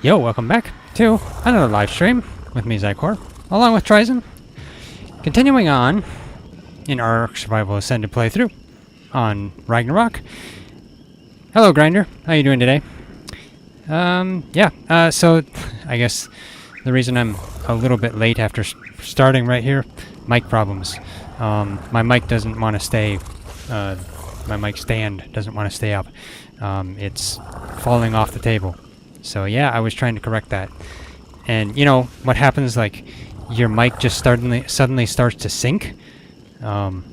Yo, welcome back to another live stream with me, Xycor, along with TriZon. Continuing on in our Survival Ascended playthrough on Ragnarok. Hello, Grinder. How you doing today? So I guess the reason I'm a little bit late after starting right here, mic problems. My mic doesn't want to stay, my mic stand doesn't want to stay up. It's falling off the table. So yeah, I was trying to correct that. And you know what happens, like your mic just suddenly starts to sync? Well,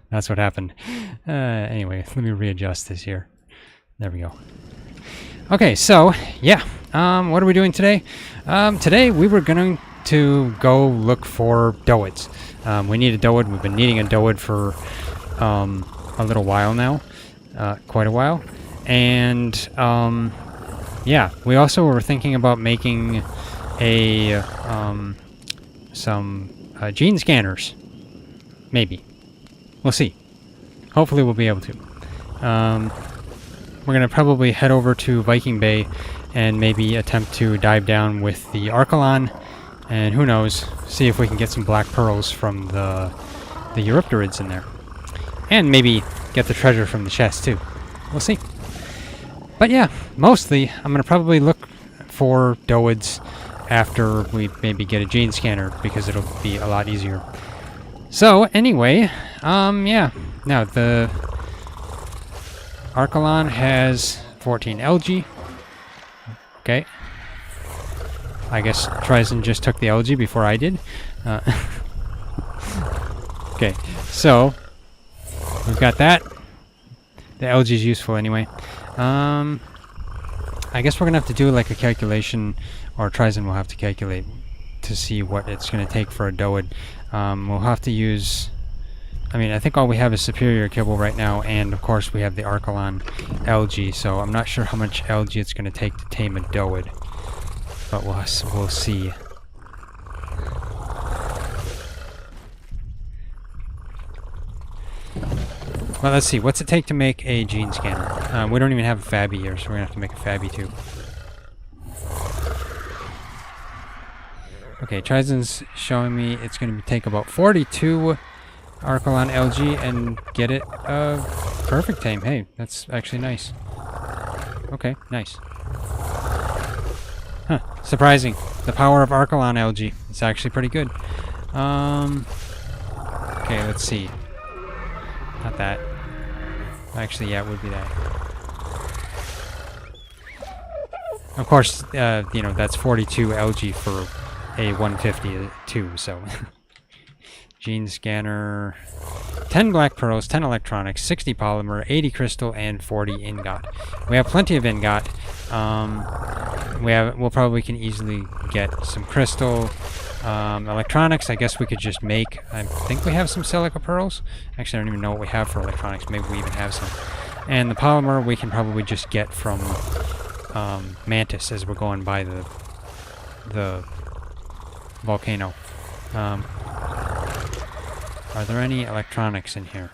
that's what happened. Anyway, let me readjust this here. There we go. Okay, so yeah, what are we doing today? Today we were going to go look for Doeds. We need a Doed. We've been needing a Doed for a little while now, quite a while. And yeah, we also were thinking about making a some gene scanners. Maybe. We'll see. Hopefully we'll be able to. We're going to probably head over to Viking Bay and maybe attempt to dive down with the Arkalon. And who knows, see if we can get some black pearls from the Eurypterids in there. And maybe get the treasure from the chest too. We'll see. But yeah, mostly I'm going to probably look for Doeds after we maybe get a gene scanner, because it'll be a lot easier. So anyway, yeah. Now the Arkalon has 14 LG. Okay. I guess TriZon just took the LG before I did. Okay, so we've got that. The LG is useful anyway. I guess we're gonna have to do like a calculation, or TriZon will have to calculate to see what it's gonna take for a Doed. We'll have to use, I mean, I think all we have is superior kibble right now, and of course we have the Arkalon LG, so I'm not sure how much LG it's gonna take to tame a Doed, but we'll see. Well, let's see. What's it take to make a gene scanner? We don't even have a Fabby here, so we're going to have to make a Fabby too. Okay, TriZon's showing me it's going to take about 42 Arkalon LG and get it perfect tame. Hey, that's actually nice. Okay, nice. Huh, surprising. The power of Arkalon LG. It's actually pretty good. Okay, let's see. Not that. Actually, yeah, it would be that. Of course, you know, that's 42 LG for a 152, so. Gene scanner. 10 black pearls, 10 electronics, 60 polymer, 80 crystal, and 40 ingot. We have plenty of ingot. We'll probably can easily get some crystal. Electronics, I guess we could just make. I think we have some silica pearls. Actually, I don't even know what we have for electronics. Maybe we even have some. And the polymer we can probably just get from Mantis as we're going by the volcano. Are there any electronics in here?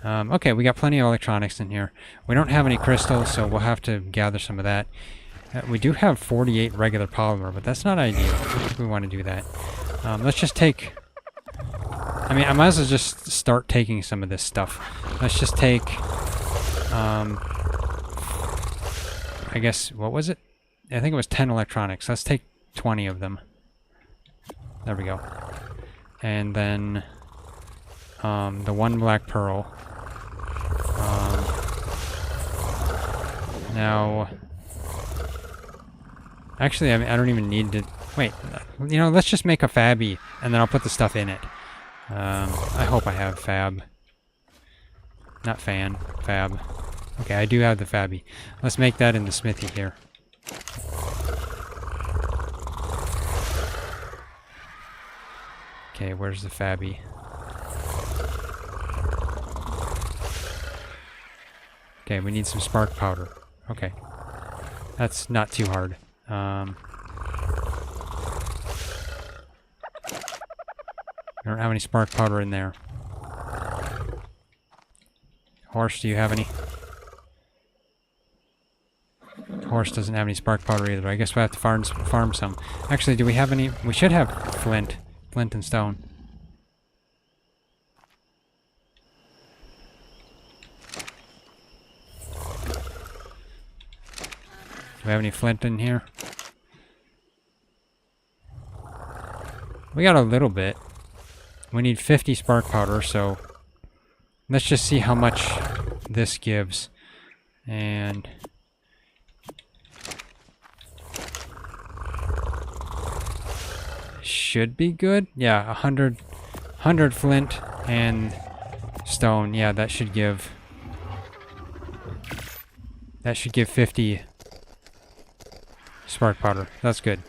Okay, we got plenty of electronics in here. We don't have any crystals, so we'll have to gather some of that. We do have 48 regular polymer, but that's not ideal. I don't think we want to do that. Let's just take... I mean, I might as well just start taking some of this stuff. Let's just take... I guess, what was it? I think it was 10 electronics. Let's take 20 of them. There we go. And then... the one black pearl. Now... Actually, I mean, I don't even need to... Wait, you know, let's just make a Fabby, and then I'll put the stuff in it. I hope I have Fab. Not Fan, Fab. Okay, I do have the Fabby. Let's make that in the smithy here. Okay, where's the Fabby? Okay, we need some spark powder. Okay. That's not too hard. I don't have any spark powder in there. Horse, do you have any? horse doesn't have any spark powder either. I guess we have to farm some. Actually, do we have any? We should have flint and stone. Do we have any flint in here? We got a little bit. We need 50 spark powder, so let's just see how much this gives. And should be good. Yeah, 100 flint and stone. Yeah, that should give 50 spark powder. That's good.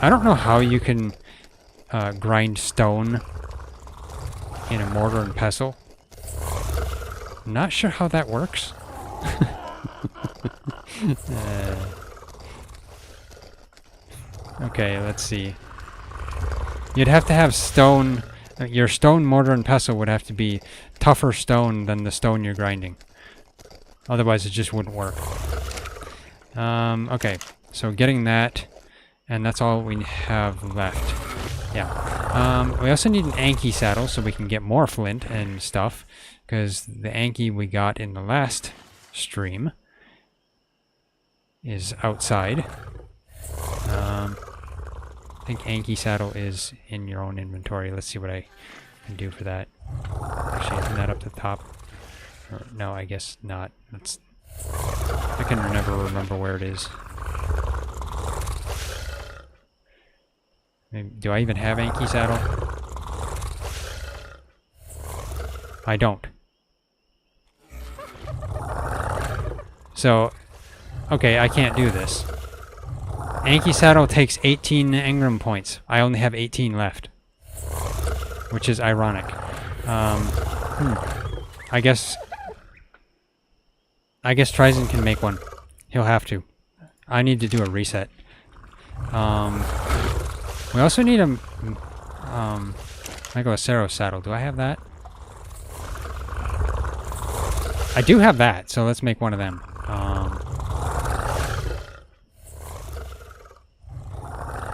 I don't know how you can grind stone in a mortar and pestle. I'm not sure how that works. Okay, let's see. You'd have to have stone. Your stone mortar and pestle would have to be tougher stone than the stone you're grinding. Otherwise, it just wouldn't work. Okay, so getting that, and that's all we have left. Yeah. We also need an Anki saddle so we can get more flint and stuff, because the Anki we got in the last stream is outside. I think Anki saddle is in your own inventory. Let's see what I can do for that. Actually, isn't that up the top? Or, no, I guess not. I can never remember where it is. Maybe, do I even have Anki saddle? I don't. So, okay, I can't do this. Anki saddle takes 18 engram points. I only have 18 left, which is ironic. I guess TriZon can make one. He'll have to. I need to do a reset. We also need a Nylusion saddle. Do I have that? I do have that, so let's make one of them.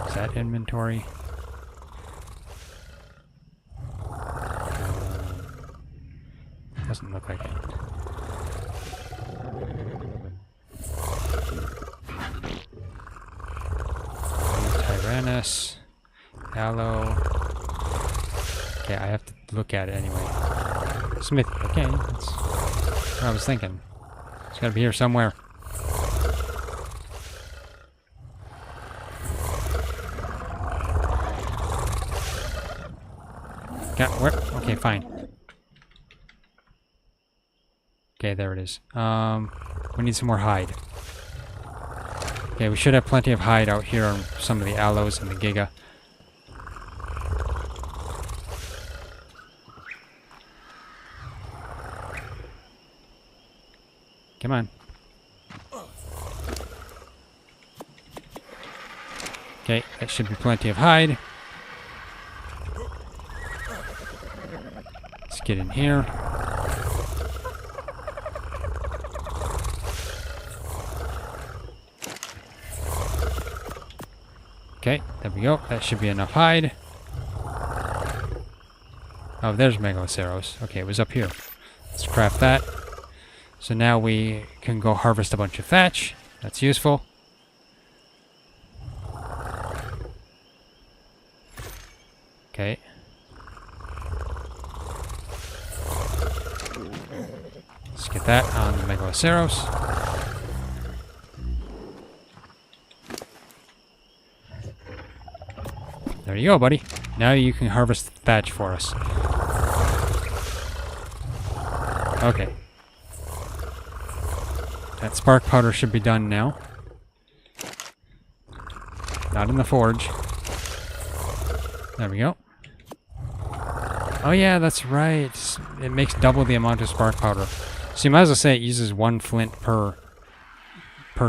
Is that inventory? Doesn't look like it. Tyrannus. Aloe. Okay, I have to look at it anyway. Smith. Okay, that's what I was thinking. It's gotta be here somewhere. Got where? Okay, fine. Okay, there it is. We need some more hide. Okay, we should have plenty of hide out here on some of the aloes and the giga. Come on. Okay, that should be plenty of hide. Let's get in here. Okay, there we go. That should be enough hide. Oh, there's Megaloceros. Okay, it was up here. Let's craft that. So now we can go harvest a bunch of thatch. That's useful. Okay. Let's get that on the Megaloceros. There you go, buddy. Now you can harvest thatch for us. Okay. That spark powder should be done now. Not in the forge. There we go. Oh yeah, that's right. It makes double the amount of spark powder. So you might as well say it uses 1 flint per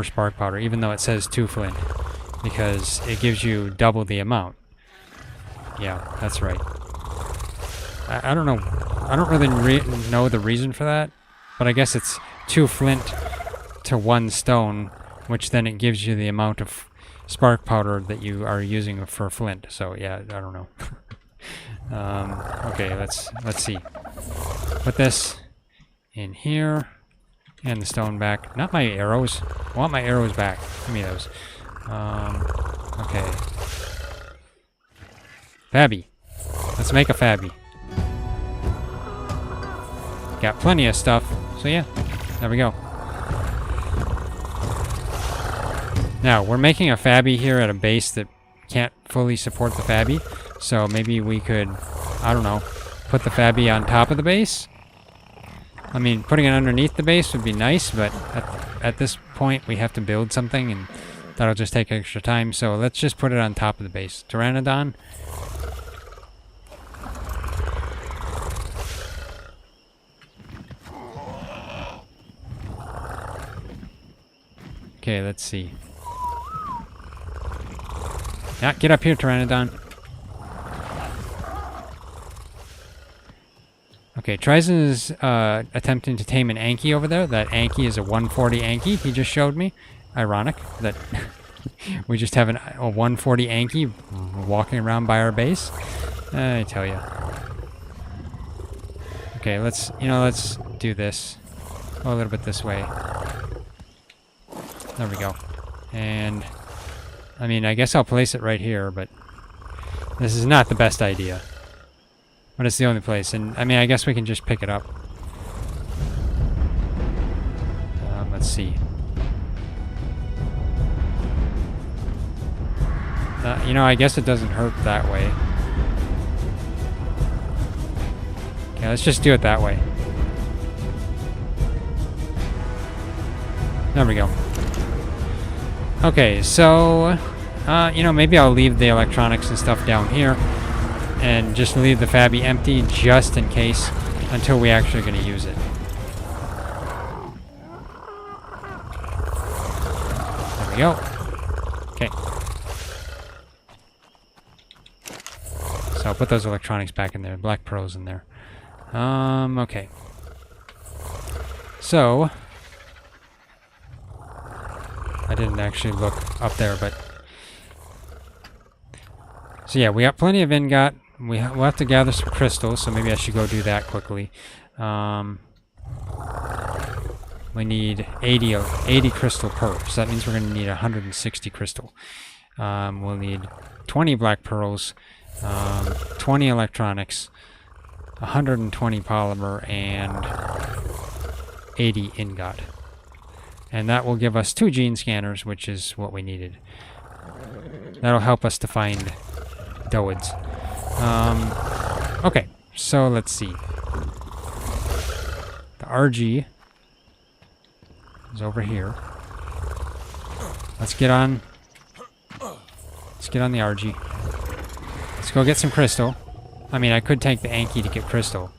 spark powder, even though it says 2 flint. Because it gives you double the amount. Yeah, that's right. I don't know. I don't really know the reason for that, but I guess it's 2 flint to 1 stone, which then it gives you the amount of spark powder that you are using for flint. So yeah, I don't know. Okay, let's see. Put this in here, and the stone back. Not my arrows. I want my arrows back. Give me those. Okay. Fabby. Let's make a Fabby. Got plenty of stuff. So yeah, there we go. Now, we're making a Fabby here at a base that can't fully support the Fabby. So maybe we could, I don't know, put the Fabby on top of the base? I mean, putting it underneath the base would be nice, but at this point we have to build something, and that'll just take extra time. So let's just put it on top of the base. Pteranodon. Okay, let's see. Yeah, get up here, Pteranodon. Okay, TriZon is attempting to tame an Anki over there. That Anki is a 140 Anki, he just showed me. Ironic that we just have a 140 Anki walking around by our base. I tell you. Okay, let's do this. Go a little bit this way. There we go. And, I mean, I guess I'll place it right here, but this is not the best idea. But it's the only place, and, I mean, I guess we can just pick it up. Let's see. You know, I guess it doesn't hurt that way. Okay, let's just do it that way. There we go. Okay, so, you know, maybe I'll leave the electronics and stuff down here and just leave the Fabby empty just in case until we actually are going to use it. There we go. Okay. So I'll put those electronics back in there, black pearls in there. Okay. So, I didn't actually look up there, but... So yeah, we got plenty of ingot. We'll have to gather some crystals, so maybe I should go do that quickly. We need 80 crystal per, so that means we're going to need 160 crystal. We'll need 20 black pearls, 20 electronics, 120 polymer, and 80 ingot. And that will give us 2 gene scanners, which is what we needed. That'll help us to find Doeds. Okay, so let's see. The RG is over here. Let's get on the RG. Let's go get some crystal. I mean, I could take the Anki to get crystal.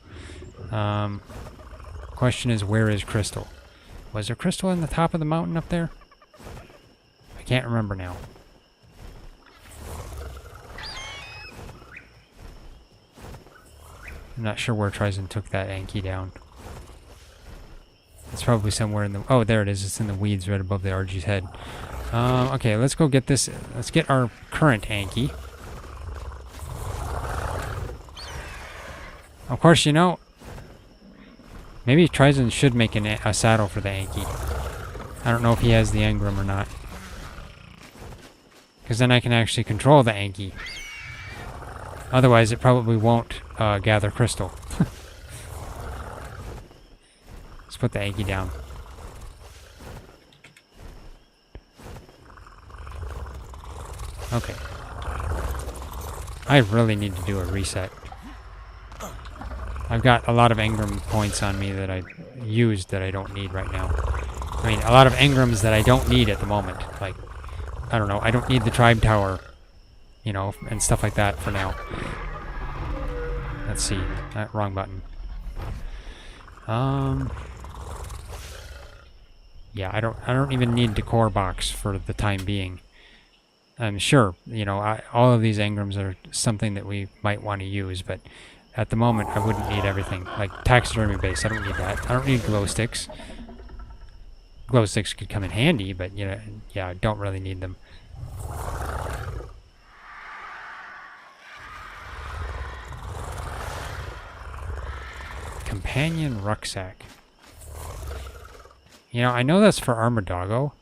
Question is, where is crystal? Was there crystal in the top of the mountain up there? I can't remember now. I'm not sure where TriZon took that Anki down. It's probably somewhere in the... Oh, there it is. It's in the weeds right above the RG's head. Okay, let's go get this. Let's get our current Anki. Of course, you know, maybe TriZon should make a saddle for the Anki. I don't know if he has the engram or not. Because then I can actually control the Anki. Otherwise, it probably won't gather crystal. Let's put the Anki down. Okay. I really need to do a reset. I've got a lot of engram points on me that I used that I don't need right now. I mean, a lot of engrams that I don't need at the moment. Like, I don't know, I don't need the tribe tower, you know, and stuff like that for now. Let's see. Wrong button. Yeah, I don't even need the core box for the time being. I'm sure, you know, all of these engrams are something that we might want to use, but at the moment, I wouldn't need everything. Like taxidermy base, I don't need that. I don't need glow sticks. Glow sticks could come in handy, but you know, yeah, I don't really need them. Companion rucksack. You know, I know that's for Armadoggo,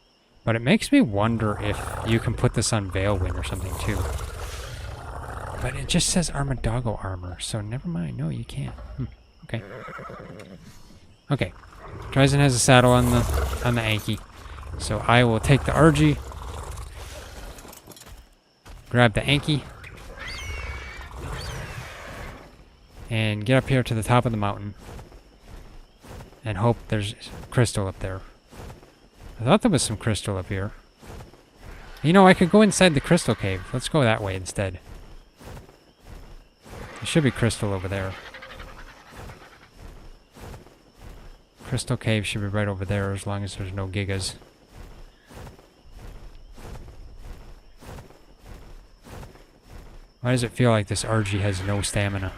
but it makes me wonder if you can put this on Veilwind or something too. But it just says Armadoggo armor, so never mind. No, you can't. Okay. Okay. TriZon has a saddle on the Anki, so I will take the RG, grab the Anki, and get up here to the top of the mountain and hope there's crystal up there. I thought there was some crystal up here. You know, I could go inside the crystal cave. Let's go that way instead. There should be crystal over there. Crystal cave should be right over there as long as there's no gigas. Why does it feel like this RG has no stamina?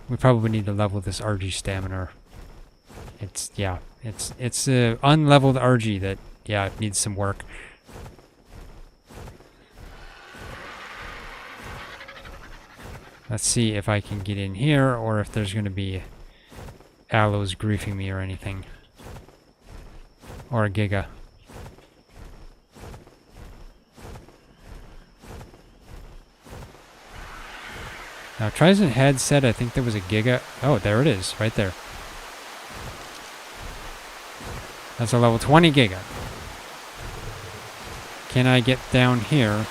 We probably need to level this RG stamina. It's a unleveled RG that, yeah, needs some work. Let's see if I can get in here or if there's going to be aloes griefing me or anything. Or a giga. Now, TriZon had said I think there was a giga. Oh, there it is, right there. That's a level 20 giga. Can I get down here?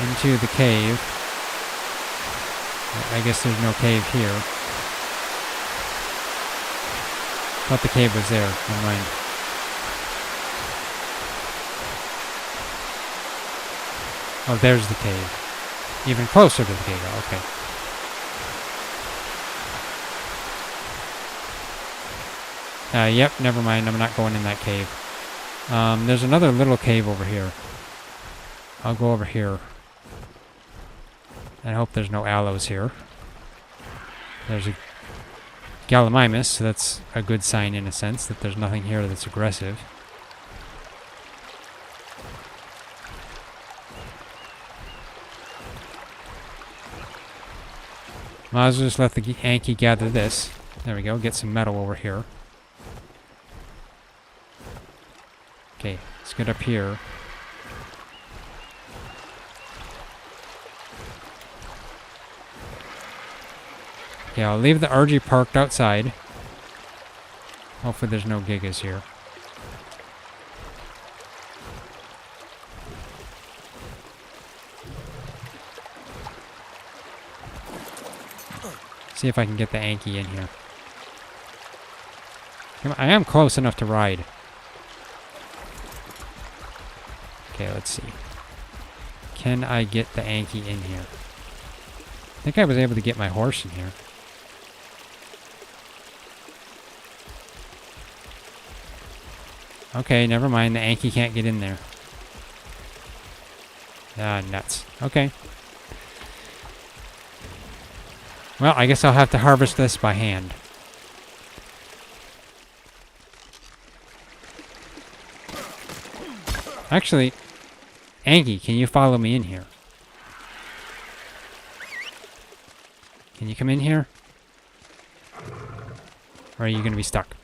Into the cave. I guess there's no cave here. Thought the cave was there. Never mind. Oh, there's the cave. Even closer to the giga, okay. Yep, never mind. I'm not going in that cave. There's another little cave over here. I'll go over here. I hope there's no aloes here. There's a Gallimimus, so that's a good sign in a sense that there's nothing here that's aggressive. Might as well just let the Anki gather this. There we go, get some metal over here. Okay, let's get up here. Okay, I'll leave the RG parked outside. Hopefully there's no gigas here. See if I can get the Anki in here. I am close enough to ride. Okay, let's see. Can I get the Anki in here? I think I was able to get my horse in here. Okay, never mind. The Anki can't get in there. Ah, nuts. Okay. Well, I guess I'll have to harvest this by hand. Actually, Anki, can you follow me in here? Can you come in here? Or are you going to be stuck?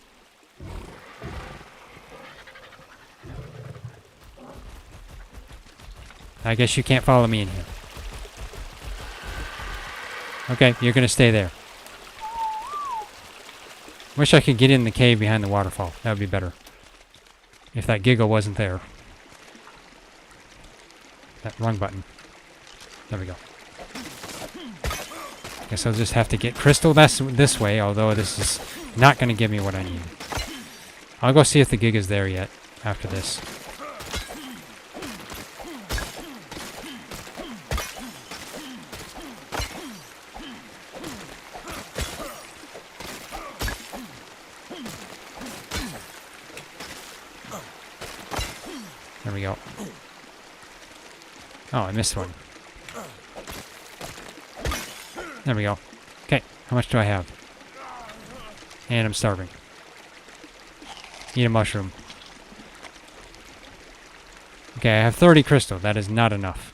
I guess you can't follow me in here. Okay, you're going to stay there. Wish I could get in the cave behind the waterfall. That would be better. If that Giga wasn't there. That wrong button. There we go. Guess I'll just have to get crystal this way, although this is not going to give me what I need. I'll go see if the Giga's there yet after this. There we go. Oh, I missed one. There we go. Okay, how much do I have? And I'm starving. Eat a mushroom. Okay, I have 30 crystal. That is not enough.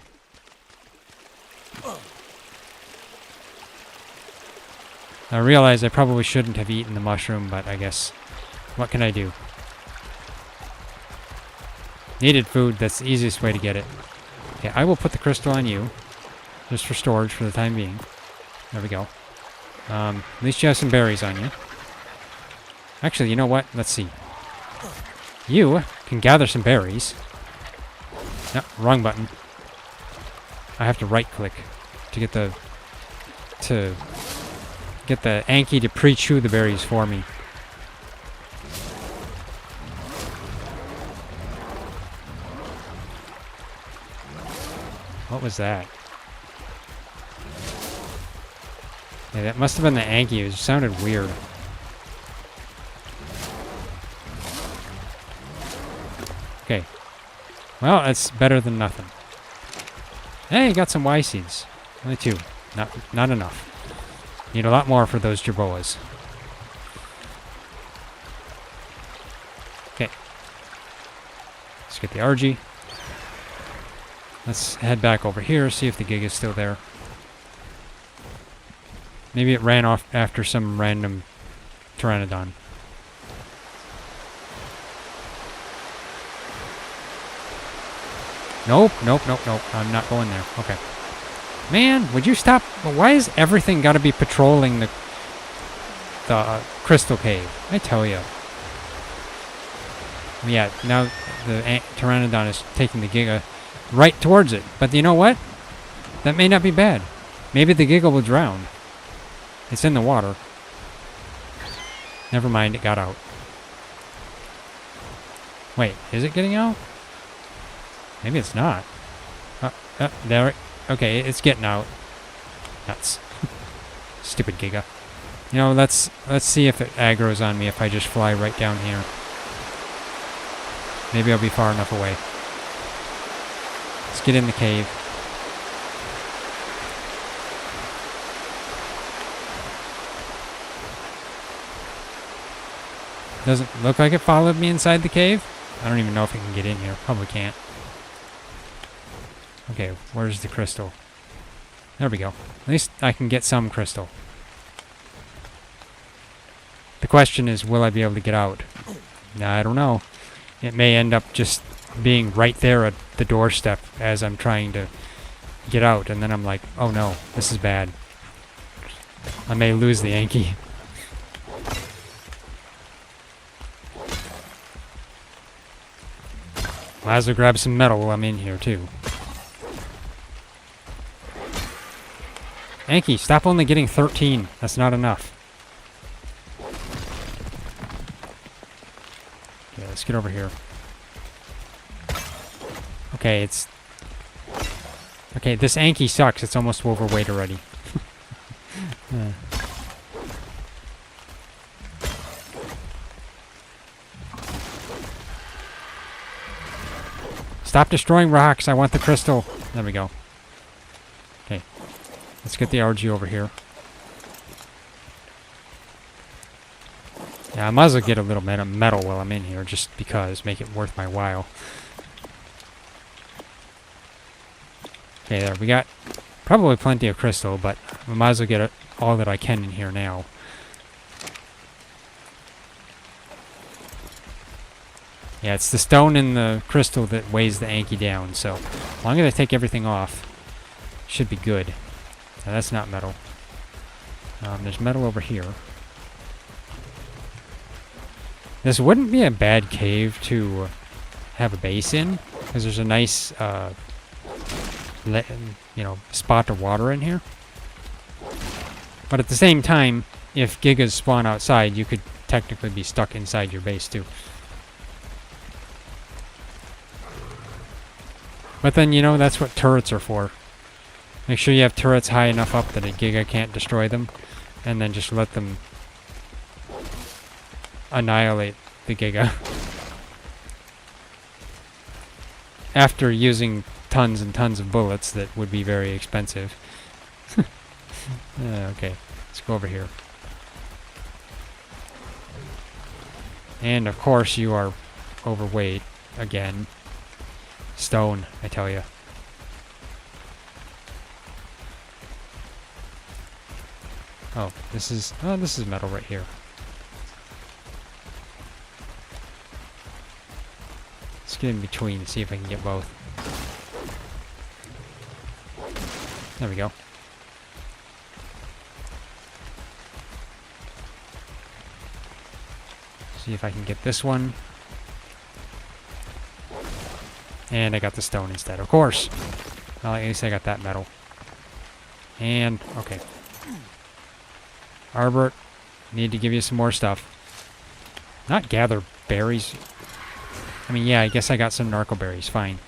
I realize I probably shouldn't have eaten the mushroom, but I guess... What can I do? Needed food. That's the easiest way to get it. Okay, I will put the crystal on you. Just for storage for the time being. There we go. At least you have some berries on you. Actually, you know what? Let's see. You can gather some berries. No, wrong button. I have to right-click to get the Anki to pre-chew the berries for me. What was that? Yeah, that must have been the Anki. It sounded weird. Okay. Well, that's better than nothing. Hey, got some Y seeds. Only 2. Not enough. Need a lot more for those jerboas. Okay. Let's get the RG. Let's head back over here, see if the gig is still there. Maybe it ran off after some random pteranodon. Nope. I'm not going there. Okay. Man, would you stop? Why is everything got to be patrolling the crystal cave? I tell you. Yeah, now the pteranodon is taking the Giga right towards it. But you know what? That may not be bad. Maybe the Giga will drown. It's in the water. Never mind, it got out. Wait, is it getting out? Maybe it's not. There. Okay, it's getting out. Nuts. Stupid Giga. You know, let's see if it aggroes on me if I just fly right down here. Maybe I'll be far enough away. Let's get in the cave. Doesn't look like it followed me inside the cave. I don't even know if it can get in here. Probably can't. Okay, where's the crystal? There we go. At least I can get some crystal. The question is, will I be able to get out? Nah, I don't know. It may end up just being right there at the doorstep as I'm trying to get out, and then I'm like, oh no, this is bad. I may lose the Anki. Might as well grab some metal while I'm in here, too. Anki, stop only getting 13. That's not enough. Okay, let's get over here. Okay, it's... Okay, this Anki sucks. It's almost overweight already. Stop destroying rocks. I want the crystal. There we go. Okay. Let's get the RG over here. Yeah, I might as well get a little metal while I'm in here, just because. Make it worth my while. Okay, there. We got probably plenty of crystal, but I might as well get all that I can in here now. Yeah, it's the stone and the crystal that weighs the Anki down, so as long as I take everything off, should be good. Now, that's not metal. There's metal over here. This wouldn't be a bad cave to have a base in, because there's a nice, spot of water in here. But at the same time, if gigas spawn outside, you could technically be stuck inside your base too. But then, you know, that's what turrets are for. Make sure you have turrets high enough up that a Giga can't destroy them, and then just let them annihilate the Giga. after using tons and tons of bullets that would be very expensive. Okay, let's go over here. And of course you are overweight again. Stone, I tell you. Oh, this is metal right here. Let's get in between and see if I can get both. There we go. See if I can get this one. And I got the stone instead, of course. Well, at least I got that metal. And, okay. Arbor, need to give you some more stuff. Not gather berries. I mean, yeah, I guess I got some narco berries. Fine.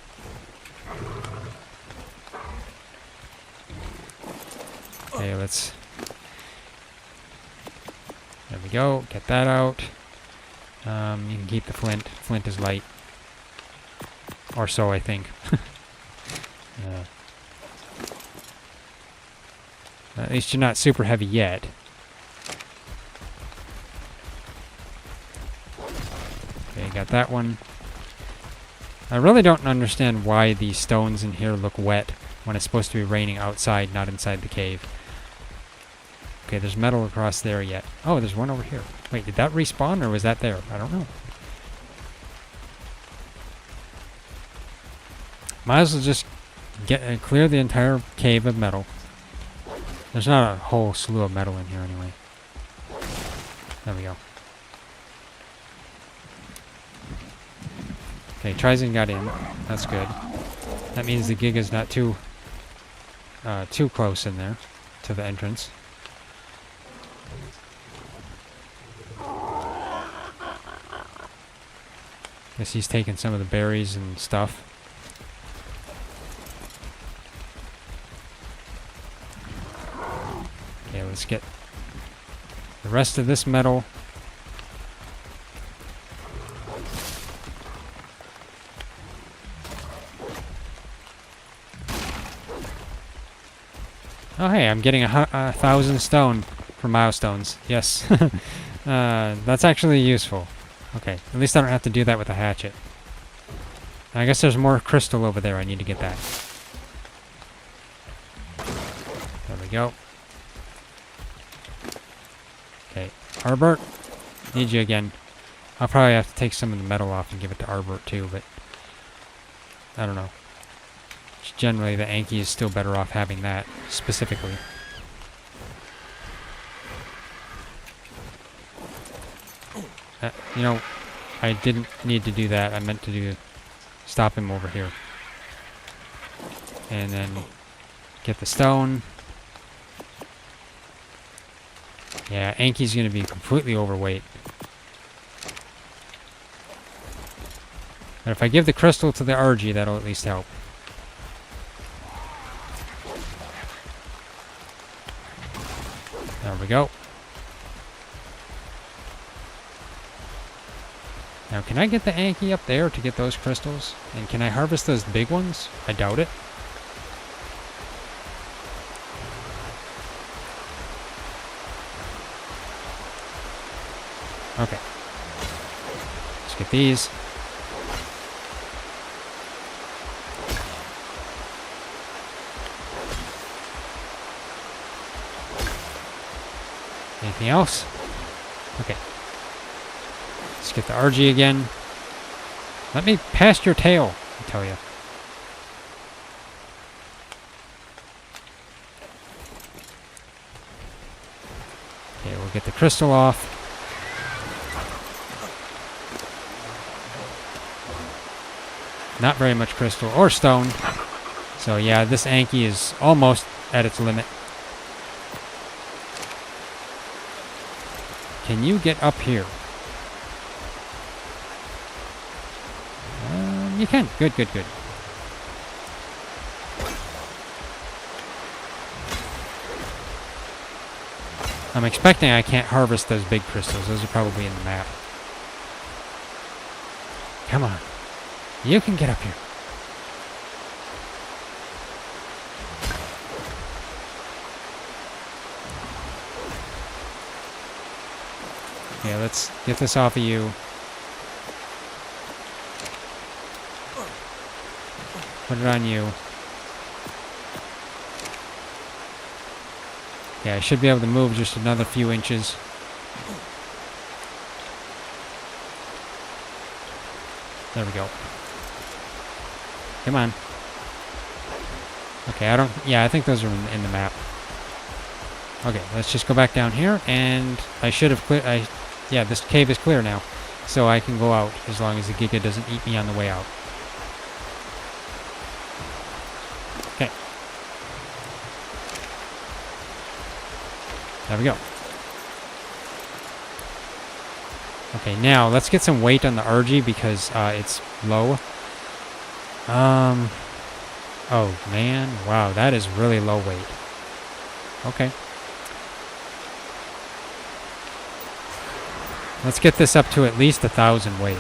Okay, let's... There we go. Get that out. You can keep the flint. Flint is light. Or so, I think. At least you're not super heavy yet. Okay, got that one. I really don't understand why these stones in here look wet when it's supposed to be raining outside, not inside the cave. Okay, there's metal across there yet. Oh, there's one over here. Wait, did that respawn or was that there? I don't know. Might as well just get clear the entire cave of metal. There's not a whole slew of metal in here anyway. There we go. Okay, TriZon got in. That's good. That means the Giga's not too close in there to the entrance. Guess he's taking some of the berries and stuff. Okay, let's get the rest of this metal. Oh hey, I'm getting 1,000 stone for milestones. Yes. That's actually useful. Okay, at least I don't have to do that with a hatchet. I guess there's more crystal over there. I need to get that. There we go. Okay, Arbor, need you again. I'll probably have to take some of the metal off and give it to Arbor too, but I don't know. Generally, the Anki is still better off having that, specifically. You know, I didn't need to do that. I meant to stop him over here. And then get the stone. Yeah, Anki's going to be completely overweight. But if I give the crystal to the RG, that'll at least help. There we go. Now, can I get the Anki up there to get those crystals? And can I harvest those big ones? I doubt it. Okay. Let's get these. Anything else? Okay. Let's get the RG again. Let me past your tail, I tell you. Okay, we'll get the crystal off. Not very much crystal or stone. So yeah, this Anki is almost at its limit. Can you get up here? You can. Good, good, good. I'm expecting I can't harvest those big crystals. Those are probably in the map. Come on. You can get up here. Okay, let's get this off of you. Put it on you. Yeah, I should be able to move just another few inches. There we go. Come on. Okay, I think those are in the map. Okay, let's just go back down here, and I should have cleared, yeah, this cave is clear now. So I can go out, as long as the Giga doesn't eat me on the way out. Okay. There we go. Okay, now let's get some weight on the RG because it's low. Oh man, wow, that is really low weight. Okay. Let's get this up to at least 1,000 weight.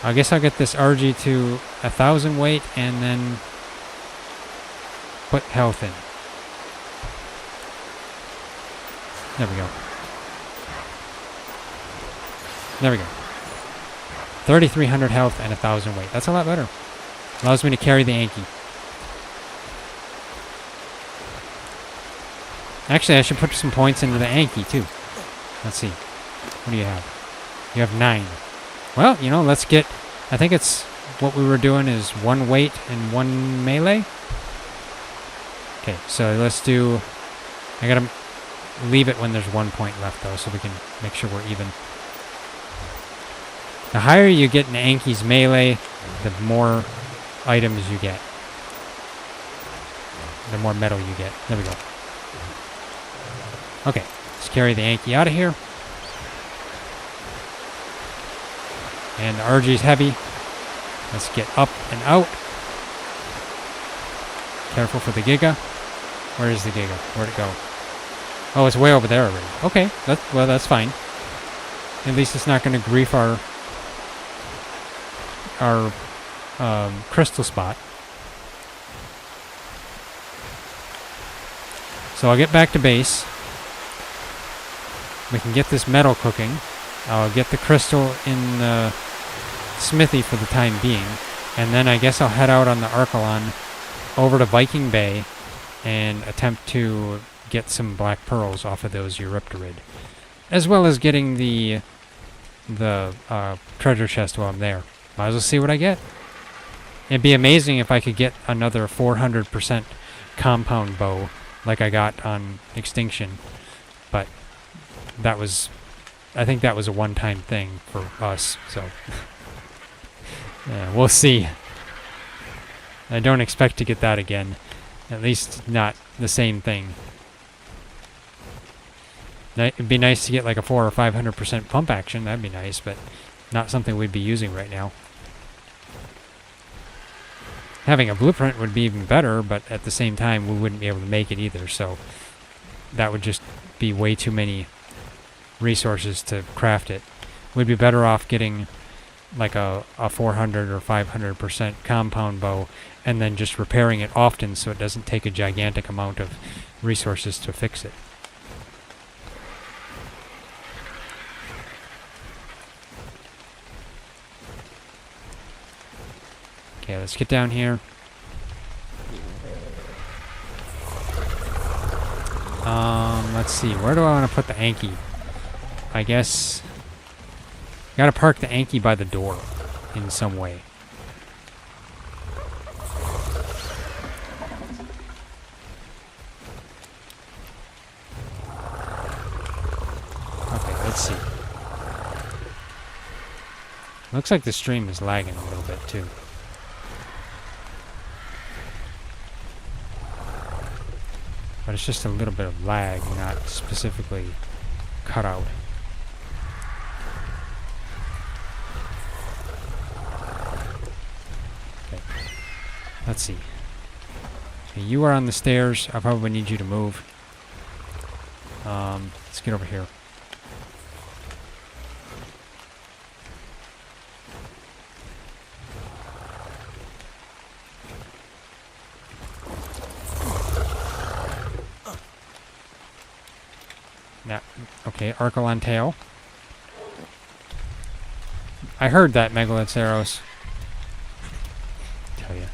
I guess I'll get this RG to 1,000 weight and then put health in. There we go. There we go. 3,300 health and 1,000 weight. That's a lot better. Allows me to carry the Anki. Actually, I should put some points into the Anki too. Let's see. What do you have? You have 9. Well, you know, let's get... I think it's... What we were doing is 1 weight and 1 melee. Okay, so let's do... I gotta leave it when there's 1 point left, though, so we can make sure we're even. The higher you get in Anki's melee, the more items you get. The more metal you get. There we go. Okay, let's carry the Anki out of here. And the RG's heavy. Let's get up and out. Careful for the Giga. Where is the Giga? Where'd it go? Oh, it's way over there already. Okay, well, that's fine. At least it's not going to grief our crystal spot. So I'll get back to base. We can get this metal cooking. I'll get the crystal in the smithy for the time being. And then I guess I'll head out on the Arkalon over to Viking Bay and attempt to get some black pearls off of those Eurypterid. As well as getting the treasure chest while I'm there. Might as well see what I get. It'd be amazing if I could get another 400% compound bow like I got on Extinction. But that was... I think that was a one-time thing for us, so... yeah, we'll see. I don't expect to get that again. At least not the same thing. It'd be nice to get like a 400 or 500% pump action. That'd be nice, but not something we'd be using right now. Having a blueprint would be even better, but at the same time, we wouldn't be able to make it either, so that would just be way too many resources to craft it. We'd be better off getting like a 400 or 500% compound bow and then just repairing it often so it doesn't take a gigantic amount of resources to fix it. Okay, let's get down here. Let's see, where do I want to put the Anki? I guess... Gotta park the Anki by the door in some way. Okay, let's see. Looks like the stream is lagging a little bit too. But it's just a little bit of lag, not specifically cut out. Okay. Let's see. Okay, you are on the stairs. I probably need you to move. Let's get over here. Now, okay, Arkalon tail. I heard that, Megalitzeros. Tell ya.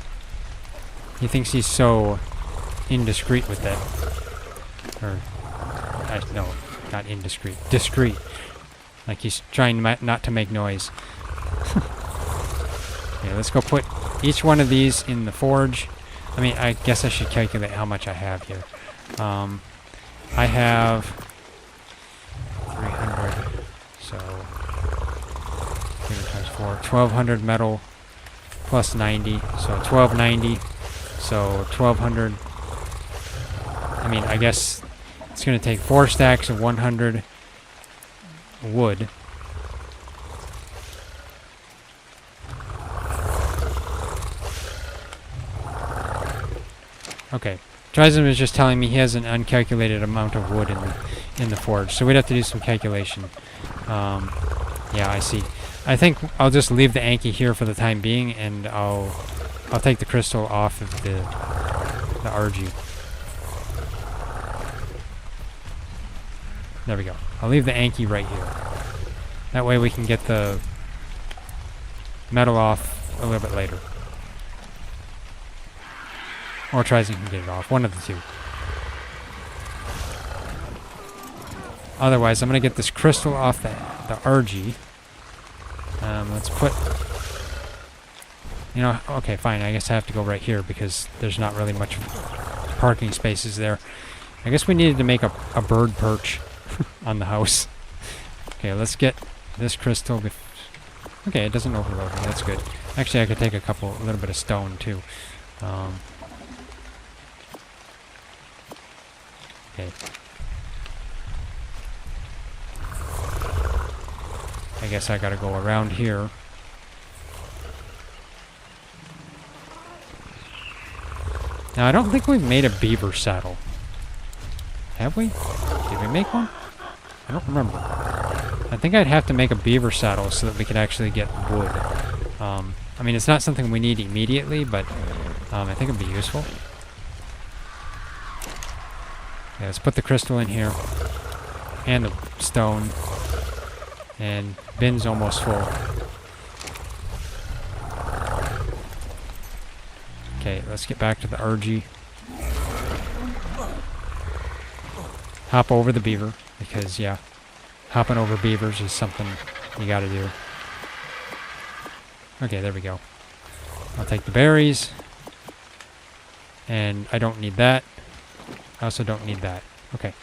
He thinks he's so indiscreet with that. Or, no, not indiscreet. Discreet. Like he's trying not to make noise. Okay, let's go put each one of these in the forge. I mean, I guess I should calculate how much I have here. I have 300, so 300 times 4, 1200 metal plus 90, so 1290, so 1200. I mean, I guess it's going to take 4 stacks of 100 wood. Okay, TriZon was just telling me he has an uncalculated amount of wood in the forge, so we'd have to do some calculation. Yeah, I see. I think I'll just leave the Anki here for the time being, and I'll take the crystal off of the RG. There we go. I'll leave the Anki right here. That way we can get the metal off a little bit later. Or TriZon can get it off. One of the two. Otherwise, I'm going to get this crystal off the RG. Let's put... You know, okay, fine. I guess I have to go right here because there's not really much parking spaces there. I guess we needed to make a bird perch on the house. Okay, let's get this crystal. Okay, it doesn't overload me. That's good. Actually, I could take a little bit of stone too. Okay. I guess I gotta go around here. Now, I don't think we've made a beaver saddle. Have we? Did we make one? I don't remember. I think I'd have to make a beaver saddle so that we could actually get wood. I mean, it's not something we need immediately, but I think it'd be useful. Yeah, let's put the crystal in here. And the stone. And bin's almost full. Okay, let's get back to the RG. Hop over the beaver, because, yeah, hopping over beavers is something you gotta do. Okay, there we go. I'll take the berries. And I don't need that. I also don't need that. Okay.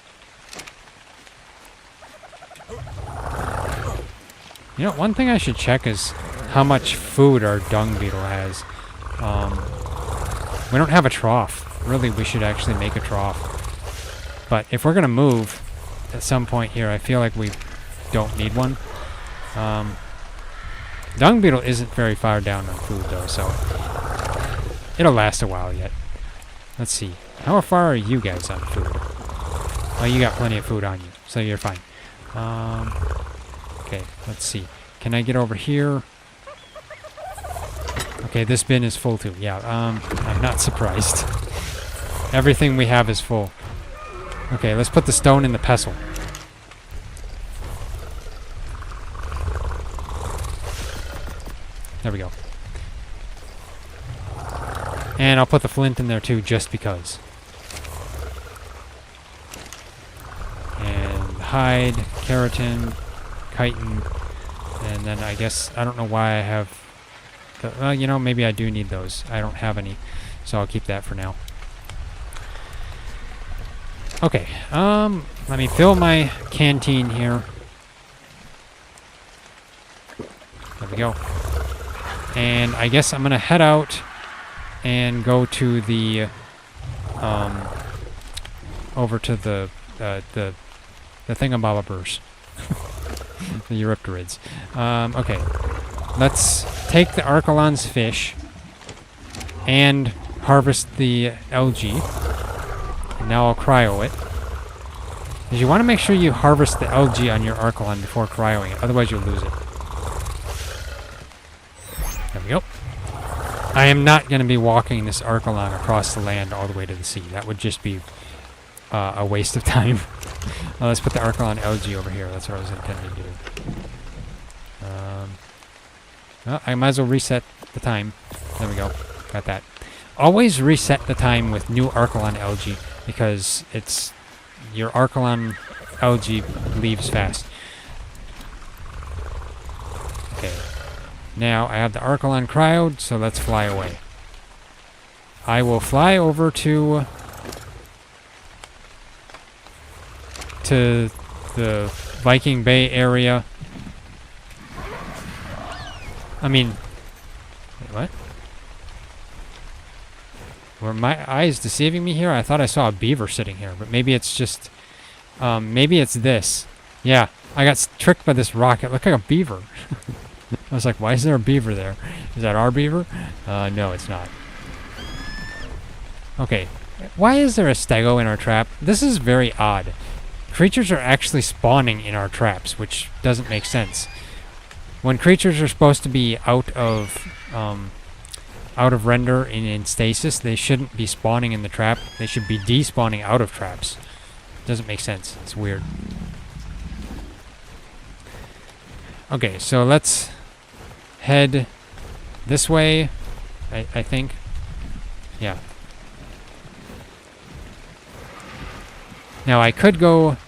You know, one thing I should check is how much food our dung beetle has. We don't have a trough. Really, we should actually make a trough. But if we're going to move at some point here, I feel like we don't need one. Dung beetle isn't very far down on food, though, so it'll last a while yet. Let's see. How far are you guys on food? Oh, you got plenty of food on you, so you're fine. Okay, let's see. Can I get over here? Okay, this bin is full too. Yeah, I'm not surprised. Everything we have is full. Okay, let's put the stone in the pestle. There we go. And I'll put the flint in there too, just because. And hide, keratin, chitin, and then I guess, I don't know why I have... well, you know, maybe I do need those. I don't have any, so I'll keep that for now. Okay, let me fill my canteen here. There we go. And I guess I'm gonna head out and go to the, over to the thingamabobbers. The Eurypterids. Okay. Let's take the Arkalon's fish and harvest the algae. And now I'll cryo it. Because you want to make sure you harvest the algae on your Arkalon before cryoing it, otherwise you'll lose it. There we go. I am not going to be walking this Arkalon across the land all the way to the sea. That would just be a waste of time. Let's put the Arkalon algae over here. That's what I was intending to do. Well, I might as well reset the time. There we go. Got that. Always reset the time with new Arkalon algae because it's your Arkalon algae leaves fast. Okay. Now I have the Arkalon cryoed, so let's fly away. I will fly over to the Viking Bay area. I mean, wait, what? Were my eyes deceiving me here? I thought I saw a beaver sitting here, but maybe it's just, maybe it's this. Yeah, I got tricked by this rock. It looked like a beaver. I was like, why is there a beaver there? Is that our beaver? No, it's not. Okay, why is there a stego in our trap? This is very odd. Creatures are actually spawning in our traps, which doesn't make sense. When creatures are supposed to be out of render in stasis, they shouldn't be spawning in the trap. They should be despawning out of traps. Doesn't make sense. It's weird. Okay, so let's head this way, I think. Yeah. Now I could go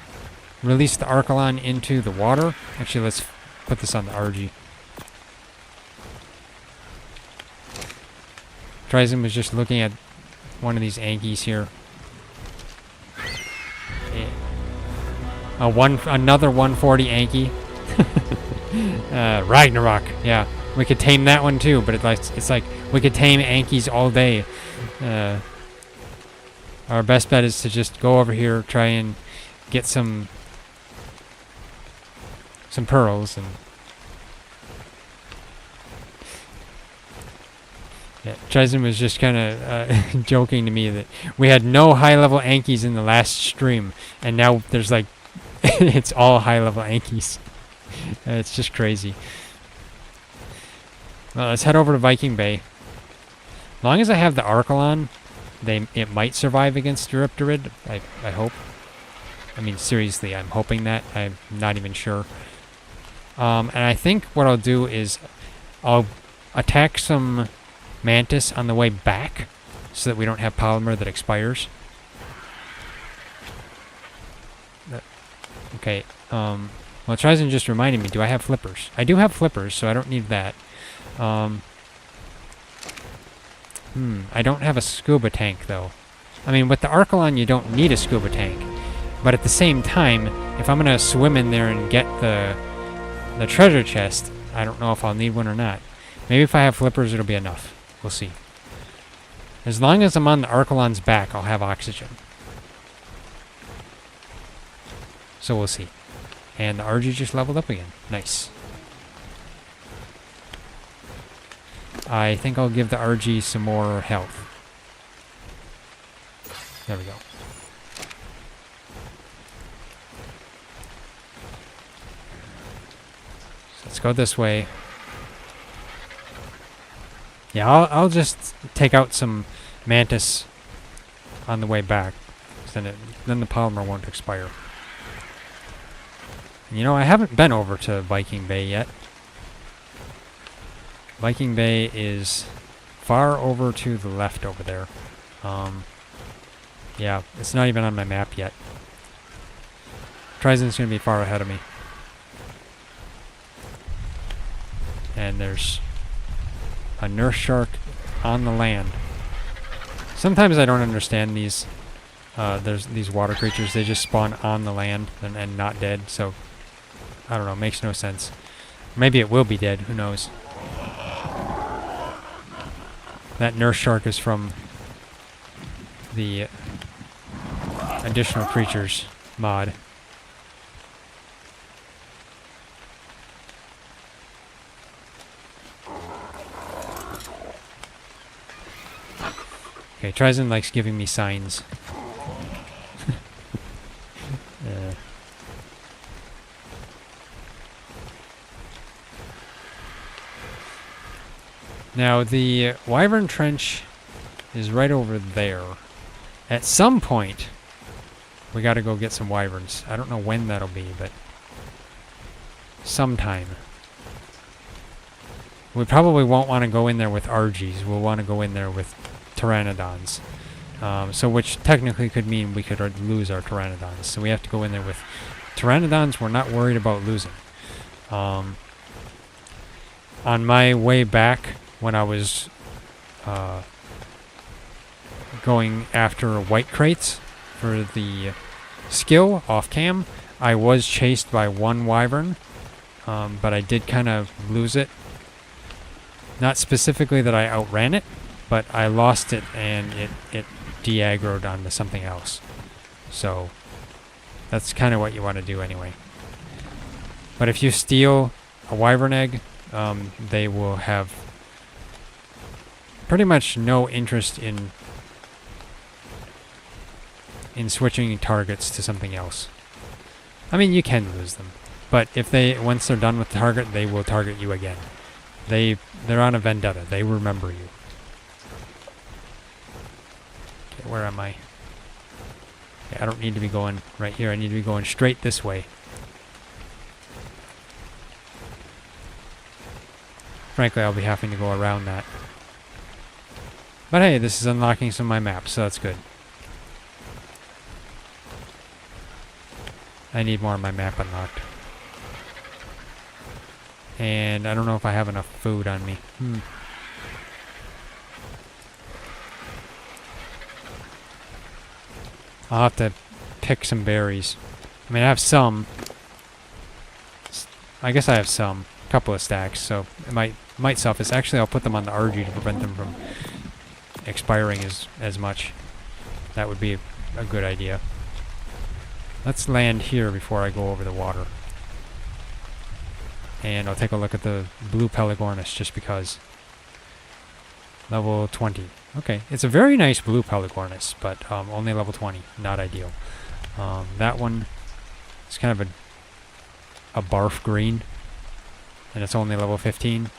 release the Arkalon into the water. Actually, let's put this on the RG. TriZon was just looking at one of these Ankies here. Another 140 Anki. Ragnarok. Yeah, we could tame that one too, but it's like we could tame Ankies all day. Our best bet is to just go over here, try and get some pearls, and yeah, TriZon was just kind of joking to me that we had no high-level Ankies in the last stream, and now there's like it's all high-level Ankies. It's just crazy. Well, let's head over to Viking Bay. As long as I have the Arkalon, it might survive against Eurypterid. I hope. I mean, seriously, I'm hoping that. I'm not even sure. And I think what I'll do is I'll attack some Mantis on the way back so that we don't have polymer that expires. Okay. Well, TriZon just reminded me, do I have flippers? I do have flippers, so I don't need that. I don't have a scuba tank, though. I mean, with the Arkalon, you don't need a scuba tank. But at the same time, if I'm going to swim in there and get the treasure chest, I don't know if I'll need one or not. Maybe if I have flippers, it'll be enough. We'll see. As long as I'm on the Arkalon's back, I'll have oxygen. So we'll see. And the RG just leveled up again. Nice. I think I'll give the RG some more health. There we go. So let's go this way. Yeah, I'll just take out some Mantis on the way back. Then the polymer won't expire. You know, I haven't been over to Viking Bay yet. Viking Bay is far over to the left over there. Yeah, it's not even on my map yet. TriZon's going to be far ahead of me. And there's a nurse shark on the land. Sometimes I don't understand these. There's these water creatures. They just spawn on the land and not dead. So I don't know. Makes no sense. Maybe it will be dead. Who knows? That nurse shark is from the additional creatures mod. Okay, TriZon likes giving me signs. Now, the Wyvern Trench is right over there. At some point, we gotta go get some wyverns. I don't know when that'll be, but sometime. We probably won't want to go in there with RGs. We'll want to go in there with Pteranodons. So which technically could mean we could lose our Pteranodons. So we have to go in there with Pteranodons we're not worried about losing. On my way back, when I was going after white crates for the skill off cam, I was chased by one wyvern, but I did kind of lose it. Not specifically that I outran it, but I lost it and it de-aggroed onto something else. So that's kind of what you want to do anyway. But if you steal a wyvern egg, they will have pretty much no interest in switching targets to something else. I mean, you can lose them, but if once they're done with the target, they will target you again. They're on a vendetta. They remember you. Okay, where am I? Okay, I don't need to be going right here. I need to be going straight this way. Frankly, I'll be having to go around that. But hey, this is unlocking some of my maps, so that's good. I need more of my map unlocked. And I don't know if I have enough food on me. I'll have to pick some berries. I mean, I have some. I guess I have some. A couple of stacks, so it might suffice. Actually, I'll put them on the RG to prevent them from expiring as much. That would be a good idea. Let's land here before I go over the water. And I'll take a look at the blue Pelagornis just because. Level 20. Okay, it's a very nice blue Pelagornis, but only level 20. Not ideal. That one is kind of a barf green, and it's only level 15.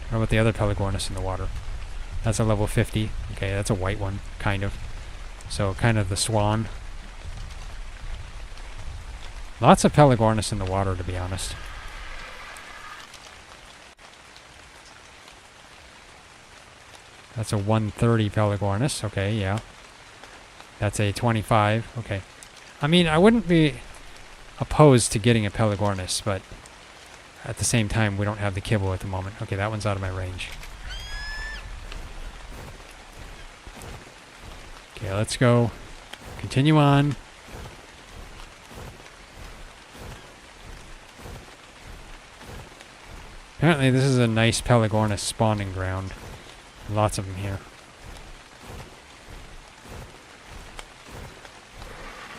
What about the other Pelagornis in the water? That's a level 50. Okay, that's a white one, kind of. So, kind of the swan. Lots of Pelagornis in the water, to be honest. That's a 130 Pelagornis. Okay, yeah. That's a 25. Okay. I mean, I wouldn't be opposed to getting a Pelagornis, but at the same time, we don't have the kibble at the moment. Okay, that one's out of my range. Okay, let's go. Continue on. Apparently, this is a nice Pelagornis spawning ground. Lots of them here.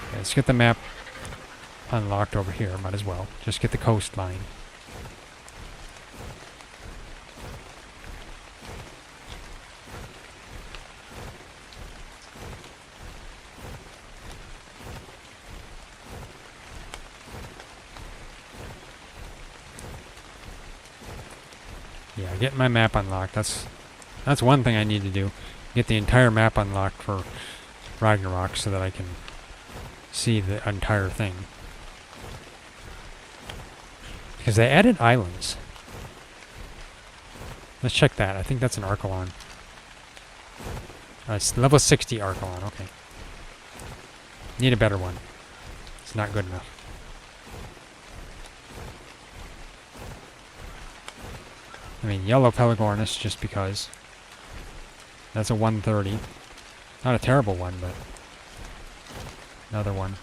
Okay, let's get the map unlocked over here. Might as well. Just get the coastline. Yeah, getting my map unlocked. That's one thing I need to do. Get the entire map unlocked for Ragnarok so that I can see the entire thing. Because they added islands. Let's check that. I think that's an Archelon. It's level 60 Archelon. Okay. Need a better one. It's not good enough. I mean, yellow Pelagornis just because. That's a 130. Not a terrible one, but another one.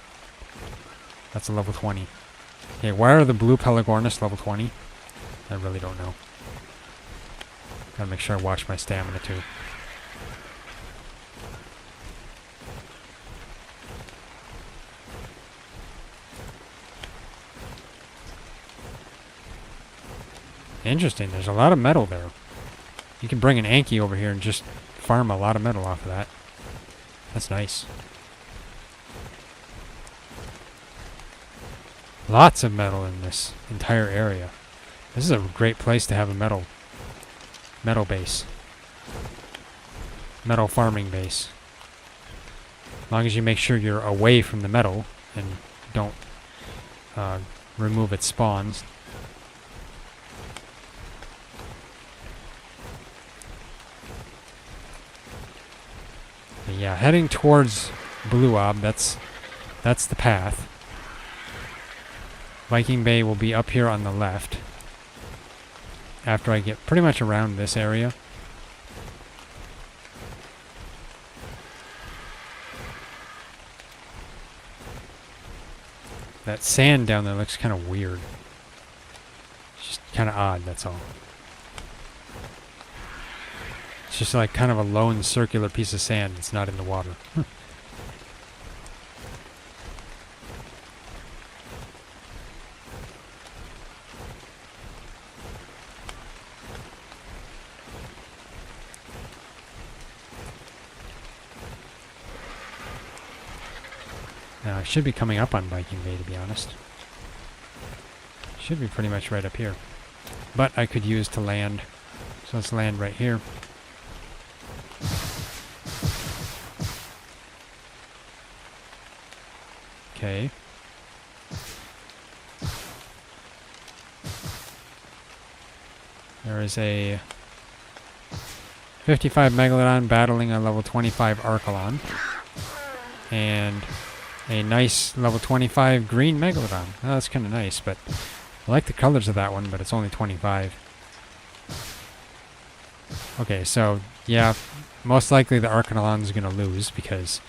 That's a level 20. Okay, why are the blue Pelagornis level 20? I really don't know. Gotta make sure I watch my stamina too. Interesting, there's a lot of metal there. You can bring an Anki over here and just farm a lot of metal off of that. That's nice. Lots of metal in this entire area. This is a great place to have a metal base. Metal farming base. As long as you make sure you're away from the metal and don't remove its spawns. But yeah, heading towards Blue Ob, that's the path. Viking Bay will be up here on the left. After I get pretty much around this area. That sand down there looks kind of weird. It's just kind of odd, that's all. It's just like kind of a lone circular piece of sand that's not in the water. Now, I should be coming up on Viking Bay, to be honest. Should be pretty much right up here. But I could use to land. So let's land right here. Okay. There is a 55 Megalodon battling a level 25 Archelon. And a nice level 25 green Megalodon. Oh, that's kind of nice, but I like the colors of that one, but it's only 25. Okay, so yeah, most likely the Archelon is going to lose because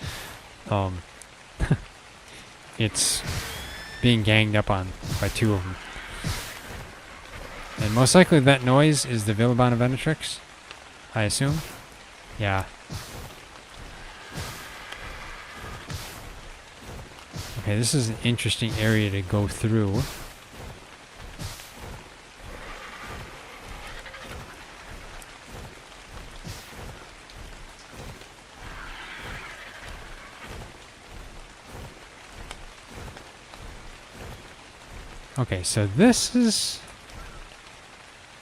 it's being ganged up on by two of them. And most likely that noise is the Villabon of Venetrix, I assume. Yeah. Okay, this is an interesting area to go through. Okay, so this is,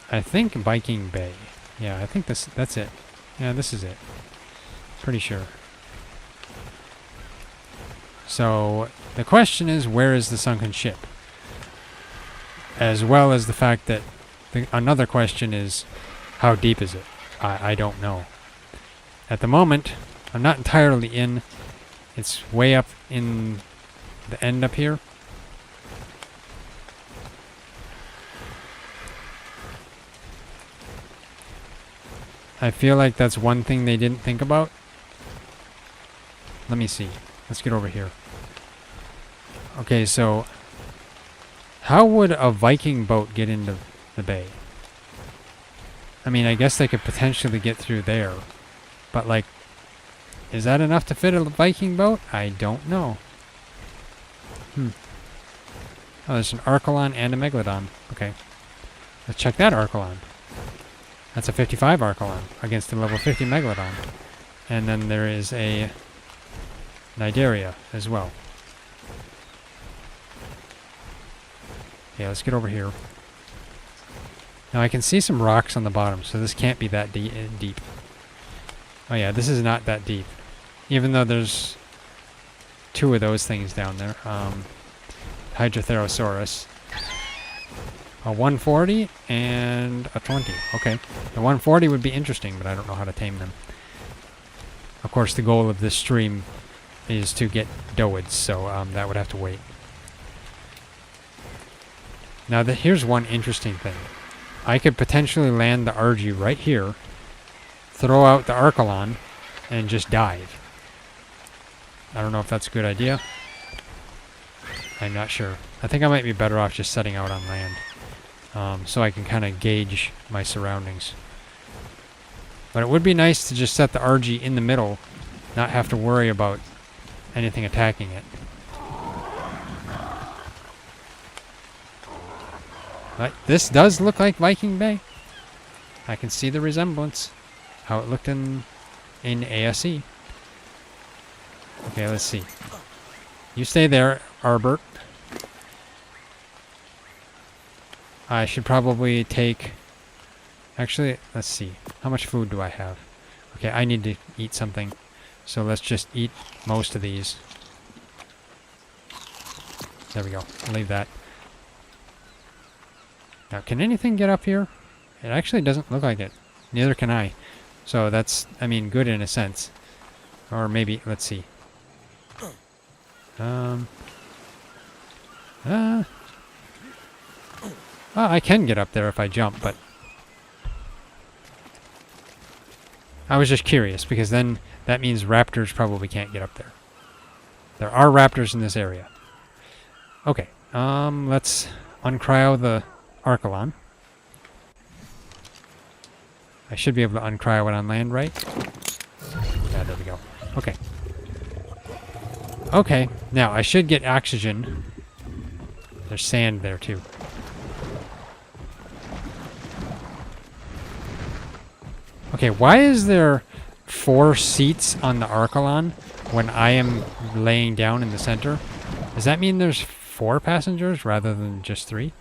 I think, Viking Bay. Yeah, I think that's it. Yeah, this is it. Pretty sure. So the question is, where is the sunken ship? As well as the fact that another question is, how deep is it? I don't know. At the moment, I'm not entirely in. It's way up in the end up here. I feel like that's one thing they didn't think about. Let me see. Let's get over here. Okay, so how would a Viking boat get into the bay? I mean, I guess they could potentially get through there. But, like, is that enough to fit a Viking boat? I don't know. Oh, there's an Archelon and a Megalodon. Okay. Let's check that Archelon. That's a 55 Archelon against a level 50 Megalodon. And then there is a Nidaria as well. Yeah, let's get over here. Now I can see some rocks on the bottom, so this can't be that deep. Oh yeah, this is not that deep. Even though there's two of those things down there. Hydrotherosaurus. A 140 and a 20. Okay. The 140 would be interesting, but I don't know how to tame them. Of course, the goal of this stream is to get Doeds, so that would have to wait. Now, here's one interesting thing. I could potentially land the RG right here, throw out the Archelon, and just dive. I don't know if that's a good idea. I'm not sure. I think I might be better off just setting out on land, so I can kind of gauge my surroundings. But it would be nice to just set the RG in the middle, not have to worry about anything attacking it. But this does look like Viking Bay. I can see the resemblance. How it looked in in ASE. Okay, let's see. You stay there, Arbert. I should probably take... Actually, let's see. How much food do I have? Okay, I need to eat something. So let's just eat most of these. There we go. I'll leave that. Now, can anything get up here? It actually doesn't look like it. Neither can I. So that's, I mean, good in a sense. Or maybe, let's see. Well, I can get up there if I jump, but... I was just curious, because then that means raptors probably can't get up there. There are raptors in this area. Okay, let's uncryo the Arkalon. I should be able to uncryo it on land, right? Yeah, there we go. Okay. Okay, now I should get oxygen. There's sand there too. Okay, why is there 4 seats on the Arkalon when I am laying down in the center? Does that mean there's 4 passengers rather than just 3?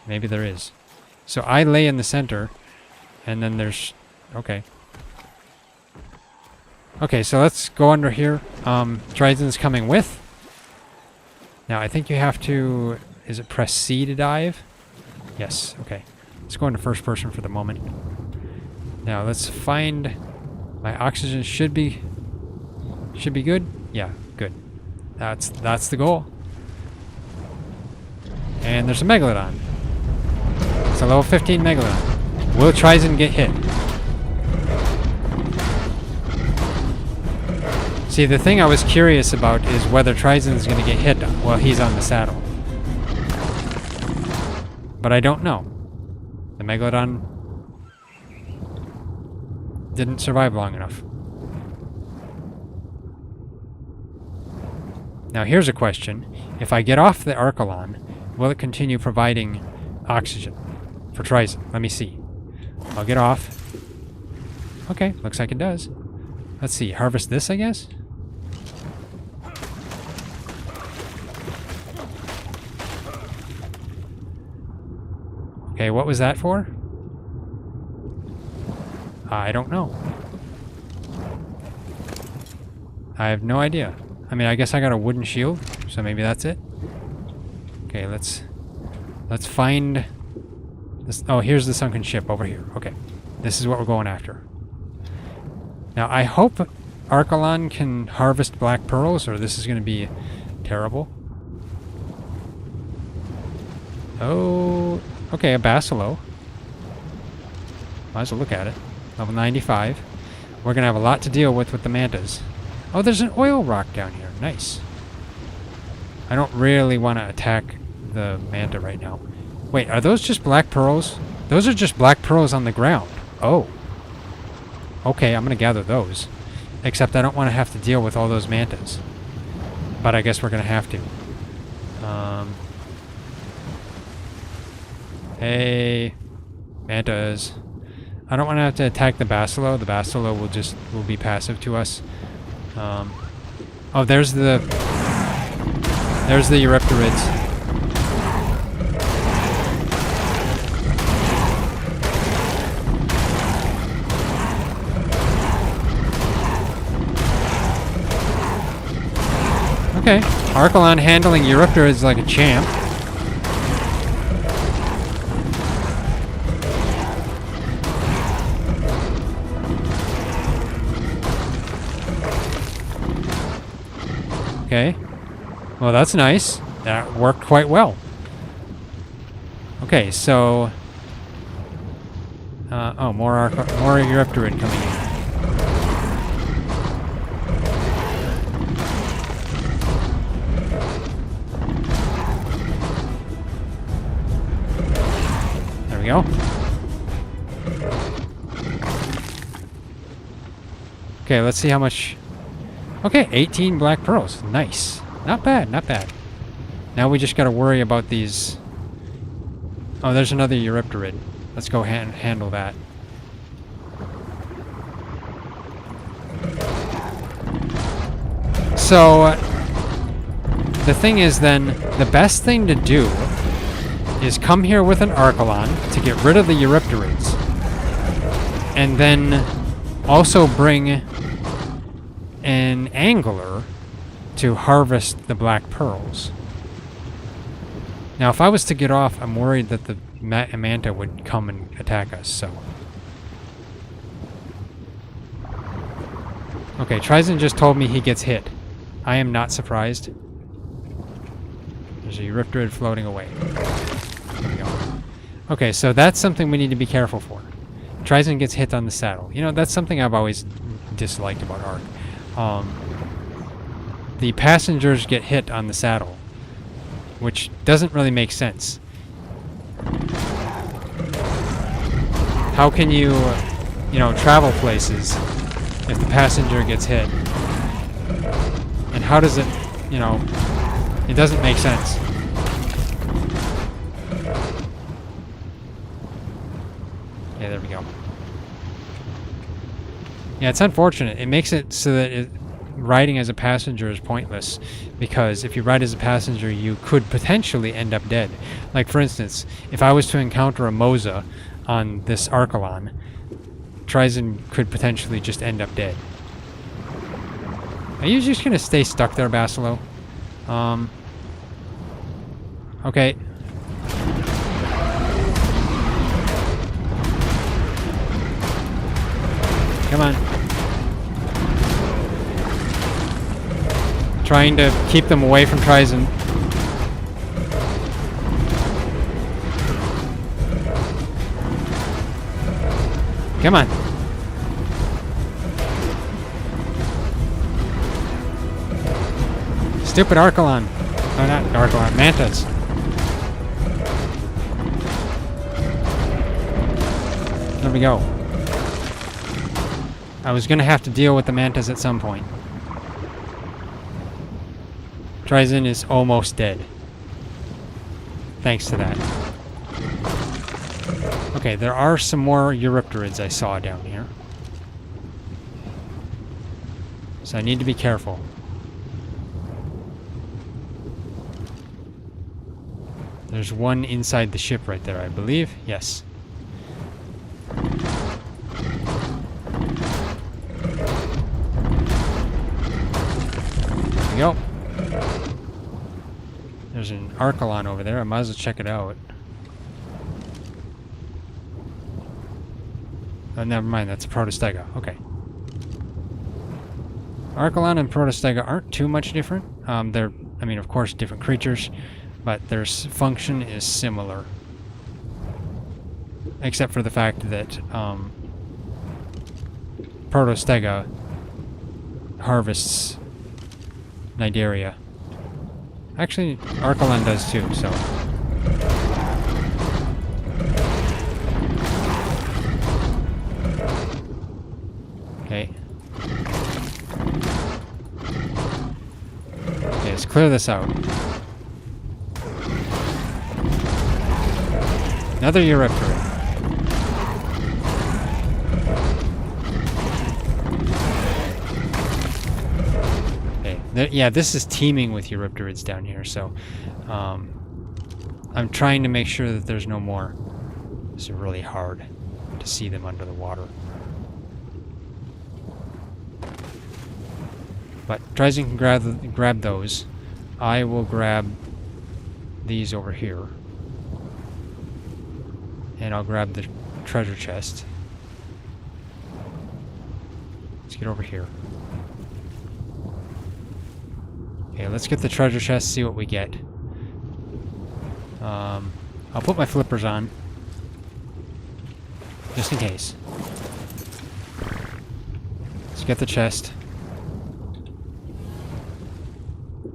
Maybe there is. So I lay in the center, and then there's... Okay. Okay, so let's go under here. TriZon's coming with. Now, I think you have to... Is it press C to dive? Yes, okay. Let's go into first person for the moment. Now, let's find... My oxygen should be good? Yeah, good. That's the goal. And there's a Megalodon. It's a level 15 Megalodon. Will TriZon get hit? See, the thing I was curious about is whether TriZon's going to get hit while he's on the saddle. But I don't know. The Megalodon didn't survive long enough. Now here's a question. If I get off the Arkalon, will it continue providing oxygen for TriZon? Let me see. I'll get off. Okay, looks like it does. Let's see, harvest this, I guess? Okay, what was that for? I don't know. I have no idea. I mean, I guess I got a wooden shield, so maybe that's it. Okay, let's find this. Oh, here's the sunken ship over here. Okay, this is what we're going after. Now, I hope Arkalon can harvest black pearls, or this is going to be terrible. Oh, okay, a Basilo. Might as well look at it. Level 95. We're going to have a lot to deal with the mantas. Oh, there's an oil rock down here. Nice. I don't really want to attack the manta right now. Wait, are those just black pearls? Those are just black pearls on the ground. Oh. Okay, I'm going to gather those. Except I don't want to have to deal with all those mantas. But I guess we're going to have to. Hey. Mantas. I don't want to have to attack the Basilo. The Basilo will be passive to us. Oh, there's the Eurypterids. Okay, Arkalon handling Eurypterids like a champ. Okay. Well, that's nice. That worked quite well. Okay, so... oh, more Eurypterid coming in. There we go. Okay, let's see how much... Okay, 18 black pearls. Nice. Not bad, not bad. Now we just gotta worry about these... Oh, there's another Eurypterid. Let's go handle that. So, the thing is then, the best thing to do is come here with an Arkalon to get rid of the Eurypterids. And then also bring an Angler to harvest the Black Pearls. Now, if I was to get off, I'm worried that the Manta would come and attack us, so... Okay, TriZon just told me he gets hit. I am not surprised. There's a Eurypterid floating away. There we go. Okay, so that's something we need to be careful for. TriZon gets hit on the saddle. You know, that's something I've always disliked about ARK. The passengers get hit on the saddle, which doesn't really make sense. How can you, you know, travel places if the passenger gets hit? And how does it, you know, it doesn't make sense. Yeah, there we go. Yeah, it's unfortunate. It makes it so that riding as a passenger is pointless, because if you ride as a passenger, you could potentially end up dead. Like, for instance, if I was to encounter a Moza on this Arkalon, TriZon could potentially just end up dead. Are you just gonna stay stuck there, Basilo? Okay. Come on. Trying to keep them away from TriZon. Come on. Stupid Arkalon. Oh, not Arkalon. Mantas. There we go. I was gonna have to deal with the Mantas at some point. TriZon is almost dead. Thanks to that. Okay, there are some more Eurypterids I saw down here. So I need to be careful. There's one inside the ship right there, I believe. Yes. There we go. There's an Arkalon over there. I might as well check it out. Oh, never mind. That's a Protostega. Okay. Arkalon and Protostega aren't too much different. They're, I mean, of course, different creatures, but their function is similar. Except for the fact that Protostega harvests Nidaria. Actually, Arkalon does too, so... Okay. Okay, let's clear this out. Another Eurypterid. Yeah, this is teeming with Eurypterids down here, so I'm trying to make sure that there's no more. It's really hard to see them under the water. But TriZon can grab those. I will grab these over here. And I'll grab the treasure chest. Let's get over here. Okay, let's get the treasure chest, see what we get. I'll put my flippers on. Just in case. Let's get the chest.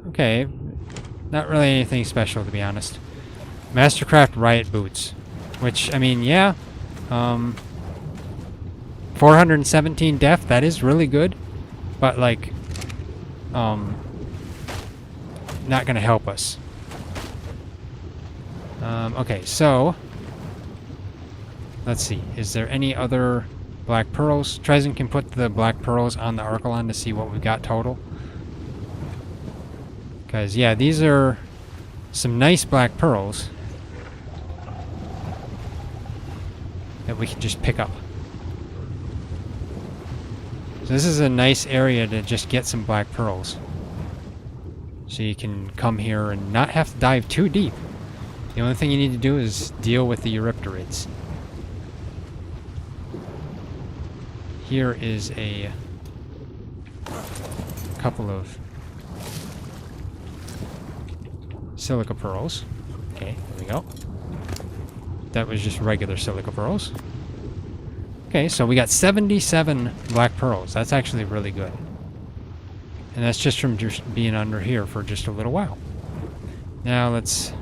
Okay. Not really anything special, to be honest. Mastercraft Riot Boots. Which, I mean, yeah. 417 def, that is really good. But, like... not gonna help us. Okay, so... Let's see. Is there any other black pearls? TriZon can put the black pearls on the Arkalon to see what we've got total. Because, yeah, these are some nice black pearls that we can just pick up. So this is a nice area to just get some black pearls. So you can come here and not have to dive too deep. The only thing you need to do is deal with the Eurypterids. Here is a couple of silica pearls. Okay, there we go. That was just regular silica pearls. Okay, so we got 77 black pearls. That's actually really good. And that's just from just being under here for just a little while. Now let's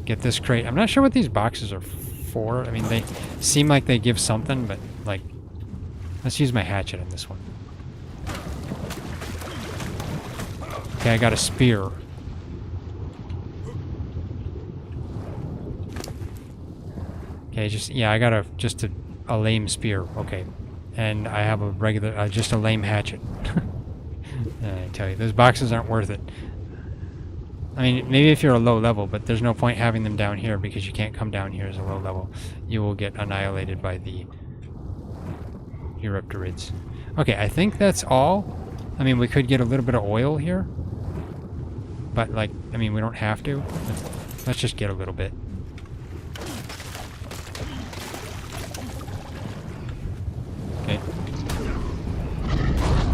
get this crate. I'm not sure what these boxes are for. I mean, they seem like they give something, but like, let's use my hatchet on this one. Okay, I got a spear. Okay, yeah, I got just a lame spear. Okay, and I have a regular, just a lame hatchet. I tell you, those boxes aren't worth it. I mean, maybe if you're a low level, but there's no point having them down here because you can't come down here as a low level. You will get annihilated by the Eurypterids. Okay, I think that's all. I mean, we could get a little bit of oil here. But, like, I mean, we don't have to. Let's just get a little bit. Okay.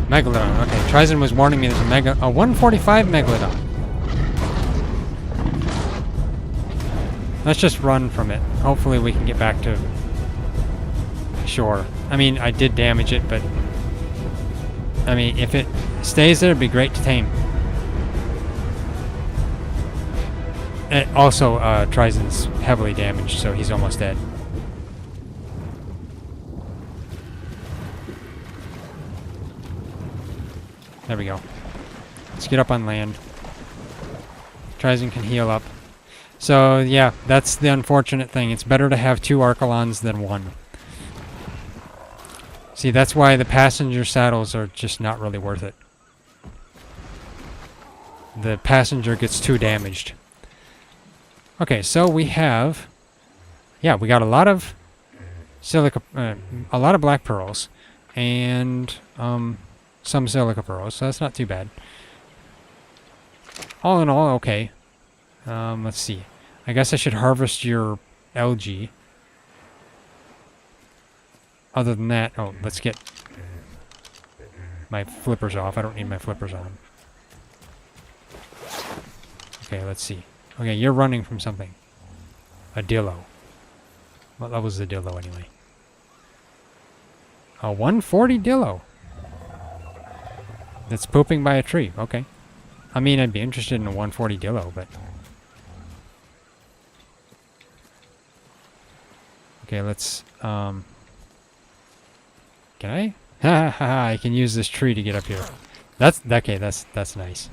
Megalodon. Okay, TriZon was warning me there's a 145 Megalodon. Let's just run from it. Hopefully we can get back to shore. I mean, I did damage it, but I mean, if it stays there, it'd be great to tame. And also, TriZon's heavily damaged, so he's almost dead. There we go. Let's get up on land. TriZon can heal up. So, yeah, that's the unfortunate thing. It's better to have 2 Arkalons than 1. See, that's why the passenger saddles are just not really worth it. The passenger gets too damaged. Okay, so we have... Yeah, we got a lot of silica... a lot of black pearls. And, some silica pearls, so that's not too bad. All in all, okay. Let's see. I guess I should harvest your algae. Other than that, oh, let's get my flippers off. I don't need my flippers on. Okay, let's see. Okay, you're running from something. A dillo. What level's the dillo anyway? A 140 dillo. That's pooping by a tree. Okay. I mean, I'd be interested in a 140 dillo, but... Okay, let's, can I? Ha ha ha, I can use this tree to get up here. Okay, that's nice.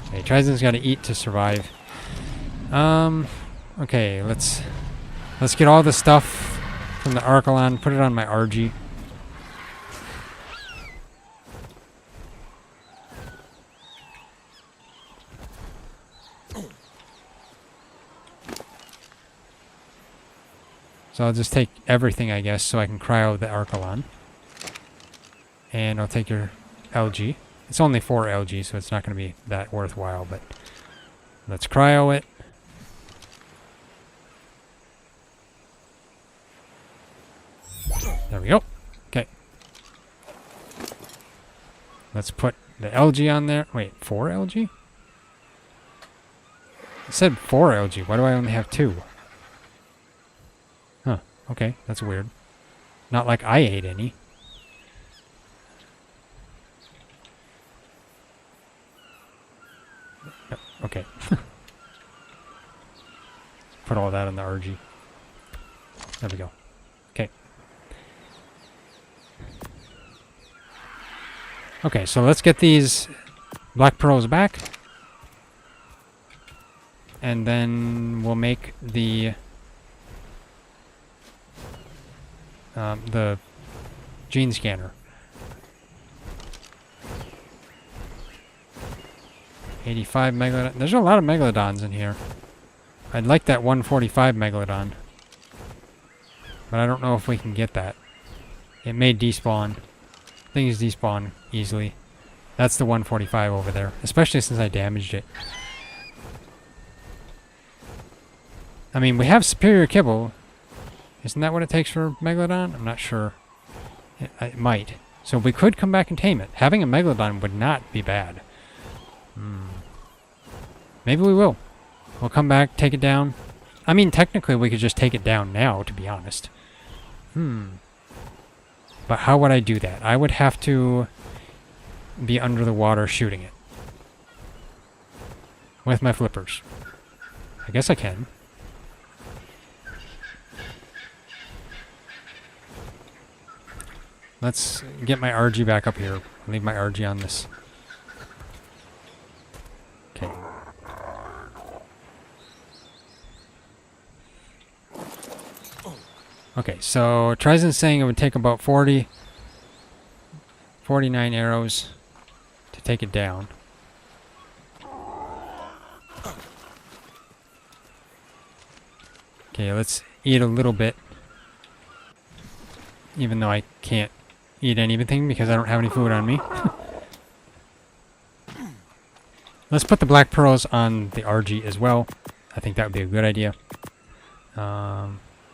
Okay, TriZon's gotta eat to survive. Okay, let's get all the stuff from the Arkalon, put it on my RG. So I'll just take everything, I guess, so I can cryo the Arkalon. And I'll take your LG. It's only 4 LG, so it's not going to be that worthwhile, but let's cryo it. There we go. Okay. Let's put the LG on there. Wait, 4 LG? It said 4 LG. Why do I only have 2? Huh. Okay, that's weird. Not like I ate any. Okay. Put all that in the RG. There we go. Okay. Okay, so let's get these black pearls back. And then we'll make the gene scanner. 85 megalodon. There's a lot of megalodons in here. I'd like that 145 megalodon. But I don't know if we can get that. It may despawn. Things despawn easily. That's the 145 over there. Especially since I damaged it. I mean, we have superior kibble. Isn't that what it takes for megalodon? I'm not sure. It might. So we could come back and tame it. Having a megalodon would not be bad. Maybe we will. We'll come back, take it down. I mean, technically we could just take it down now, to be honest. But how would I do that? I would have to be under the water shooting it. With my flippers. I guess I can. Let's get my RG back up here. Leave my RG on this. Okay. Okay, so TriZon's saying it would take about 49 arrows to take it down. Okay, let's eat a little bit. Even though I can't eat anything because I don't have any food on me. Let's put the black pearls on the RG as well. I think that would be a good idea.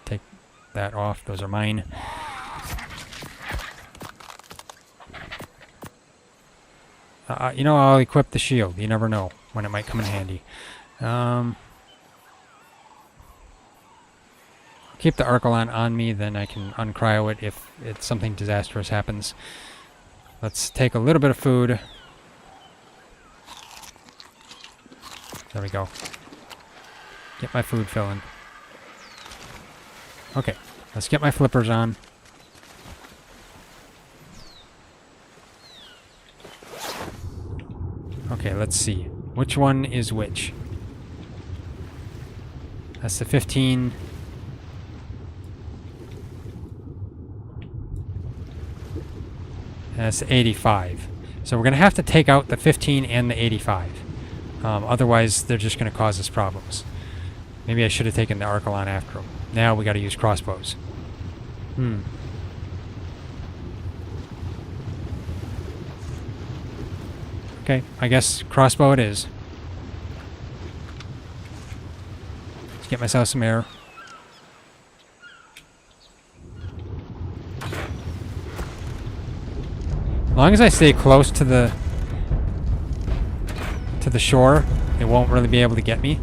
Take that off. Those are mine. You know, I'll equip the shield. You never know when it might come in handy. Keep the Arkalon on me, then I can uncryo it if something disastrous happens. Let's take a little bit of food. There we go. Get my food filling. Okay, let's get my flippers on. Okay, let's see. Which one is which? That's the 15. And that's the 85. So we're going to have to take out the 15 and the 85. Otherwise, they're just going to cause us problems. Maybe I should have taken the Arkalon after them. Now we got to use crossbows. Okay, I guess crossbow it is. Let's get myself some air. As long as I stay close to the shore, it won't really be able to get me.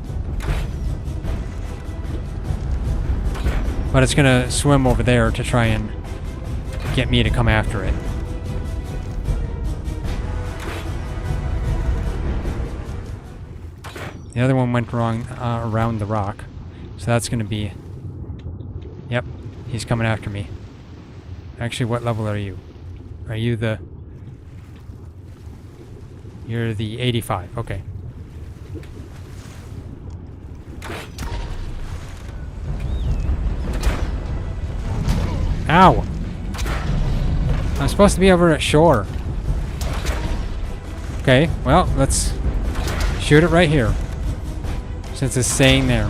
But it's gonna swim over there to try and get me to come after it. The other one went wrong around the rock, so that's gonna be. Yep, he's coming after me. Actually, what level are you? Are you the? You're the 85. Okay. Ow! I'm supposed to be over at shore. Okay, well, let's shoot it right here. Since it's staying there.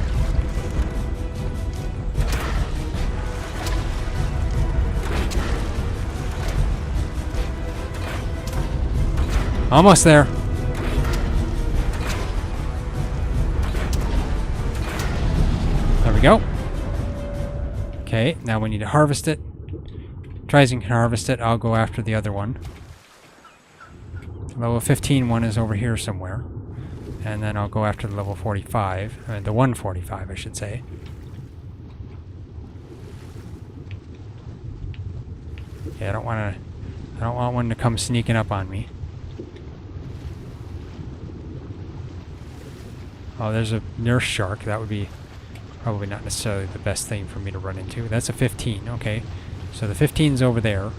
Almost there. There we go. Okay, now we need to harvest it. TriZon can harvest it. I'll go after the other one. Level 15 one is over here somewhere. And then I'll go after the level 45. The 145, I should say. Yeah, I don't want one to come sneaking up on me. Oh, there's a nurse shark. That would be probably not necessarily the best thing for me to run into. That's a 15. Okay. So the 15's over there.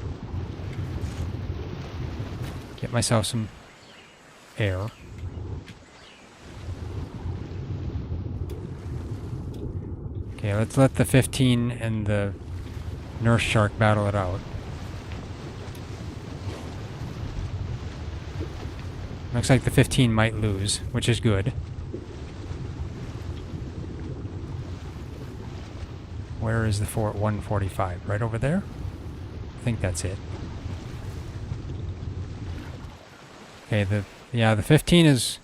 Get myself some air. Okay, let's let the 15 and the nurse shark battle it out. Looks like the 15 might lose, which is good. Where is the 145? Right over there? I think that's it. Okay, the 15 is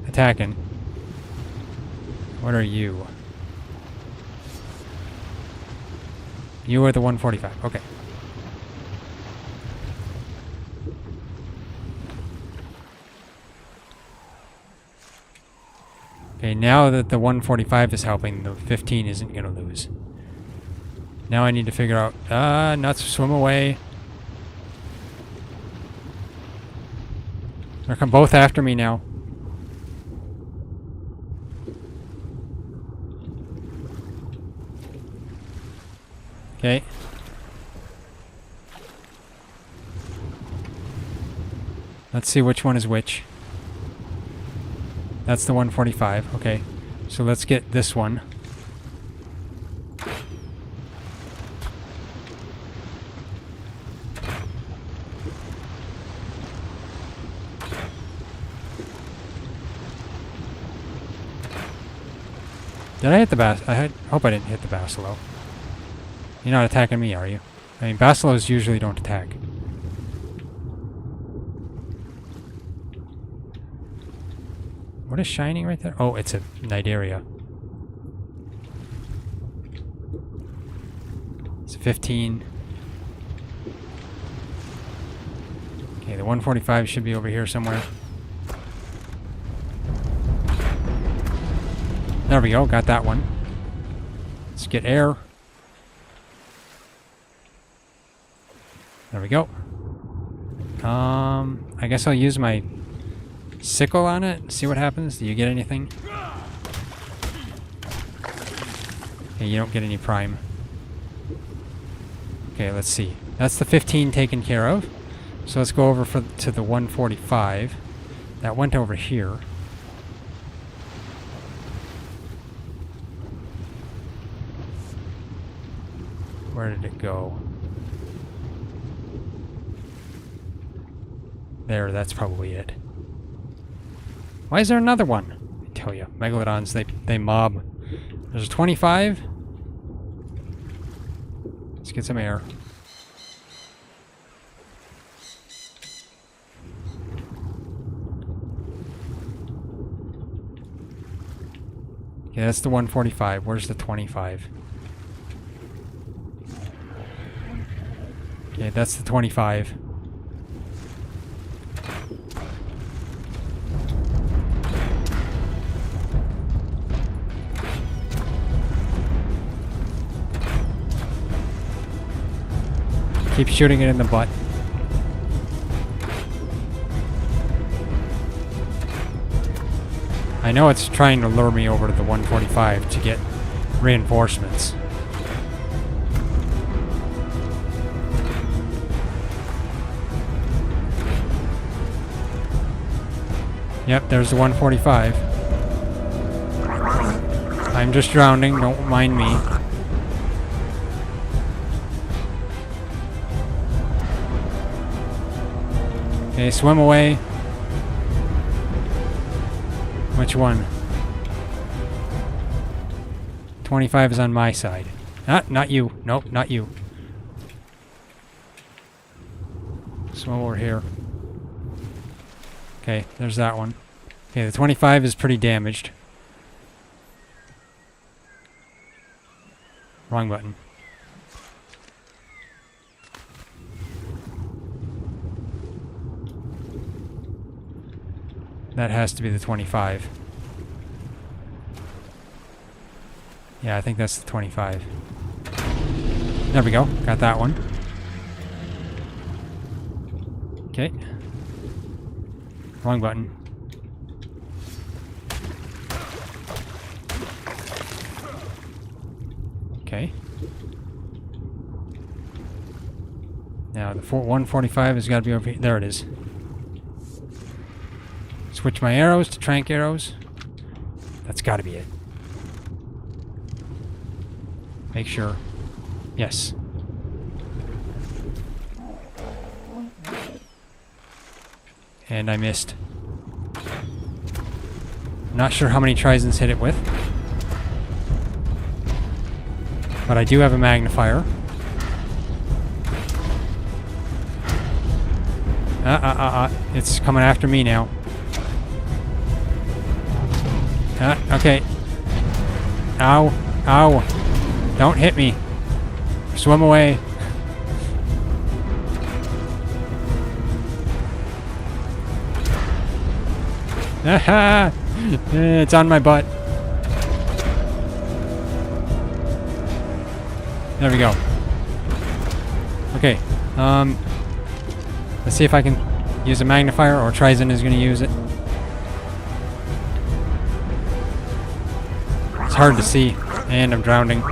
attacking. What are you? You are the 145. Okay. Okay, now that the 145 is helping, the 15 isn't going to lose. Now I need to figure out... nuts, swim away. They're come both after me now. Okay. Let's see which one is which. That's the 145. Okay. So let's get this one. Did I hit the I hope I didn't hit the Basilo. You're not attacking me, are you? I mean, Basilos usually don't attack. What is shining right there? Oh, it's a Nidaria. It's a 15. Okay, the 145 should be over here somewhere. There we go, got that one. Let's get air. There we go. I guess I'll use my sickle on it, see what happens. Do you get anything? Okay, you don't get any prime. Okay, let's see. That's the 15 taken care of. So let's go over to the 145. That went over here. Where did it go? There, that's probably it. Why is there another one? I tell you, Megalodons, they mob. There's a 25. Let's get some air. Yeah, that's the 145. Where's the 25? Okay, that's the 25. Keep shooting it in the butt. I know it's trying to lure me over to the 145 to get reinforcements. Yep, there's the 145. I'm just drowning, don't mind me. Okay, swim away. Which one? 25 is on my side. Not you. Nope, not you. Swim over here. Okay, there's that one. Okay, the 25 is pretty damaged. Wrong button. That has to be the 25. Yeah, I think that's the 25. There we go. Got that one. Okay. Wrong button. Okay. Now the 145 has got to be over here. There it is. Switch my arrows to trank arrows. That's got to be it. Make sure. Yes. And I missed. Not sure how many TriZons hit it with. But I do have a magnifier. It's coming after me now. Okay. Ow. Ow. Don't hit me. Swim away. Aha! It's on my butt. There we go. Okay. Let's see if I can use a magnifier, or TriZon is going to use it. It's hard to see, and I'm drowning.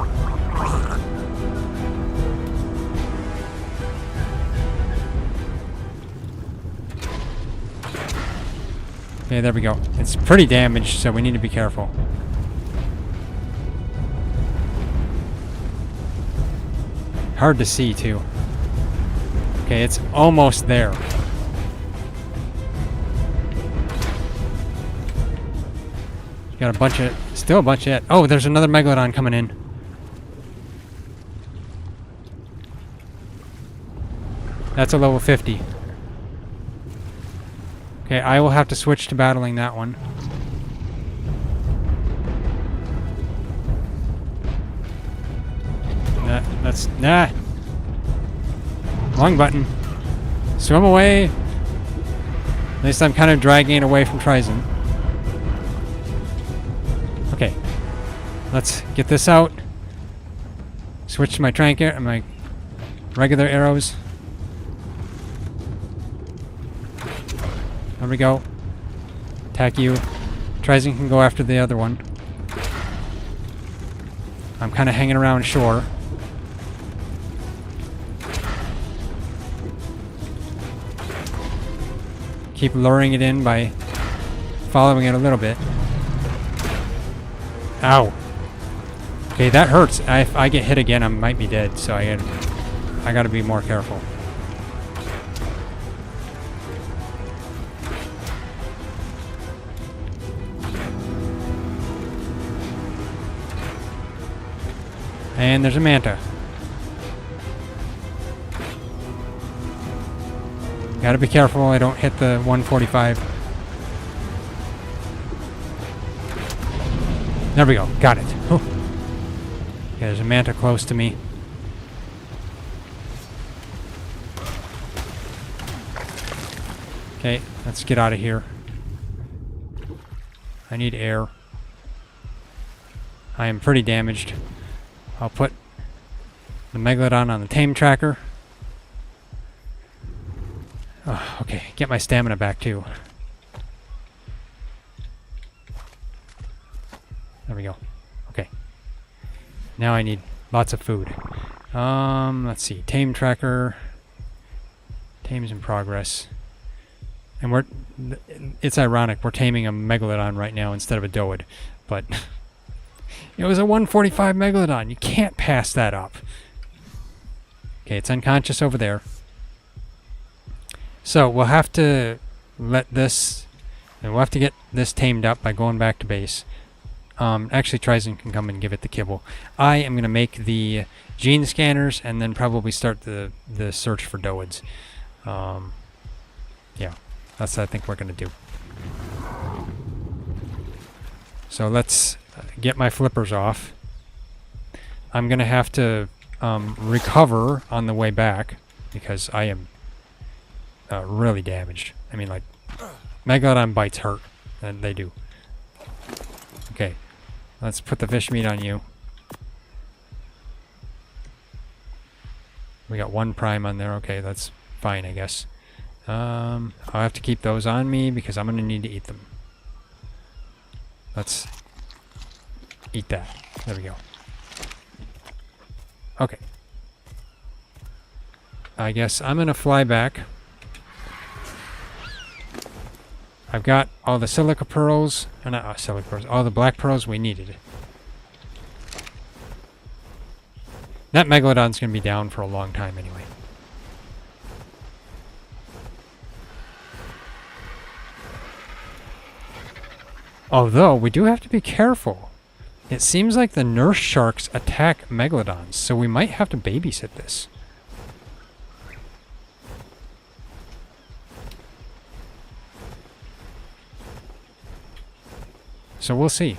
Okay, there we go. It's pretty damaged, so we need to be careful. Hard to see, too. Okay, it's almost there. Got a bunch of... Still a bunch of... Oh, there's another Megalodon coming in. That's a level 50. Okay, I will have to switch to battling that one. That's... Nah! Wrong button. Swim away! At least I'm kind of dragging it away from TriZon. Okay. Let's get this out. Switch to my trinket and my regular arrows. There we go. Attack you. TriZon can go after the other one. I'm kind of hanging around shore. Keep luring it in by following it a little bit. Ow. Okay, that hurts. If I get hit again, I might be dead, so I gotta be more careful. And there's a manta. Gotta be careful I don't hit the 145. There we go. Got it. Oh. Okay, there's a manta close to me. Okay, let's get out of here. I need air. I am pretty damaged. I'll put the Megalodon on the tame tracker. Oh, okay, get my stamina back too. There we go. Okay. Now I need lots of food. Let's see. Tame tracker. Tame's in progress. And it's ironic, we're taming a Megalodon right now instead of a Doed. But it was a 145 Megalodon. You can't pass that up. Okay, it's unconscious over there. So we'll have to let this, and we'll have to get this tamed up by going back to base. Actually, TriZon can come and give it the kibble. I am going to make the gene scanners and then probably start the search for Doeds. Yeah, that's what I think we're going to do. So let's get my flippers off. I'm going to have to recover on the way back because I am really damaged. I mean, like, Megalodon bites hurt, and they do. Okay, let's put the fish meat on you. We got one prime on there. Okay, that's fine, I guess. I'll have to keep those on me because I'm going to need to eat them. Let's eat that. There we go. Okay. I guess I'm going to fly back. I've got all the silica pearls, or not silica pearls, all the black pearls we needed. That Megalodon's going to be down for a long time anyway. Although, we do have to be careful. It seems like the nurse sharks attack megalodons, so we might have to babysit this. So we'll see.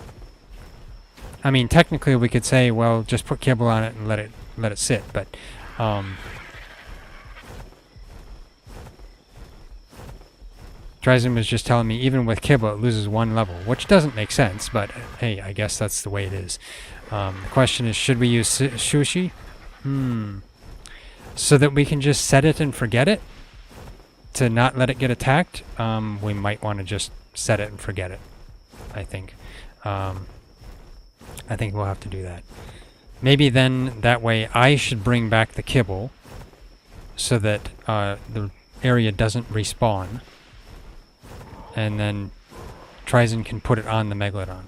I mean, technically we could say, well, just put kibble on it and let it sit, but TriZon was just telling me even with kibble it loses 1 level, which doesn't make sense, but hey, I guess that's the way it is. The question is, should we use sushi? So that we can just set it and forget it? To not let it get attacked? We might want to just set it and forget it, I think. I think we'll have to do that. Maybe then, that way, I should bring back the kibble so that the area doesn't respawn. And then TriZon can put it on the megalodon.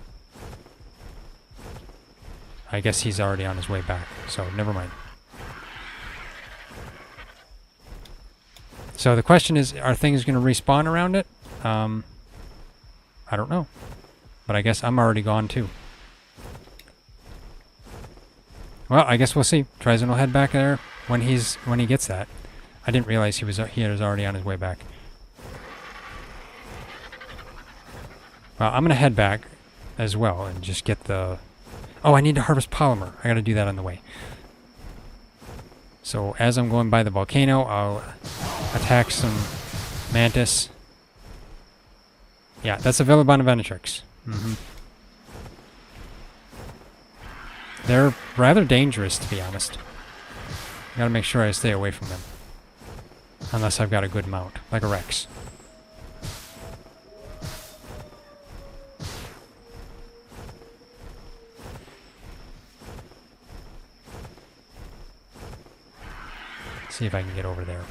I guess he's already on his way back, so never mind. So the question is, are things going to respawn around it? I don't know. But I guess I'm already gone too. Well, I guess we'll see. TriZon will head back there when he gets that. I didn't realize he was already on his way back. Well, I'm gonna head back as well and just get the... Oh, I need to harvest polymer. I gotta do that on the way. So as I'm going by the volcano, I'll attack some mantis. Yeah, that's a Villabon of Venatrix. They're rather dangerous, to be honest. Gotta make sure I stay away from them. Unless I've got a good mount, like a Rex. See if I can get over there.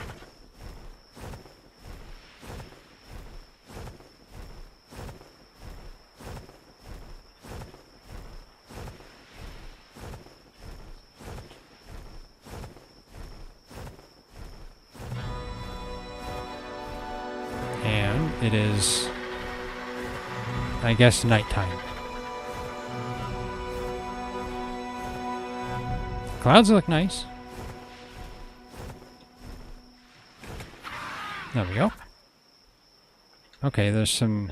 And it is, I guess, nighttime. Clouds look nice. There we go. Okay, there's some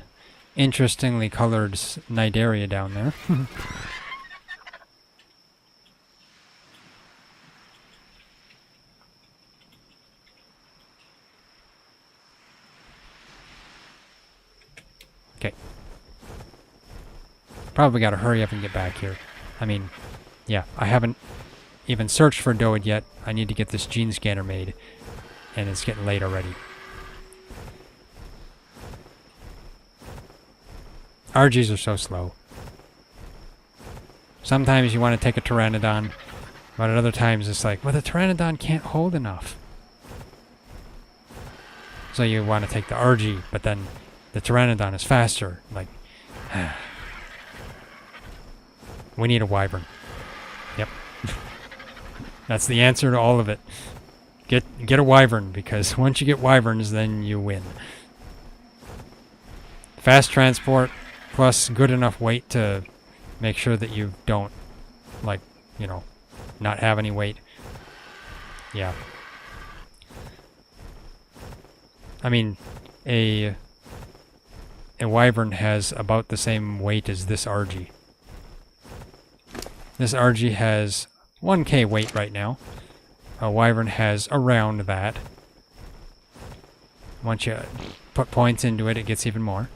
interestingly colored Cnidaria down there. Okay. Probably gotta hurry up and get back here. I mean, yeah, I haven't even searched for Doed yet. I need to get this gene scanner made. And it's getting late already. RGs are so slow. Sometimes you want to take a Pteranodon, but at other times it's like, well, the Pteranodon can't hold enough. So you want to take the RG, but then the Pteranodon is faster. Like, we need a Wyvern. Yep. That's the answer to all of it. Get a Wyvern, because once you get Wyverns, then you win. Fast transport, plus good enough weight to make sure that you don't, like, you know, not have any weight. Yeah. I mean, a Wyvern has about the same weight as this RG. This RG has 1k weight right now. A Wyvern has around that. Once you put points into it, it gets even more.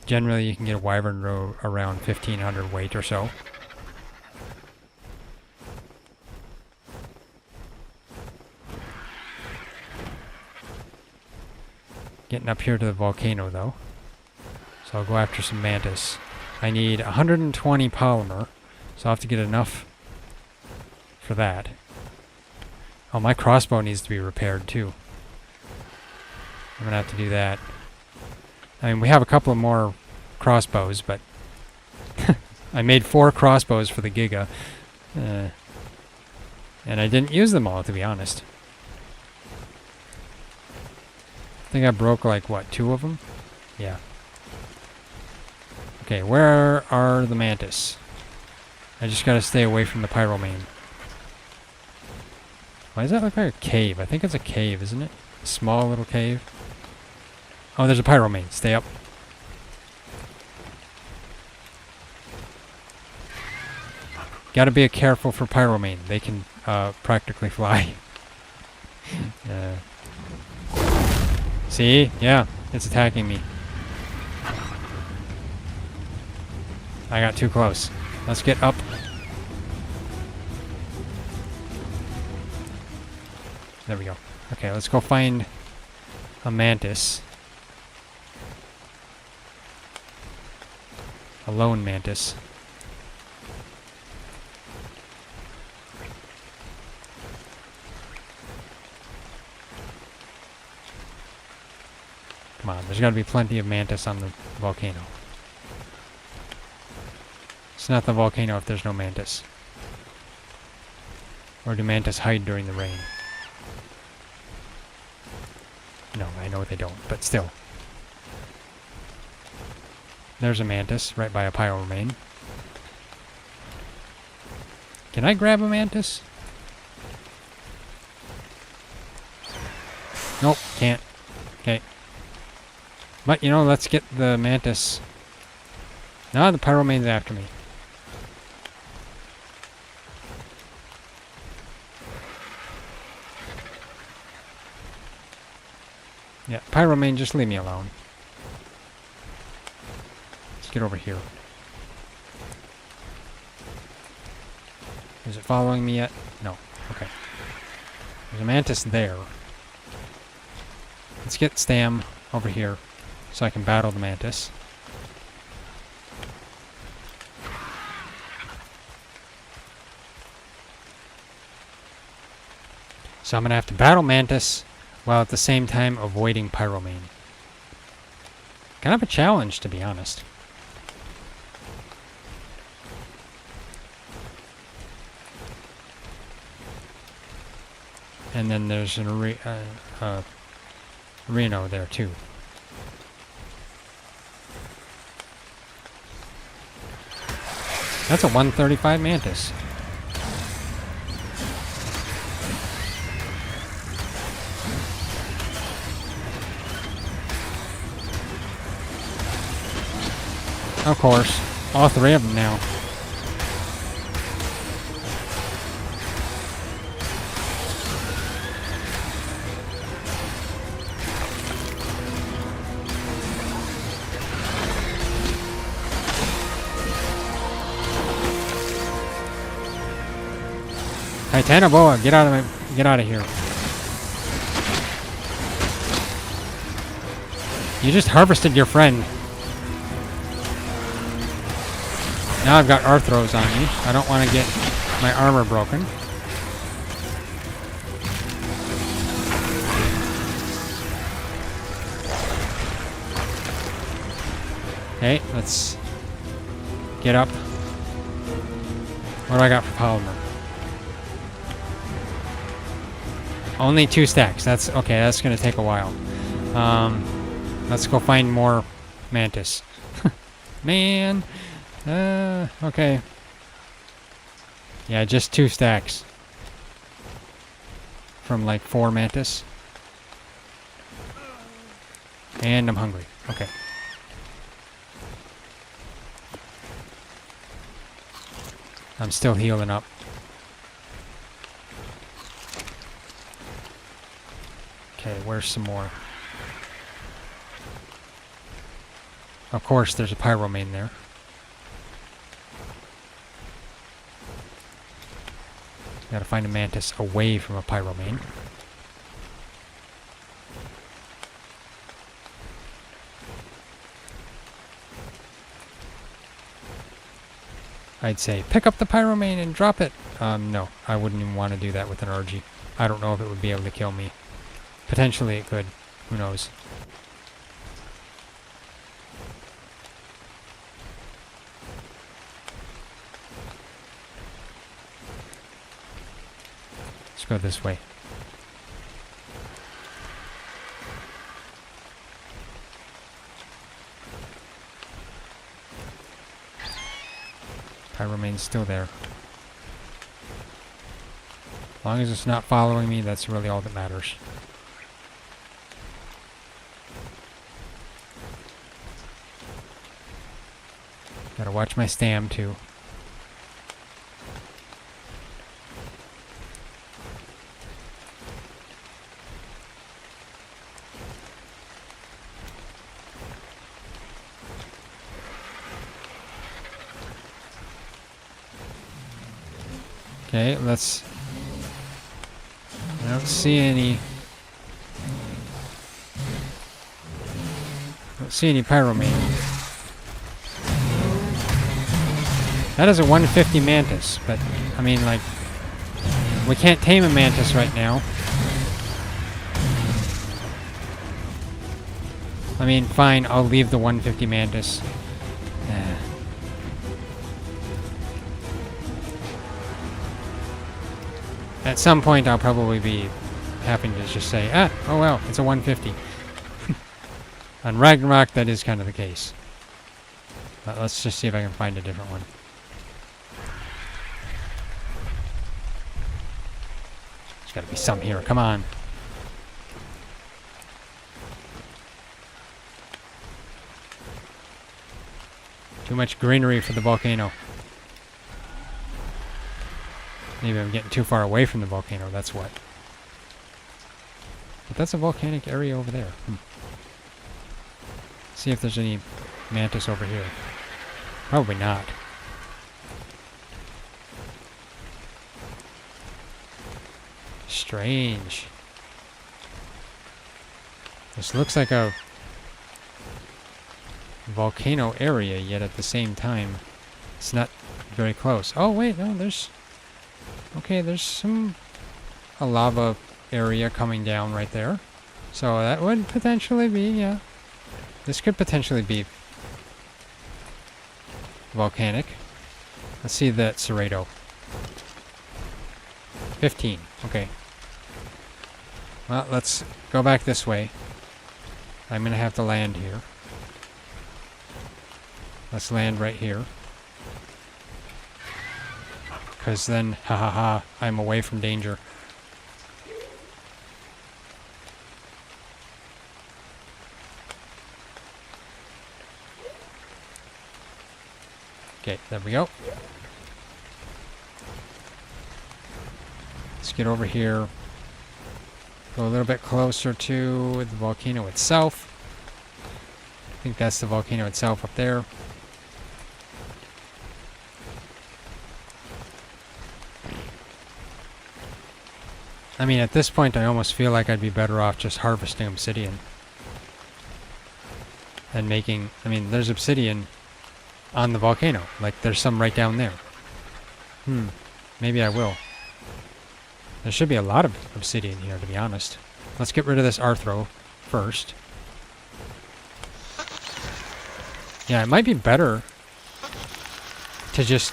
Generally, you can get a Wyvern around 1500 weight or so. Getting up here to the volcano, though. So I'll go after some mantis. I need 120 polymer, so I'll have to get enough for that. Oh, my crossbow needs to be repaired, too. I'm gonna have to do that. I mean, we have a couple of more crossbows, but I made 4 crossbows for the Giga. And I didn't use them all, to be honest. I think I broke, like, what, 2 of them? Yeah. Okay, where are the mantis? I just gotta stay away from the pyromane. Why does that look like a cave? I think it's a cave, isn't it? A small little cave. Oh, there's a pyromane. Stay up. Gotta be careful for pyromane. They can practically fly. See? Yeah, it's attacking me. I got too close. Let's get up. There we go. Okay, let's go find a mantis. A lone mantis. Come on, there's got to be plenty of mantis on the volcano. It's not the volcano if there's no mantis. Or do mantis hide during the rain? No, I know they don't, but still. There's a mantis right by a pyromane. Can I grab a mantis? Nope, can't. Okay. But, you know, let's get the mantis. No, the pyromane's after me. Yeah, pyromane, just leave me alone. Let's get over here. Is it following me yet? No. Okay. There's a mantis there. Let's get Stam over here so I can battle the mantis. So I'm going to have to battle mantis while at the same time avoiding pyromane. Kind of a challenge, to be honest. And then there's an Reno there too. That's a 135 mantis. Of course. All three of them now. Titanoboa, get out of here. You just harvested your friend. Now I've got Arthros on me. I don't want to get my armor broken. Okay, let's get up. What do I got for polymer? Only 2 stacks. That's okay. That's gonna take a while. Let's go find more mantis. Man. Okay. Yeah, just 2 stacks. From like 4 mantis. And I'm hungry. Okay. I'm still healing up. Okay, where's some more? Of course, there's a pyromane there. Gotta find a mantis away from a pyromane. I'd say pick up the pyromane and drop it. No, I wouldn't even want to do that with an RG. I don't know if it would be able to kill me. Potentially it could. Who knows? Let's go this way. Pyromaine's still there. As long as it's not following me, that's really all that matters. Gotta watch my stam too. Okay, let's... I don't see any... Pyromaine. That is a 150 Mantis, but, I mean, like... We can't tame a Mantis right now. I mean, fine, I'll leave the 150 Mantis. At some point, I'll probably be having to just say, oh well, it's a 150. On Ragnarok, that is kind of the case. But let's just see if I can find a different one. There's got to be some here. Come on. Too much greenery for the volcano. Maybe I'm getting too far away from the volcano, that's what. But that's a volcanic area over there. See if there's any Mantis over here. Probably not. Strange. This looks like a volcano area, yet at the same time, it's not very close. Oh wait, no, there's... Okay, there's a lava area coming down right there. So that would potentially be, yeah. This could potentially be volcanic. Let's see that Serrato. 15, okay. Well, let's go back this way. I'm gonna have to land here. Let's land right here. Because then, I'm away from danger. Okay, there we go. Let's get over here. Go a little bit closer to the volcano itself. I think that's the volcano itself up there. I mean, at this point, I almost feel like I'd be better off just harvesting obsidian. And making... I mean, there's obsidian on the volcano. Like, there's some right down there. Maybe I will. There should be a lot of obsidian here, to be honest. Let's get rid of this Arthro first. Yeah, it might be better to just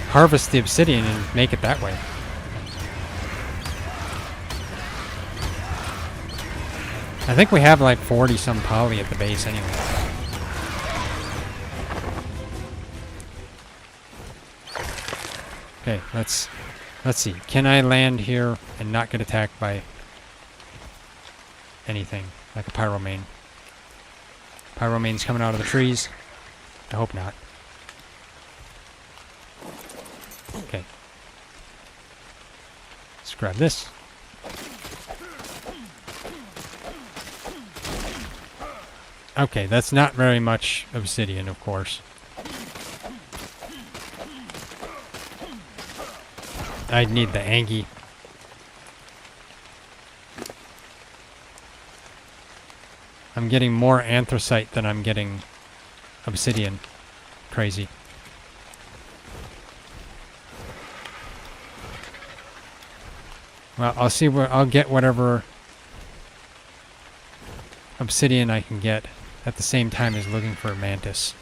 harvest the obsidian and make it that way. I think we have like 40 some poly at the base anyway. Okay, let's see. Can I land here and not get attacked by anything like a Pyromaine? Pyromaine's coming out of the trees. I hope not. Okay. Let's grab this. Okay, that's not very much obsidian, of course. I'd need the Angie. I'm getting more anthracite than I'm getting obsidian. Crazy. Well, I'll see where I'll get whatever obsidian I can get at the same time as looking for a Mantis.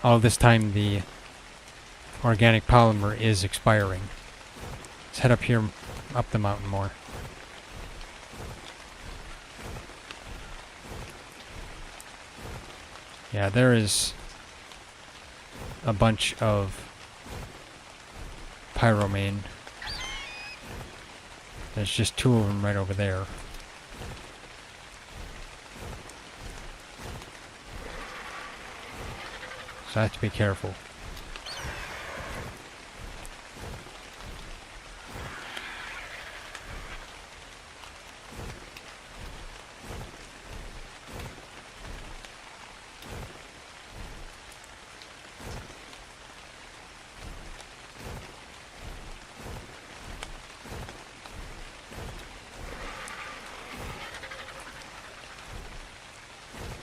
All this time the organic polymer is expiring. Let's head up here, up the mountain more. Yeah, there is a bunch of pyromane. There's just 2 of them right over there. So I have to be careful.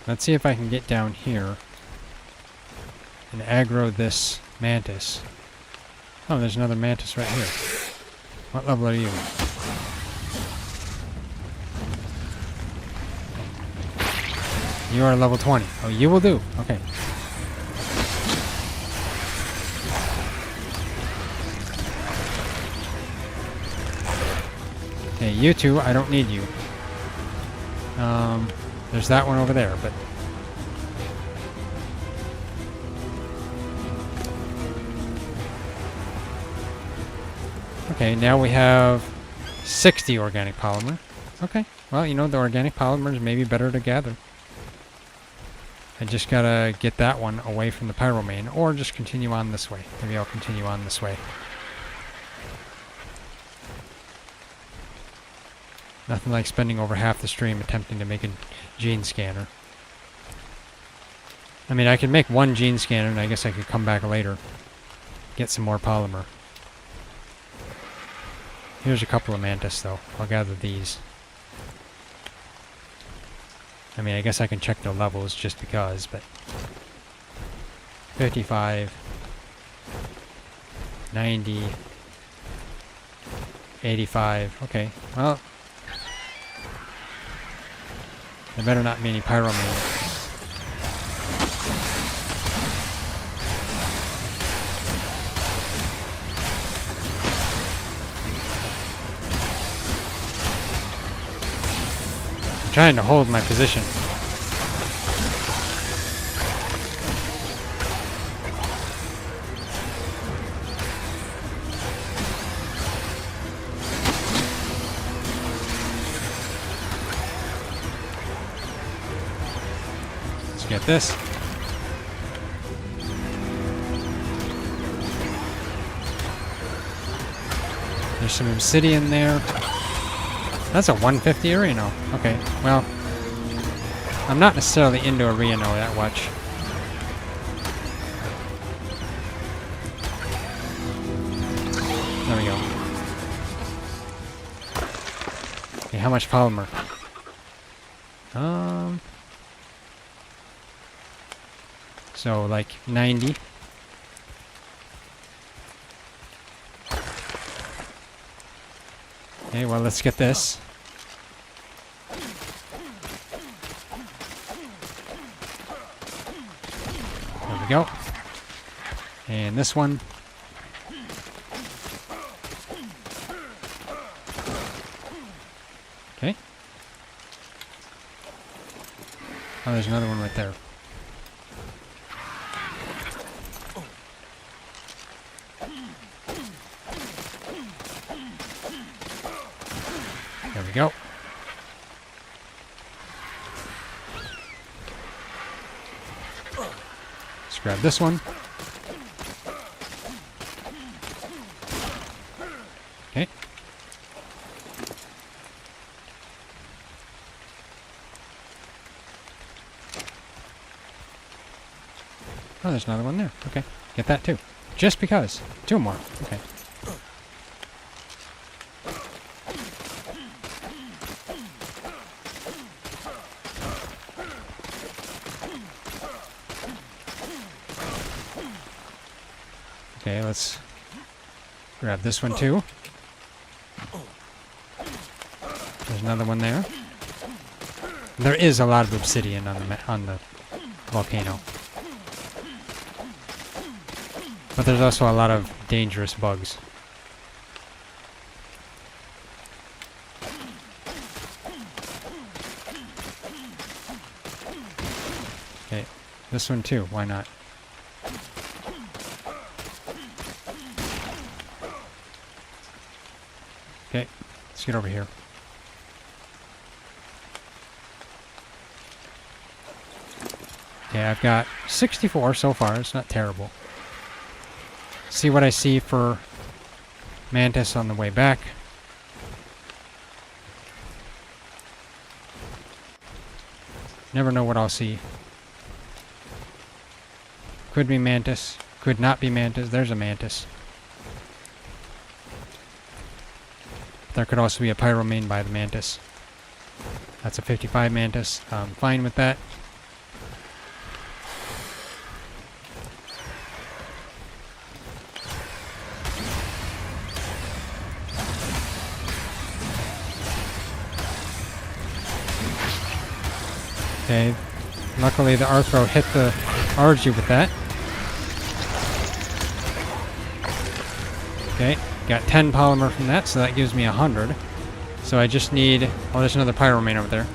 Let's see if I can get down here and aggro this mantis. Oh, there's another mantis right here. What level are you? You are level 20. Oh, you will do. Okay. Okay, you two, I don't need you. There's that one over there, but... Okay, now we have 60 organic polymer. Okay, well, you know, the organic polymers may be better to gather. I just gotta get that one away from the pyromane, or just continue on this way. Maybe I'll continue on this way. Nothing like spending over half the stream attempting to make a gene scanner. I mean, I could make one gene scanner, and I guess I could come back later. Get some more polymer. Here's a couple of mantis, though. I'll gather these. I mean, I guess I can check the levels just because, but... 55... 90... 85... Okay, well... There better not be any pyromane. I'm trying to hold my position. Get this. There's some obsidian there. That's a 150 Reno. Okay, well, I'm not necessarily into a Reno that much. There we go. Okay, how much polymer? So, like, 90. Okay, well, let's get this. There we go. And this one. Okay. Oh, there's another one right there. There we go. Let's grab this one. Okay. Oh, there's another one there. Okay. Get that too. Just because. 2 more. Okay. Okay, let's grab this one too. There's another one there. There is a lot of obsidian on the volcano. But there's also a lot of dangerous bugs. Okay, This one too, why not? Okay, let's get over here. Okay, I've got 64 so far. It's not terrible. See what I see for Mantis on the way back. Never know what I'll see. Could be Mantis. Could not be Mantis. There's a Mantis. There could also be a Pyromane by the Mantis. That's a 55 Mantis. I'm fine with that. Okay, luckily the ARK throw hit the RG with that. Okay, got 10 polymer from that, so that gives me 100. So I just need... Oh, there's another Pyromane over there.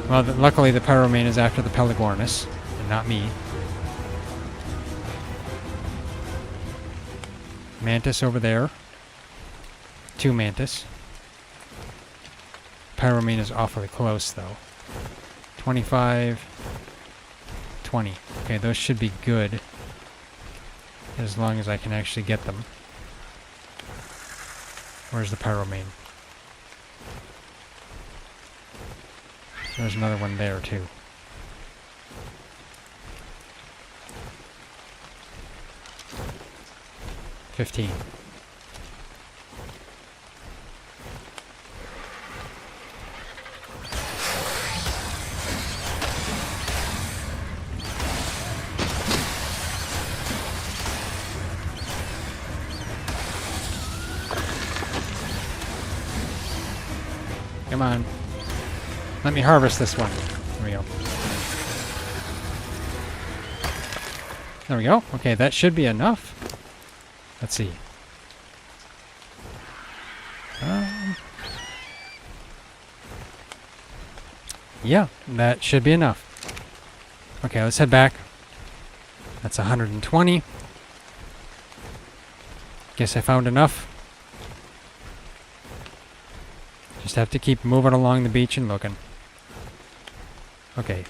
Well, luckily the Pyromane is after the Pelagornis, and not me. Mantis over there. 2 Mantis. Pyromane is awfully close, though. 25... 20. Okay, those should be good. As long as I can actually get them. Where's the Pyromane? There's another one there, too. $15. Come on. Let me harvest this one. There we go. There we go. Okay, that should be enough. Let's see. Yeah, that should be enough. Okay, let's head back. That's 120. Guess I found enough. Just have to keep moving along the beach and looking. Okay.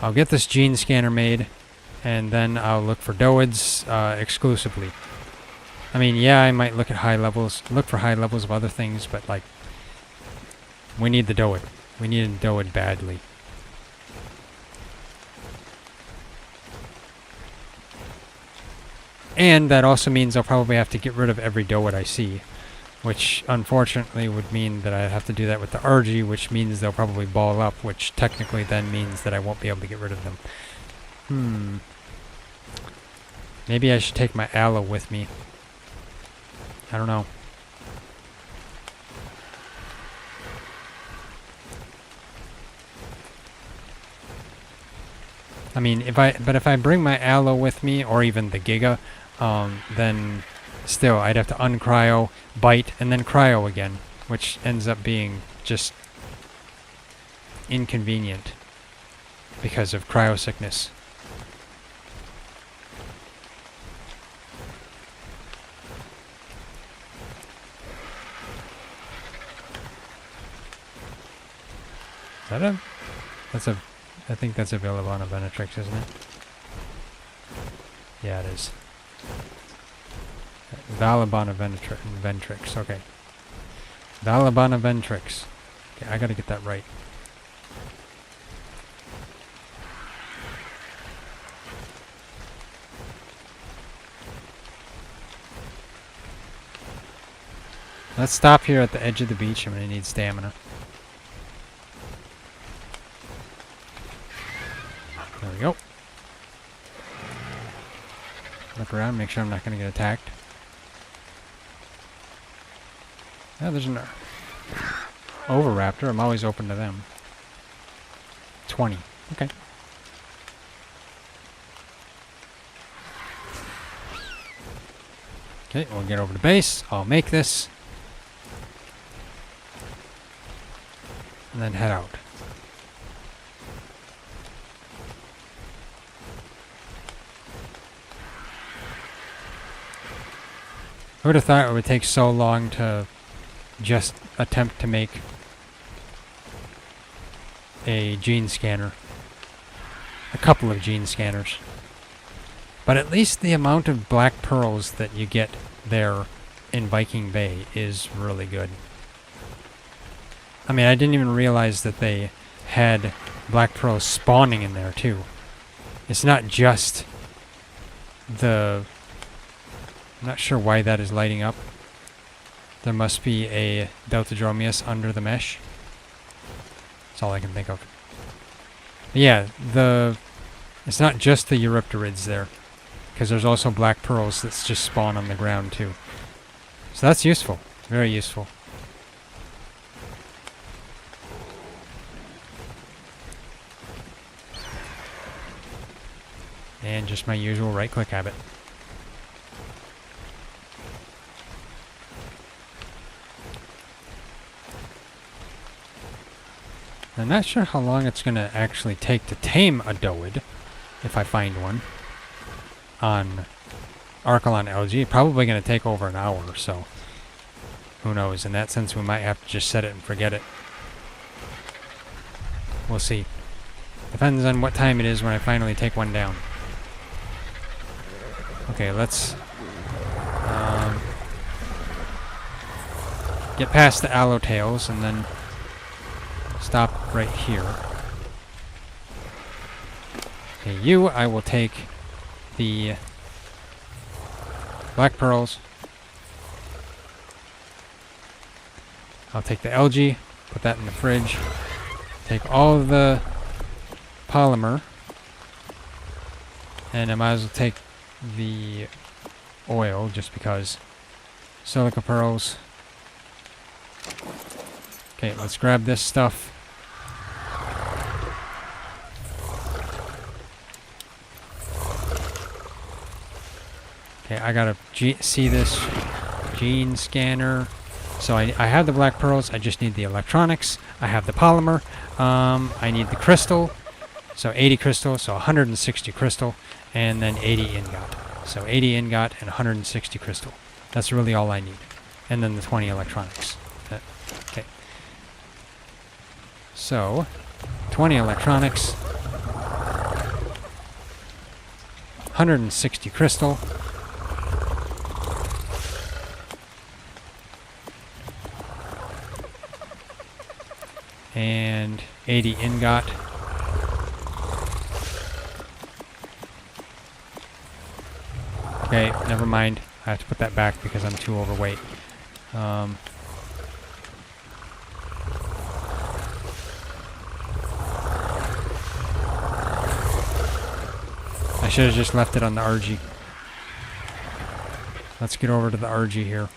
I'll get this gene scanner made, and then I'll look for Doeds exclusively. I mean, yeah, I might look at look for high levels of other things, but like, we need the Doed. We need a Doed badly. And that also means I'll probably have to get rid of every Doed I see. Which, unfortunately, would mean that I have to do that with the RG, which means they'll probably ball up, which technically then means that I won't be able to get rid of them. Maybe I should take my aloe with me. I don't know. I mean, if I bring my aloe with me, or even the Giga, then... Still, I'd have to uncryo, bite, and then cryo again, which ends up being just inconvenient because of cryo sickness. Is that I think that's available on a Venetrix, isn't it? Yeah, it is. Valabana Ventrix, okay. Valabana Ventrix. Okay, I gotta get that right. Let's stop here at the edge of the beach. I'm gonna need stamina. There we go. Look around, make sure I'm not gonna get attacked. Oh, there's an Oviraptor. I'm always open to them. 20. Okay. Okay, we'll get over to base. I'll make this. and then head out. I would have thought it would take so long to just attempt to make a gene scanner. A couple of gene scanners. But at least the amount of black pearls that you get there in Viking Bay is really good. I mean, I didn't even realize that they had black pearls spawning in there too. It's not just the... I'm not sure why that is lighting up. There must be a Deltadromeus under the mesh. That's all I can think of. But yeah, it's not just the Eurypterids there, because there's also black pearls that just spawn on the ground too. So that's useful. Very useful. And just my usual right-click habit. I'm not sure how long it's going to actually take to tame a Doed, if I find one, on Arkalon LG. Probably going to take over an hour or so. Who knows? In that sense, we might have to just set it and forget it. We'll see. Depends on what time it is when I finally take one down. Okay, let's get past the Allowtails and then stop right here. Okay, you, I will take the black pearls. I'll take the algae, put that in the fridge. Take all of the polymer. And I might as well take the oil, just because. Silica pearls. Okay, let's grab this stuff. Okay, I gotta see this gene scanner. So I have the black pearls, I just need the electronics. I have the polymer. I need the crystal. So 80 crystal, so 160 crystal, and then 80 ingot. So 80 ingot and 160 crystal. That's really all I need. And then the 20 electronics. Okay. So, 20 electronics, 160 crystal, and 80 ingot. Okay, never mind. I have to put that back because I'm too overweight. I should have just left it on the RG. Let's get over to the RG here.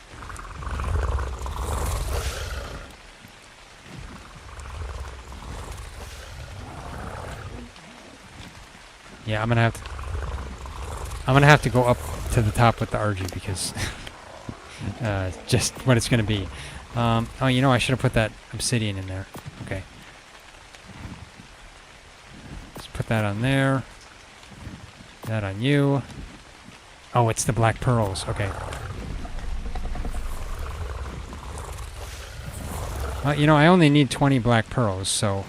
Yeah, I'm gonna have to go up to the top with the RG because just what it's gonna be. Oh, you know, I should have put that obsidian in there. Okay. Let's put that on there. That on you. Oh, it's the black pearls. Okay. Well, you know, I only need 20 black pearls, so...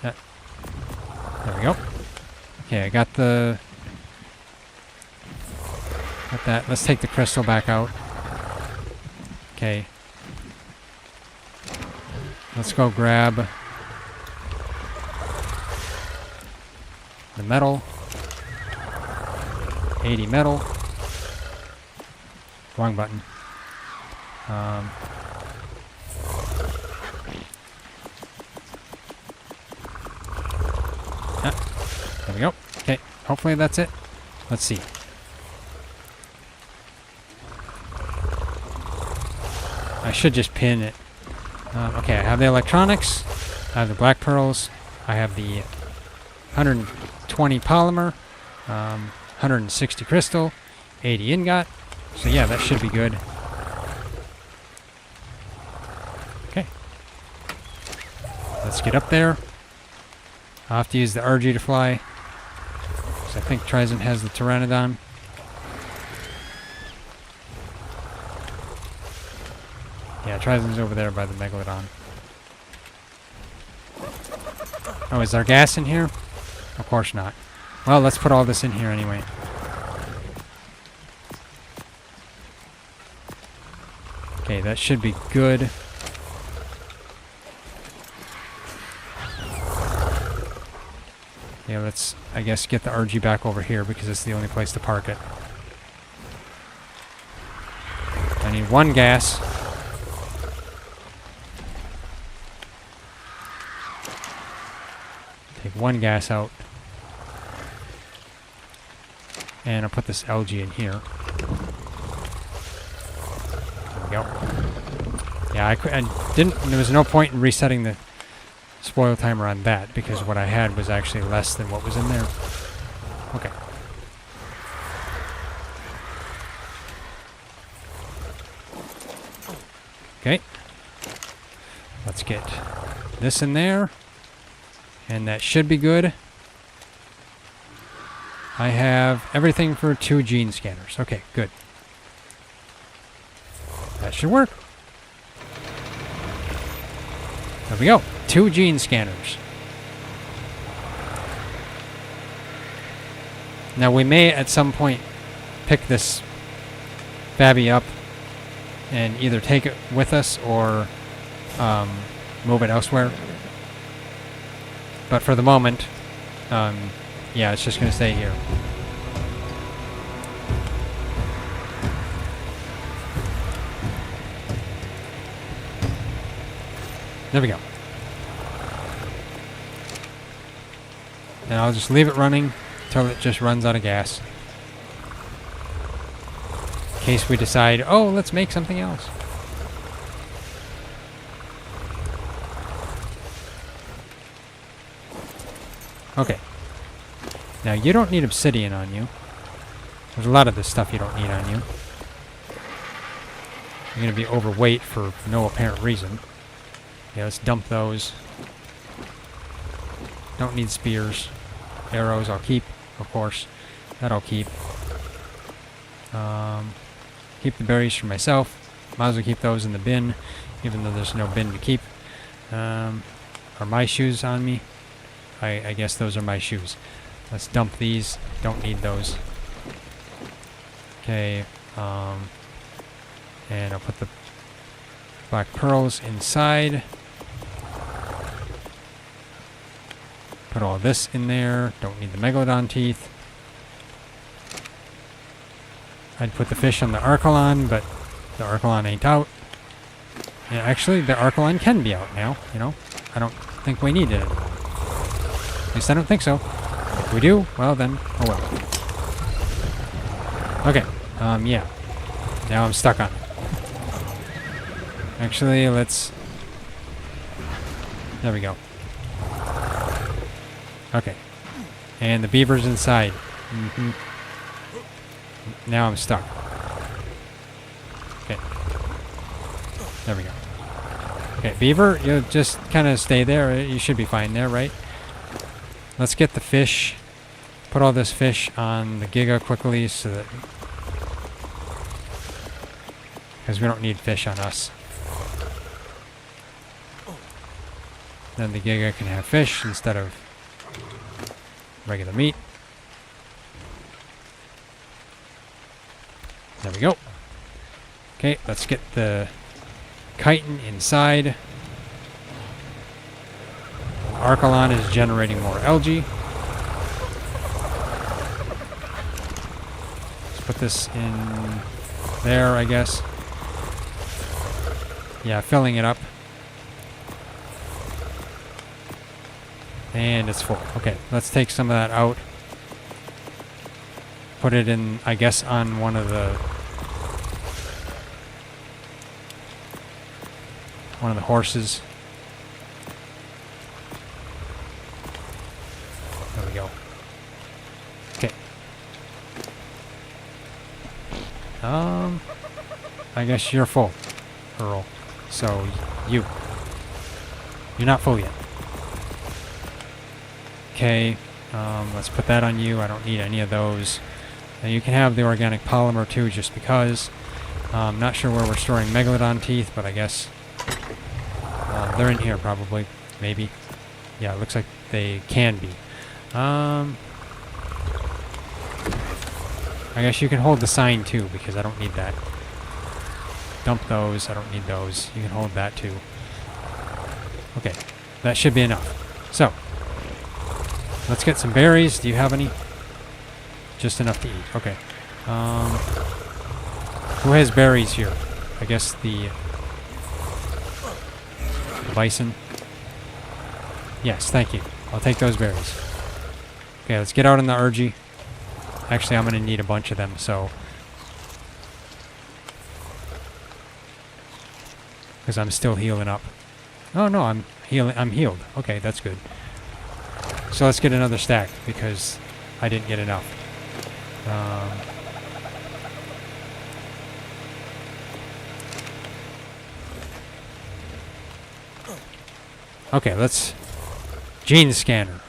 There we go. Okay, I got the... Got that. Let's take the crystal back out. Okay. Let's go grab... the metal. 80 metal. Wrong button. There we go. Okay, hopefully that's it. Let's see. I should just pin it. Okay, I have the electronics. I have the black pearls. I have the 120 polymer, 160 crystal, 80 ingot. So yeah, that should be good. Let's get up there. I'll have to use the RG to fly. So I think TriZon has the Pteranodon. Yeah, TriZon's over there by the Megalodon. Oh, is there gas in here? Of course not. Well, let's put all this in here anyway. Okay, that should be good. Yeah, let's, I guess, get the RG back over here because it's the only place to park it. I need one gas. Take one gas out. And I'll put this LG in here. There we go. Yeah, I didn't, there was no point in resetting the spoil timer on that because what I had was actually less than what was in there. Okay. Okay. Let's get this in there. And that should be good. I have everything for 2 gene scanners. Okay, good. That should work. There we go. 2 gene scanners. Now we may at some point pick this Babby up and either take it with us or move it elsewhere. But for the moment, yeah, it's just going to stay here. There we go. And I'll just leave it running until it just runs out of gas. In case we decide, oh, let's make something else. Okay. Now, you don't need obsidian on you. There's a lot of this stuff you don't need on you. You're going to be overweight for no apparent reason. Yeah, let's dump those. Don't need spears. Arrows I'll keep, of course. That I'll keep. Keep the berries for myself. Might as well keep those in the bin, even though there's no bin to keep. Are my shoes on me? I guess those are my shoes. Let's dump these. Don't need those. Okay. And I'll put the black pearls inside. Put all this in there. Don't need the Megalodon teeth. I'd put the fish on the Arkalon, but the Arkalon ain't out. Yeah, actually, the Arkalon can be out now, you know. I don't think we need it. At least I don't think so. If we do, well then, oh well. Okay, yeah. Now I'm stuck on it. Actually, let's... There we go. Okay. And the beaver's inside. Mm-hmm. Now I'm stuck. Okay. There we go. Okay, beaver, you'll just kind of stay there. You should be fine there, right? Let's get the fish. Put all this fish on the Giga quickly so that... Because we don't need fish on us. Then the Giga can have fish instead of regular meat. There we go. Okay, let's get the chitin inside. Arkalon is generating more algae. Let's put this in there, I guess. Yeah, filling it up. And it's full. Okay, let's take some of that out. Put it in, I guess, on one of the horses. There we go. Okay. I guess you're full, Earl. So you're not full yet. 8K. Let's put that on you. I don't need any of those. And you can have the organic polymer too, just because. Not sure where we're storing Megalodon teeth, but I guess they're in here probably. Maybe. Yeah, it looks like they can be. I guess you can hold the sign too, because I don't need that. Dump those. I don't need those. You can hold that too. Okay, that should be enough. So, let's get some berries. Do you have any? Just enough to eat. Okay. Who has berries here? I guess the bison. Yes, thank you. I'll take those berries. Okay, let's get out in the Urgy. Actually, I'm going to need a bunch of them, so... because I'm still healing up. Oh, no, I'm healed. Okay, that's good. So let's get another stack, because I didn't get enough. Okay, let's... gene scanner.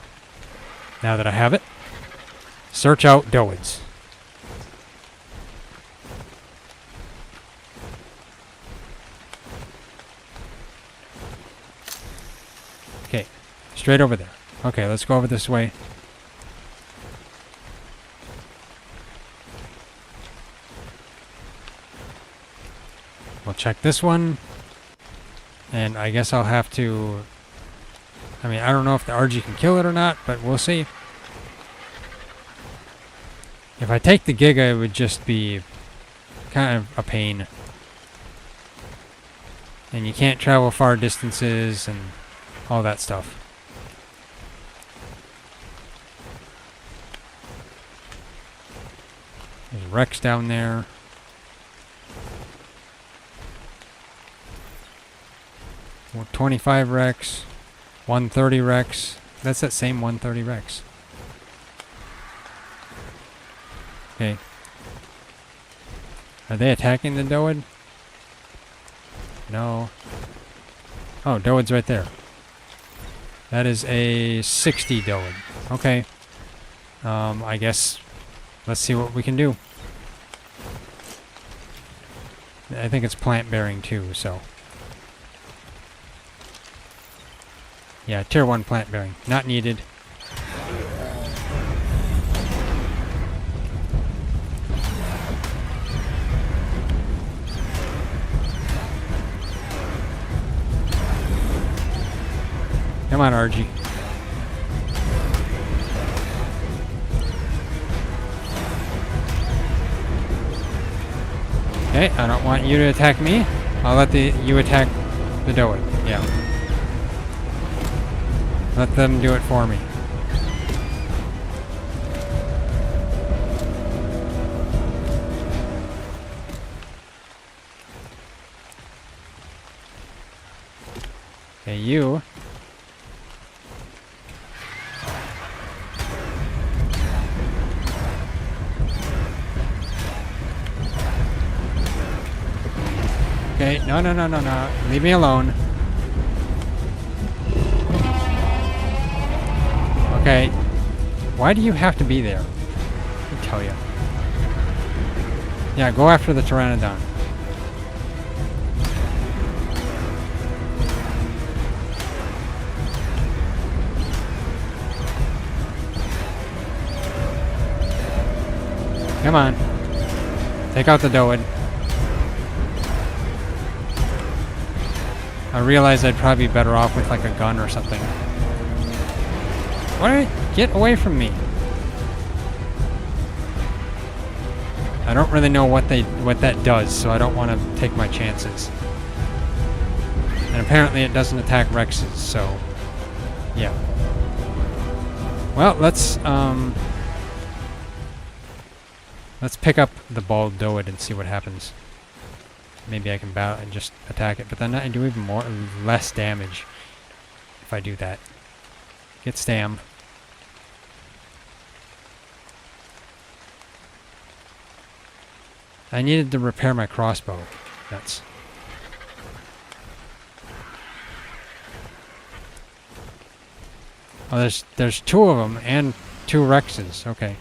Now that I have it. Search out Doeds. Okay, straight over there. Okay, let's go over this way. We'll check this one. And I guess I'll have to... I mean, I don't know if the RG can kill it or not, but we'll see. If I take the Giga, it would just be kind of a pain. And you can't travel far distances and all that stuff. There's Rex down there. Well, 25 Rex. 130 Rex. That's that same 130 Rex. Okay. Are they attacking the Doed? No. Oh, Doed's right there. That is a 60 Doed. Okay. I guess let's see what we can do. I think it's plant bearing too, so. Yeah, tier 1 plant bearing. Not needed. Come on, RG. Okay, I don't want you to attack me. I'll let you attack the Doed. Yeah. Let them do it for me. Okay, you. Okay, no. Leave me alone. Okay. Why do you have to be there? I tell you. Yeah, go after the Pteranodon. Come on. Take out the Doed. I realized I'd probably be better off with like a gun or something. What? Get away from me. I don't really know what that does, so I don't want to take my chances. And apparently it doesn't attack Rexes, so yeah. Well, let's pick up the bald Doed and see what happens. Maybe I can battle and just attack it, but then I do even less damage if I do that. Get Stam. I needed to repair my crossbow. That's... Oh, there's two of them and two Rexes. Okay.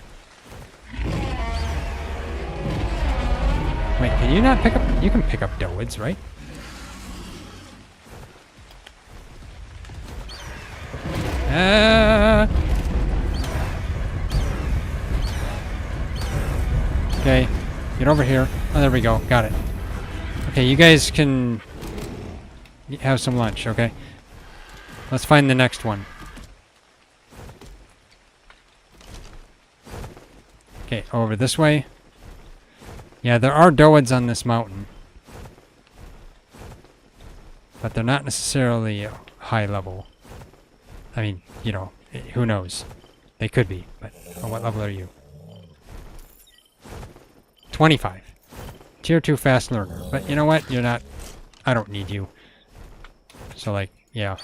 Wait, can you not pick up? You can pick up Doeds, right? Okay, get over here. Oh, there we go. Got it. Okay, you guys can have some lunch, okay? Let's find the next one. Okay, over this way. Yeah, there are Doeds on this mountain. But they're not necessarily high level. I mean, you know, who knows? They could be, but what level are you? 25. Tier 2 fast learner. But you know what? You're not... I don't need you. So, like, yeah.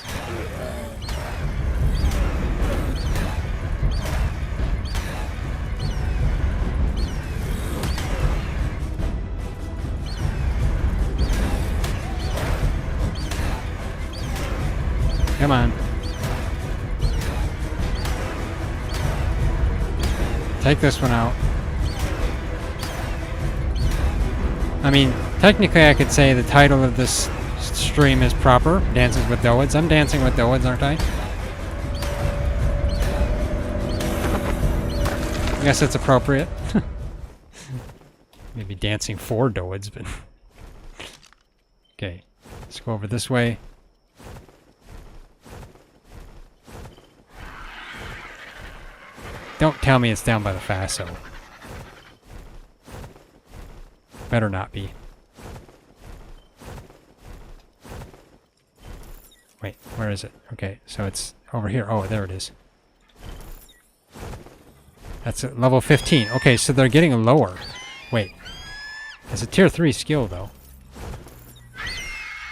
Come on. Take this one out. I mean, technically I could say the title of this stream is proper. Dances with Doeds. I'm dancing with Doeds, aren't I? I guess it's appropriate. Maybe dancing for Doeds, but... Okay. Let's go over this way. Don't tell me it's down by the Faso. Better not be. Wait, where is it? Okay, so it's over here. Oh, there it is. That's at level 15. Okay, so they're getting lower. Wait. It's a tier 3 skill, though.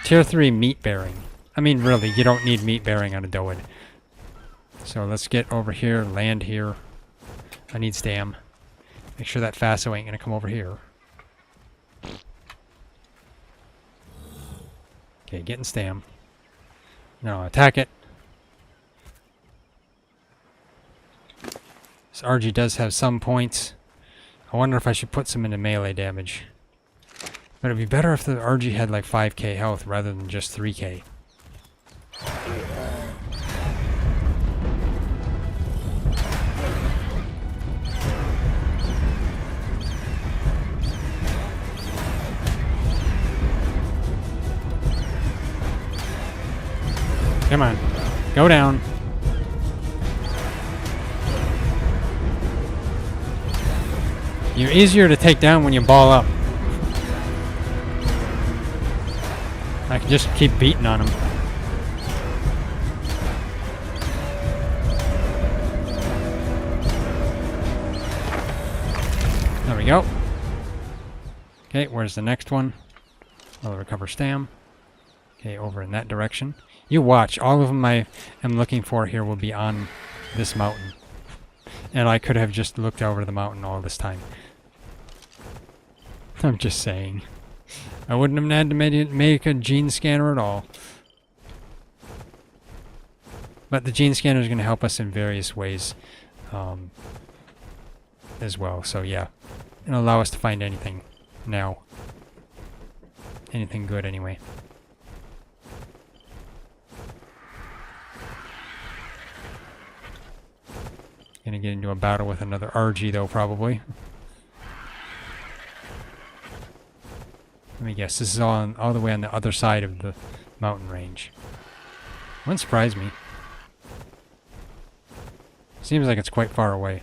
Tier 3 meat bearing. I mean, really, you don't need meat bearing on a Doed. So let's get over here, land here. I need stam. Make sure that Faso ain't gonna come over here. Okay, getting stam. No, attack it. This RG does have some points. I wonder if I should put some into melee damage. But it'd be better if the RG had like 5k health rather than just 3k. Come on. Go down. You're easier to take down when you ball up. I can just keep beating on him. There we go. Okay, where's the next one? I'll recover stam. Okay, over in that direction. You watch. All of them I am looking for here will be on this mountain. And I could have just looked over the mountain all this time. I'm just saying. I wouldn't have had to make a gene scanner at all. But the gene scanner is going to help us in various ways as well. So yeah, it'll allow us to find anything now. Anything good anyway. Gonna get into a battle with another RG though, probably. Let me guess, this is all the way on the other side of the mountain range. Wouldn't surprise me. Seems like it's quite far away.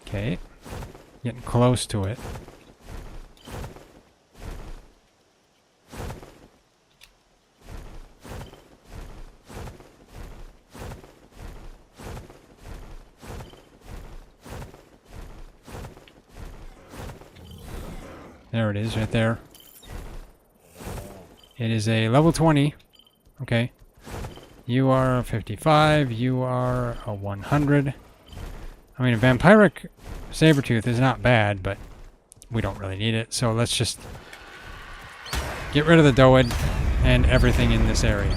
Okay, getting close to it. There it is, right there. It is a level 20. Okay. You are a 55. You are a 100. I mean, a vampiric sabertooth is not bad, but we don't really need it. So let's just get rid of the Doed and everything in this area.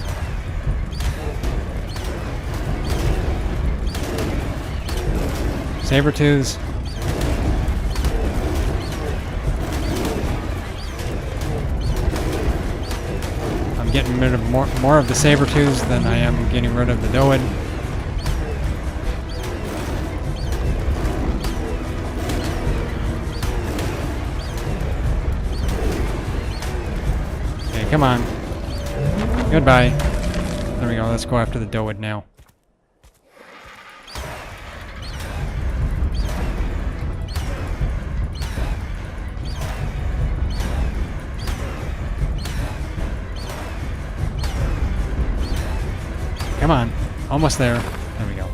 Sabertooths. I'm getting rid of more of the sabertooths than I am getting rid of the Doed. Okay, come on. Goodbye. There we go. Let's go after the Doed now. Come on. Almost there. There we go.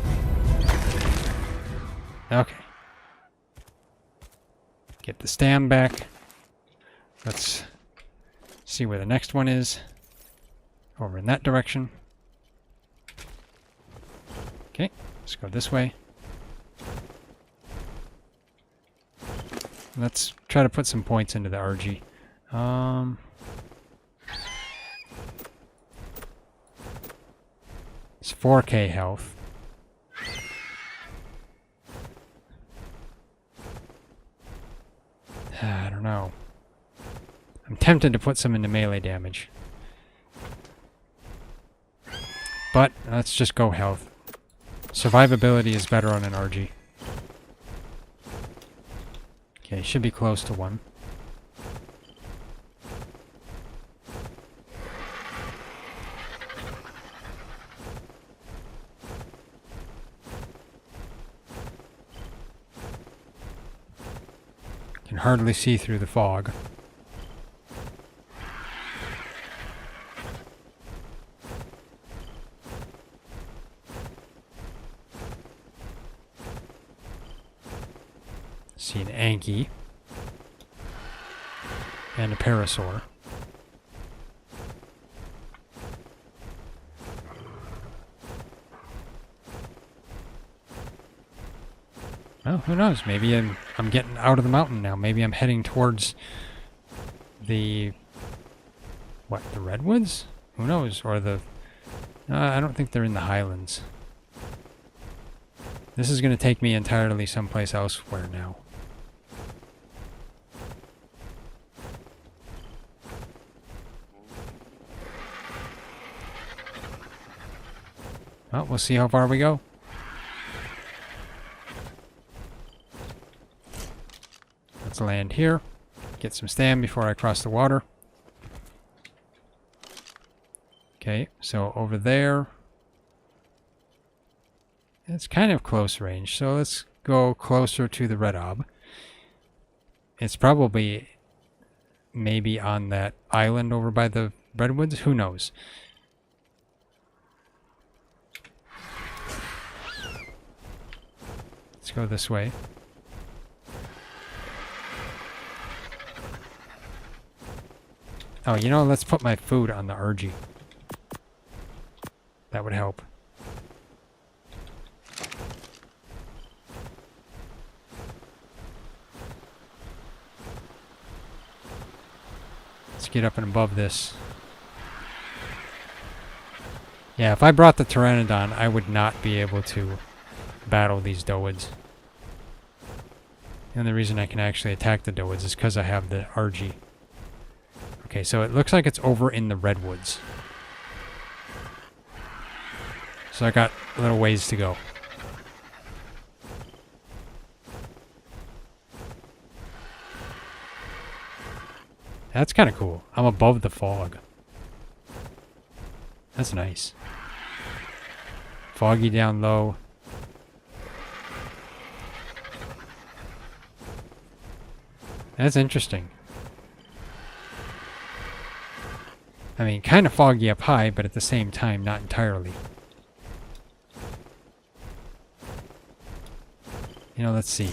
Okay. Get the stam back. Let's see where the next one is. Over in that direction. Okay. Let's go this way. Let's try to put some points into the RG. It's 4K health. I don't know. I'm tempted to put some into melee damage. But let's just go health. Survivability is better on an RG. Okay, should be close to 1. Can hardly see through the fog. See an Anki and a Parasaur. Well, who knows? Maybe I'm getting out of the mountain now. Maybe I'm heading towards the... what, the Redwoods? Who knows? Or the... I don't think they're in the Highlands. This is going to take me entirely someplace elsewhere now. Well, we'll see how far we go. Let's land here. Get some stam before I cross the water. Okay, so over there. It's kind of close range, so let's go closer to the red ob. It's probably maybe on that island over by the redwoods. Who knows? Let's go this way. Oh, you know, let's put my food on the RG. That would help. Let's get up and above this. Yeah, if I brought the Pteranodon, I would not be able to battle these Doeds. The only reason I can actually attack the Doeds is because I have the RG. Okay, so it looks like it's over in the redwoods. So I got a little ways to go. That's kind of cool. I'm above the fog. That's nice. Foggy down low. That's interesting. I mean, kind of foggy up high, but at the same time, not entirely. You know, let's see.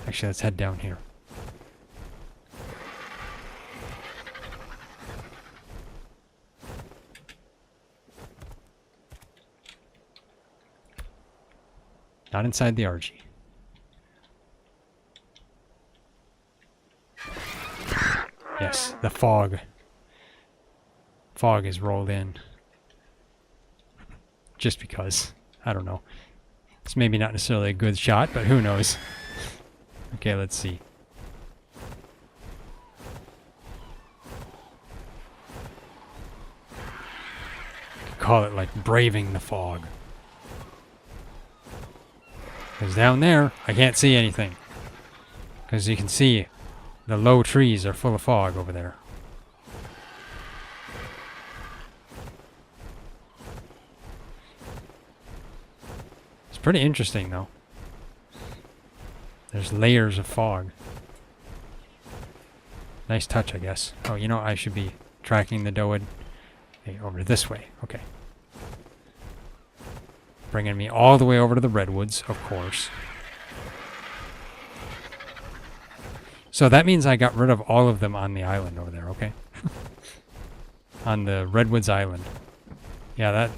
Actually, let's head down here. Not inside the RG. Yes, the fog. Fog is rolled in. Just because. I don't know. It's maybe not necessarily a good shot, but who knows. Okay, let's see. Could call it like braving the fog. Because down there, I can't see anything. Because you can see the low trees are full of fog over there. It's pretty interesting, though. There's layers of fog. Nice touch, I guess. Oh, you know, I should be tracking the Doed. Hey, over this way. Okay. Bringing me all the way over to the redwoods, of course. So that means I got rid of all of them on the island over there, okay? On the Redwoods Island. Yeah,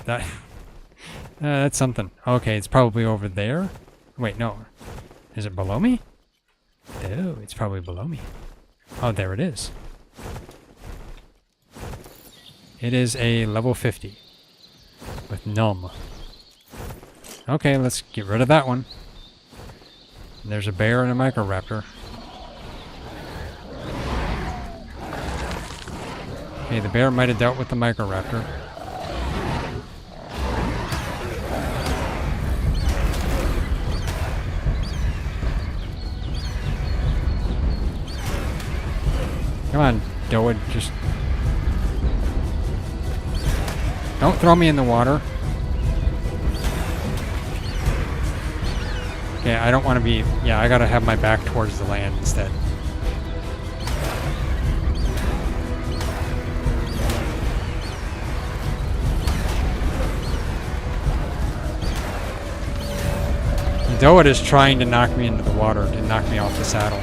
that's something. Okay, it's probably over there. Wait, no. Is it below me? Oh, it's probably below me. Oh, there it is. It is a level 50 with Numb. Okay, let's get rid of that one. There's a bear and a microraptor. Okay, the bear might have dealt with the microraptor. Come on, Doed, just... Don't throw me in the water. Okay, I don't want to be... Yeah, I gotta have my back towards the land instead. Doed is trying to knock me into the water, to knock me off the saddle.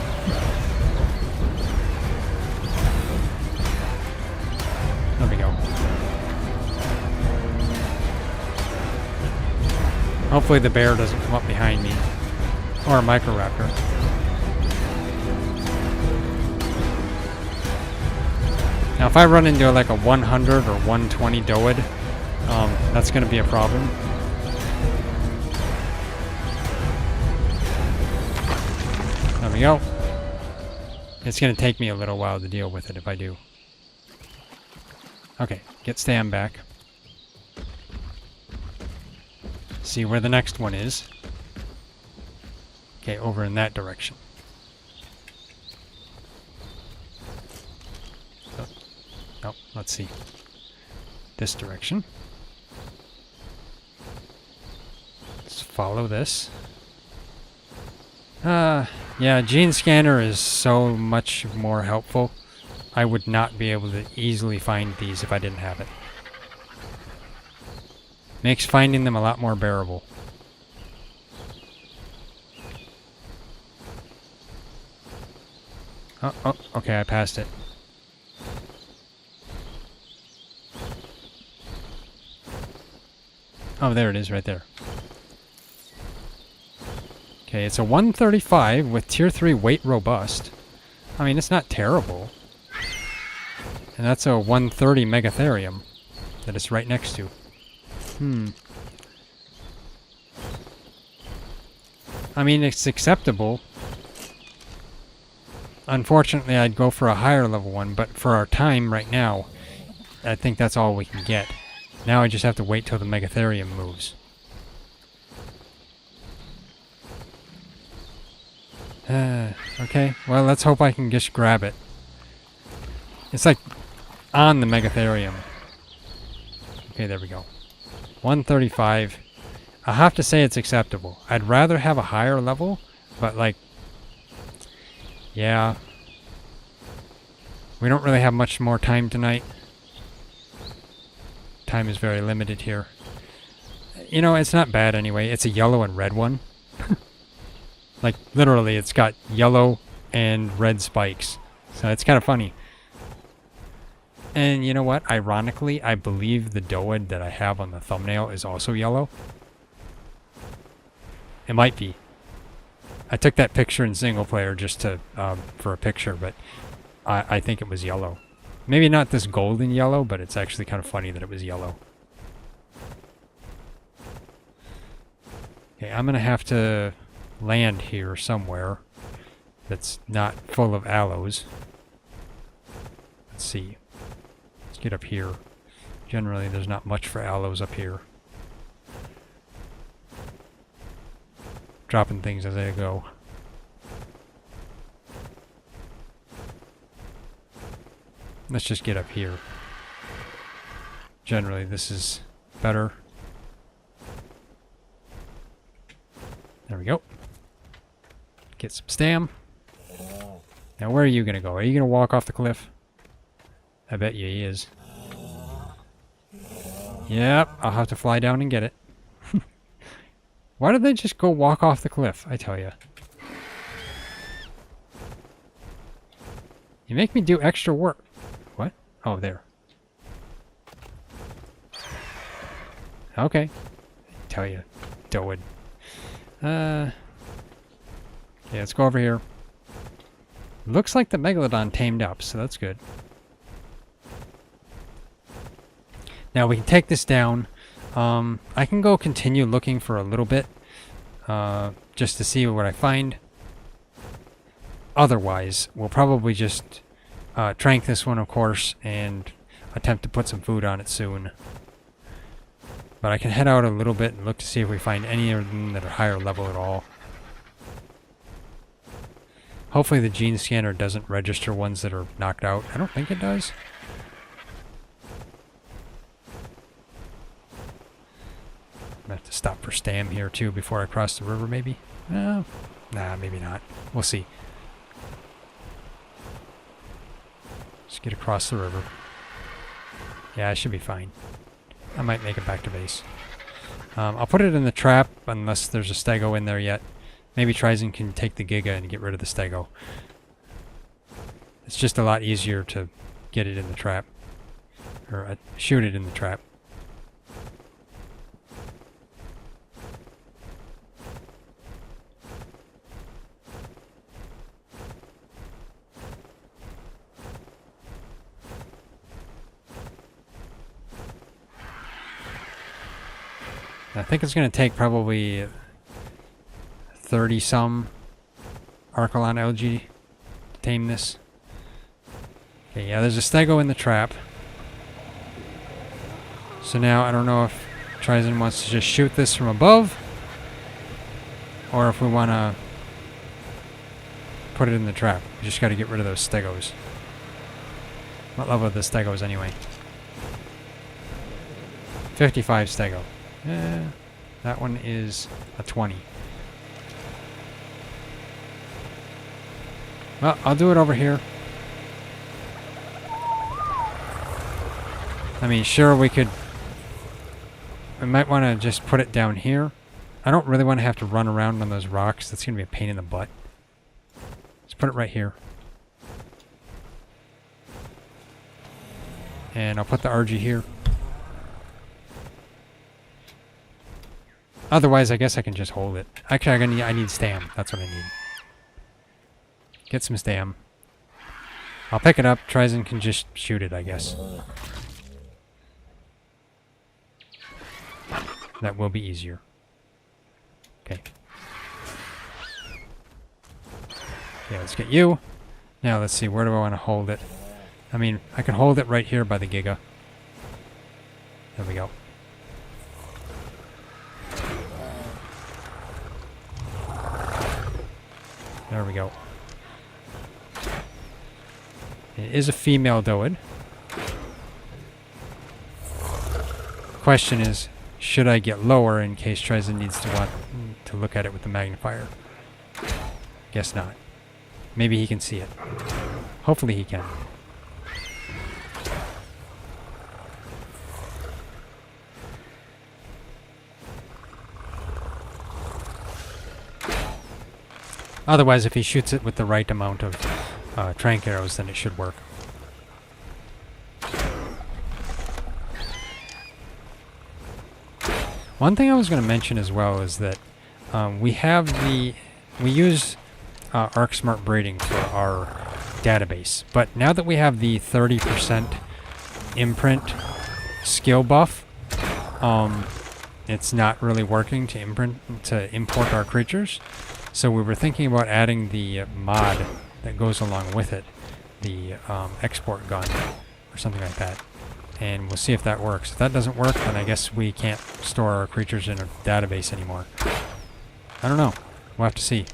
There we go. Hopefully the bear doesn't come up behind me. Or a microraptor. Now if I run into like a 100 or 120 Doed, that's going to be a problem. There we go. It's going to take me a little while to deal with it if I do. Okay, get Stam back. See where the next one is. Okay, over in that direction. Oh, no, let's see. This direction. Let's follow this. Yeah, Gene Scanner is so much more helpful. I would not be able to easily find these if I didn't have it. Makes finding them a lot more bearable. Oh, okay, I passed it. Oh, there it is, right there. Okay, it's a 135 with tier 3 weight robust. I mean, it's not terrible. And that's a 130 megatherium that it's right next to. I mean, it's acceptable. Unfortunately, I'd go for a higher level one, but for our time right now, I think that's all we can get. Now I just have to wait till the megatherium moves. Okay, well, let's hope I can just grab it. It's like on the megatherium. Okay, there we go. 135. I'll have to say it's acceptable. I'd rather have a higher level, but like, yeah. We don't really have much more time tonight. Time is very limited here. You know, it's not bad anyway. It's a yellow and red one. Like, literally, it's got yellow and red spikes. So it's kind of funny. And you know what? Ironically, I believe the Doed that I have on the thumbnail is also yellow. It might be. I took that picture in single player just to for a picture, but I think it was yellow. Maybe not this golden yellow, but it's actually kind of funny that it was yellow. Okay, I'm going to have to land here somewhere that's not full of aloes. Let's see. Let's get up here. Generally, there's not much for aloes up here. Dropping things as I go. Let's just get up here. Generally, this is better. There we go. Get some stam. Now, where are you going to go? Are you going to walk off the cliff? I bet you he is. Yep, I'll have to fly down and get it. Why did they just go walk off the cliff? I tell you. You make me do extra work. What? Oh, there. Okay. I tell you. Doed. Yeah, let's go over here. Looks like the Megalodon tamed up, so that's good. Now we can take this down. I can go continue looking for a little bit, just to see what I find. Otherwise, we'll probably just trank this one, of course, and attempt to put some food on it soon. But I can head out a little bit and look to see if we find any of them that are higher level at all. Hopefully the gene scanner doesn't register ones that are knocked out. I don't think it does. I'm gonna have to stop for stam here too before I cross the river, maybe? Nah, maybe not. We'll see. Just get across the river. Yeah, I should be fine. I might make it back to base. I'll put it in the trap unless there's a stego in there yet. Maybe TriZon can take the Giga and get rid of the stego. It's just a lot easier to get it in the trap. Or shoot it in the trap. I think it's going to take probably 30-some Arkalon LG to tame this. Okay, yeah, there's a stego in the trap. So now I don't know if TriZon wants to just shoot this from above, or if we want to put it in the trap. We just got to get rid of those stegos. What level are the stegos anyway? 55 stego. That one is a 20. Well, I'll do it over here. I mean, sure, we might want to just put it down here. I don't really want to have to run around on those rocks. That's going to be a pain in the butt. Let's put it right here. And I'll put the RG here. Otherwise, I guess I can just hold it. Actually, I need stam. That's what I need. Get some stam. I'll pick it up. TriZon can just shoot it, I guess. That will be easier. Okay. Okay, let's get you. Now, let's see. Where do I want to hold it? I mean, I can hold it right here by the Giga. There we go. There we go. It is a female Doed. Question is, should I get lower in case TriZon needs to look at it with the magnifier? Guess not. Maybe he can see it. Hopefully he can. Otherwise, if he shoots it with the right amount of trank arrows, then it should work. One thing I was going to mention as well is that we use ARK Smart Braiding for our database, but now that we have the 30% imprint skill buff, it's not really working to import our creatures. So we were thinking about adding the mod that goes along with it, the export gun or something like that, and we'll see if that works. If that doesn't work, then I guess we can't store our creatures in a database anymore. I don't know. We'll have to see.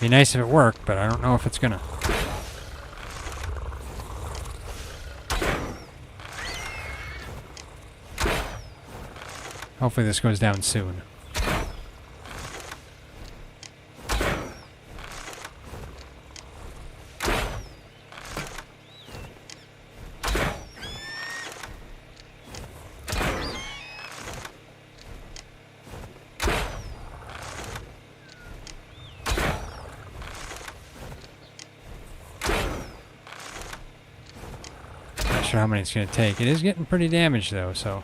Be nice if it worked, but I don't know if it's gonna. Hopefully this goes down soon. Not sure how many it's going to take. It is getting pretty damaged though, so.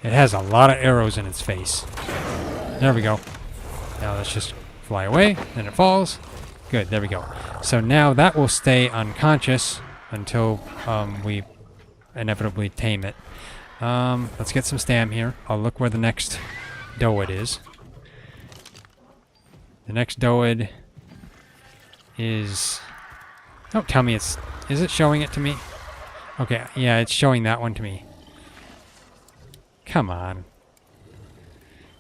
It has a lot of arrows in its face. There we go. Now let's just fly away, then it falls. Good, there we go. So now that will stay unconscious until we inevitably tame it. Let's get some stam here. I'll look where the next Doed is. The next Doed is... Don't tell me it's... Is it showing it to me? Okay, yeah, it's showing that one to me. Come on.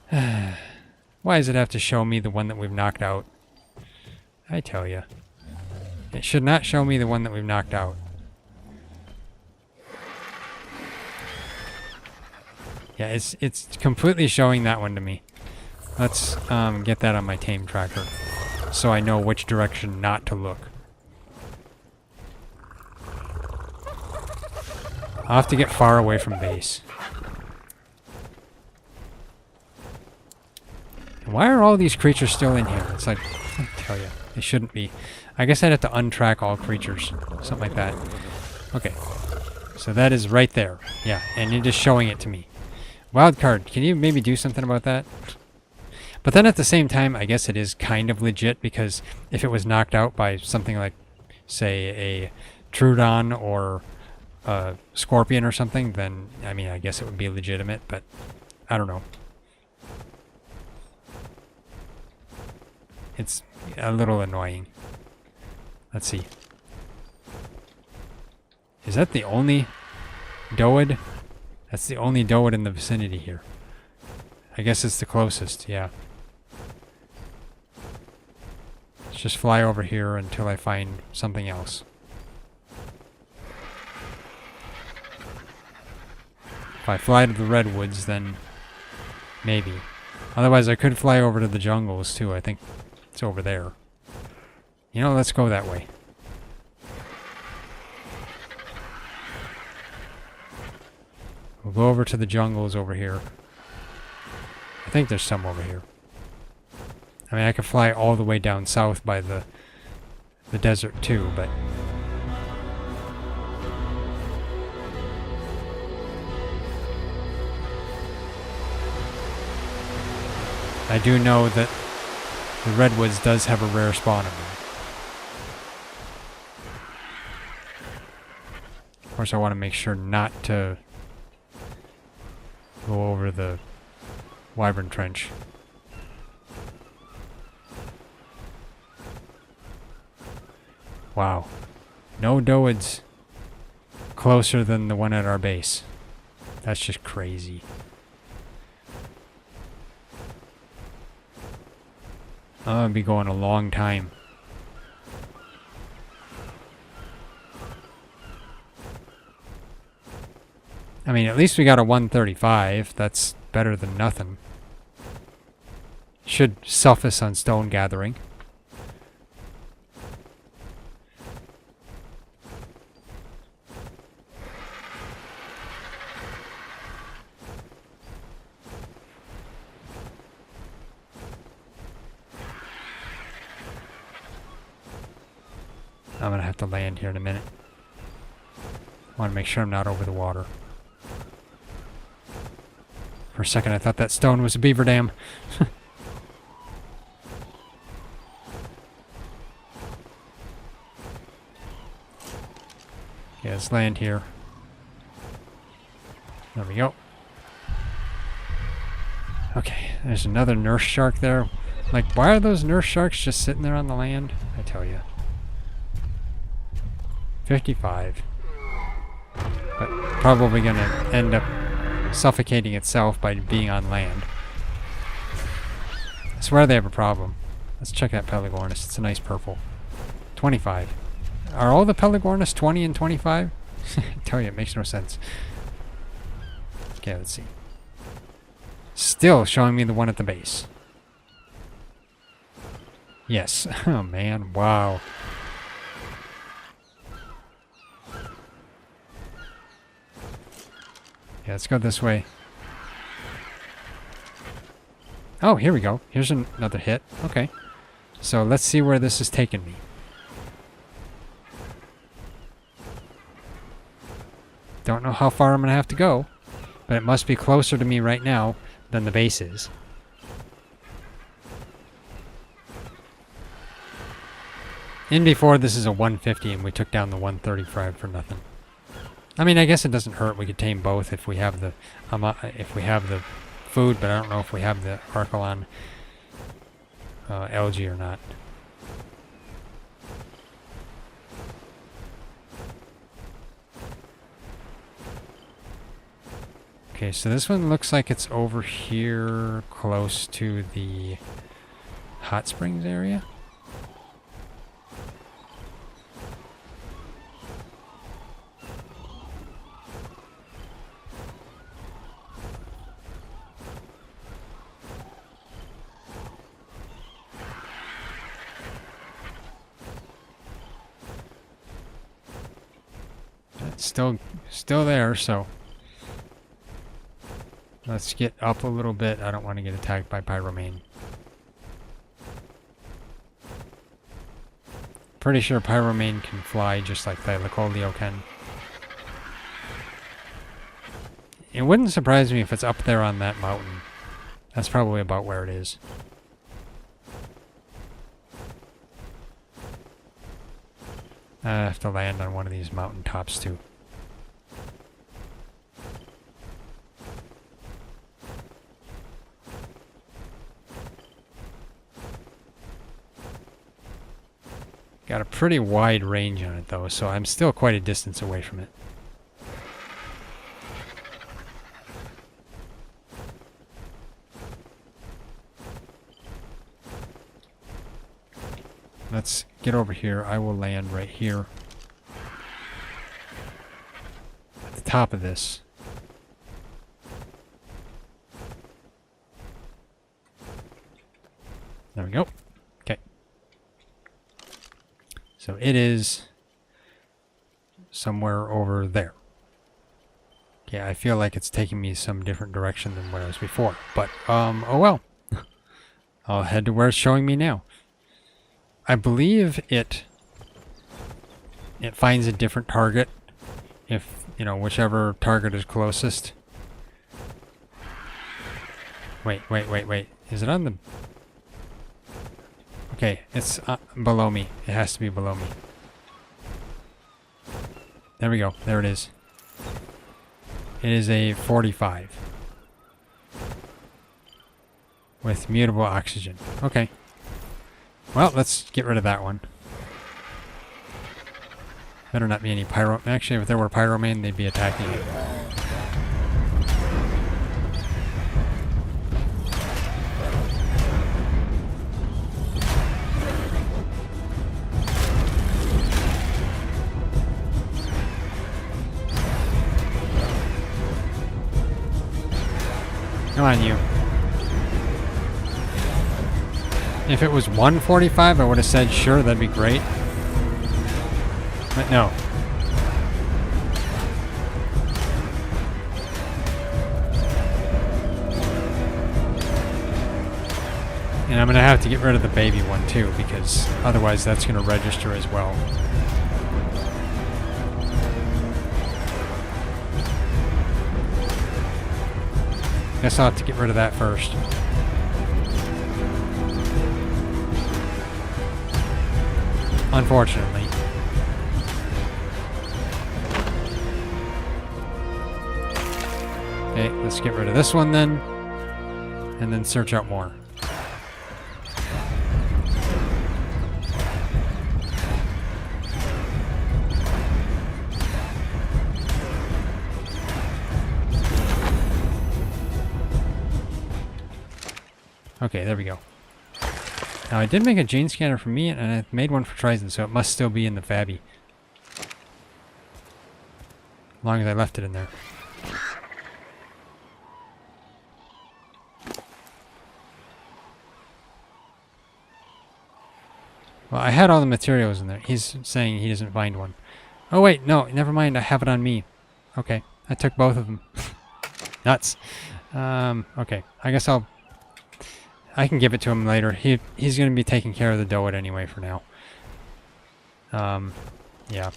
Why does it have to show me the one that we've knocked out? I tell you. It should not show me the one that we've knocked out. Yeah, it's completely showing that one to me. Let's get that on my tame tracker so I know which direction not to look. I'll have to get far away from base. Why are all these creatures still in here? It's like, I tell you, they shouldn't be. I guess I'd have to untrack all creatures. Something like that. Okay. So that is right there. Yeah, and you're just showing it to me. Wildcard, can you maybe do something about that? But then at the same time, I guess it is kind of legit, because if it was knocked out by something like, say, a Trudon or a Scorpion or something, then, I mean, I guess it would be legitimate, but I don't know. It's a little annoying. Let's see. Is that the only Doed? That's the only Doed in the vicinity here. I guess it's the closest, yeah. Let's just fly over here until I find something else. If I fly to the redwoods, then maybe. Otherwise, I could fly over to the jungles, too. I think it's over there. You know, let's go that way. We'll go over to the jungles over here. I think there's some over here. I mean, I could fly all the way down south by the desert, too, but... I do know that the redwoods does have a rare spawn of them. Of course, I want to make sure not to go over the Wyvern Trench. Wow. No Doeds closer than the one at our base. That's just crazy. I'm gonna be going a long time. I mean, at least we got a 135. That's better than nothing. Should suffice on stone gathering. I'm gonna have to land here in a minute. I want to make sure I'm not over the water. For a second I thought that stone was a beaver dam. Yeah, let's land here. There we go. Okay, there's another nurse shark there. Like, why are those nurse sharks just sitting there on the land? I tell you. 55. But probably going to end up suffocating itself by being on land. I swear they have a problem. Let's check that Pelagornis. It's a nice purple. 25. Are all the Pelagornis 20 and 25? I tell you, it makes no sense. Okay, let's see. Still showing me the one at the base. Yes. Oh, man. Wow. Yeah, let's go this way. Oh, here we go. Here's another hit. Okay. So let's see where this is taking me. Don't know how far I'm going to have to go, but it must be closer to me right now than the base is. In before, this is a 150 and we took down the 135 for nothing. I mean, I guess it doesn't hurt. We could tame both if we have the food, but I don't know if we have the Archelon algae or not. Okay, so this one looks like it's over here close to the hot springs area. It's still there, so let's get up a little bit. I don't want to get attacked by Pyromane. Pretty sure Pyromane can fly just like Thylacoleo can. It wouldn't surprise me if it's up there on that mountain. That's probably about where it is. I have to land on one of these mountain tops too. Got a pretty wide range on it though, so I'm still quite a distance away from it. Let's get over here. I will land right here at the top of this. There we go. Okay. So it is somewhere over there. Yeah, I feel like it's taking me some different direction than what I was before. But, oh well. I'll head to where it's showing me now. I believe it finds a different target if, you know, whichever target is closest. Wait. Is it on the... Okay, it's below me. It has to be below me. There we go. There it is. It is a 45. With mutable oxygen. Okay. Well, let's get rid of that one. Better not be any pyro... Actually, if there were Pyromane, they'd be attacking it. Come on, you. If it was 145, I would have said, sure, that'd be great. But no. And I'm going to have to get rid of the baby one, too, because otherwise that's going to register as well. Guess I'll have to get rid of that first. Unfortunately. Okay, let's get rid of this one then. And then search out more. Okay, there we go. Now I did make a gene scanner for me, and I made one for TriZon, so it must still be in the Fabby. As long as I left it in there. Well, I had all the materials in there. He's saying he doesn't find one. Oh wait, no, never mind. I have it on me. Okay, I took both of them. Nuts. Okay, I guess I can give it to him later. He's going to be taking care of the Doed anyway for now. Yeah.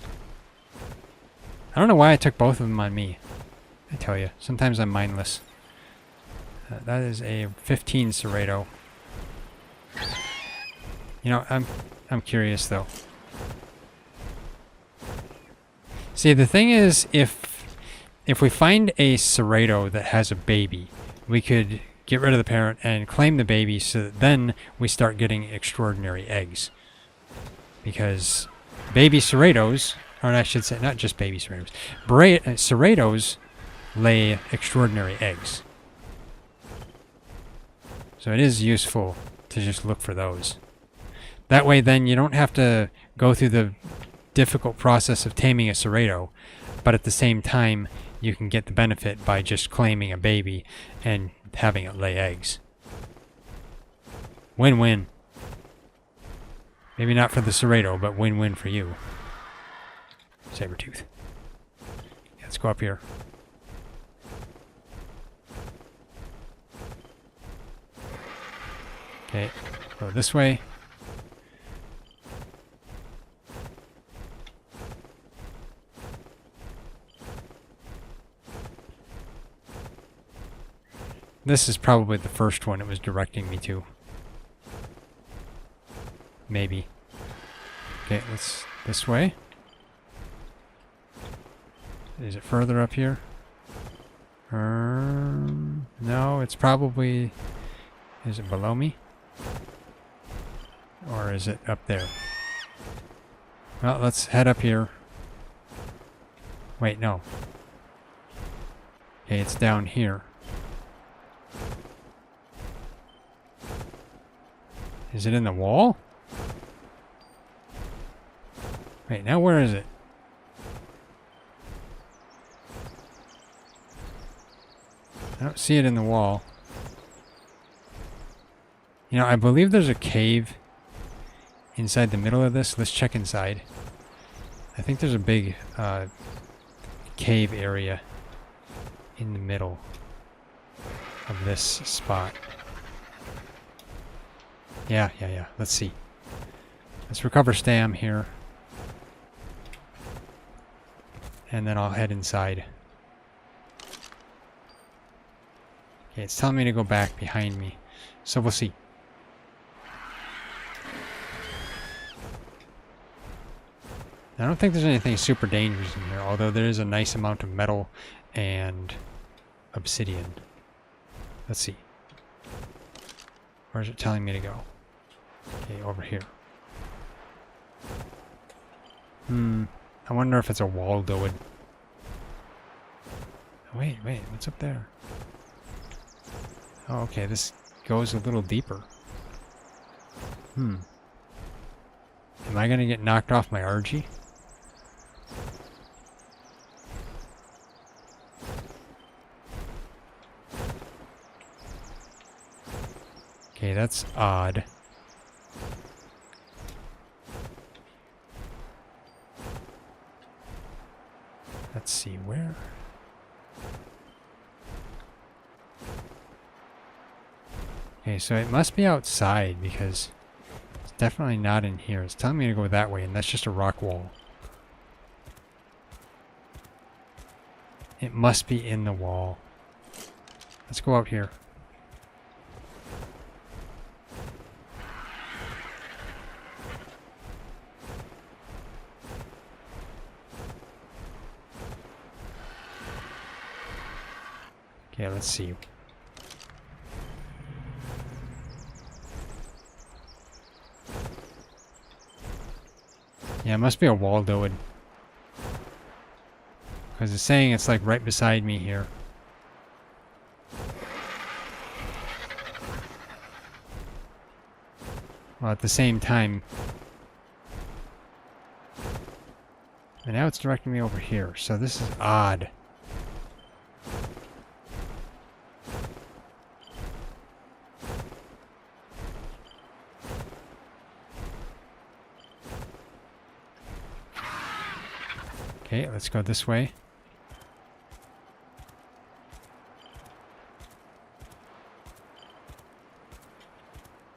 I don't know why I took both of them on me. I tell you, sometimes I'm mindless. That is a 15 Serrato. You know, I'm curious though. See, the thing is, if we find a Serrato that has a baby, we could get rid of the parent and claim the baby, so that then we start getting extraordinary eggs. Because baby Serratos, or I should say, not just baby Serratos, Serratos lay extraordinary eggs. So it is useful to just look for those. That way then you don't have to go through the difficult process of taming a Serrato, but at the same time you can get the benefit by just claiming a baby and having it lay eggs. Win-win. Maybe not for the Serrato, but win-win for you. Sabertooth. Let's go up here. Okay, go this way. This is probably the first one it was directing me to. Maybe. Okay, let's this way. Is it further up here? No, it's probably... Is it below me? Or is it up there? Well, let's head up here. Wait, no. Okay, it's down here. Is it in the wall? Wait, now where is it? I don't see it in the wall. You know, I believe there's a cave inside the middle of this. Let's check inside. I think there's a big cave area in the middle of this spot. Yeah. Let's see. Let's recover stam here. And then I'll head inside. Okay, it's telling me to go back behind me. So we'll see. I don't think there's anything super dangerous in here, although there is a nice amount of metal and obsidian. Let's see. Where's it telling me to go? Okay, over here. I wonder if it's a wall Doed. Wait, what's up there? Oh, okay, this goes a little deeper. Am I gonna get knocked off my RG? Okay, that's odd. Let's see, where? Okay, so it must be outside because it's definitely not in here. It's telling me to go that way, and that's just a rock wall. It must be in the wall. Let's go out here. Okay, let's see. Yeah, it must be a wall Doed. Because it's saying it's like right beside me here. Well, at the same time. And now it's directing me over here, so this is odd. Okay, let's go this way.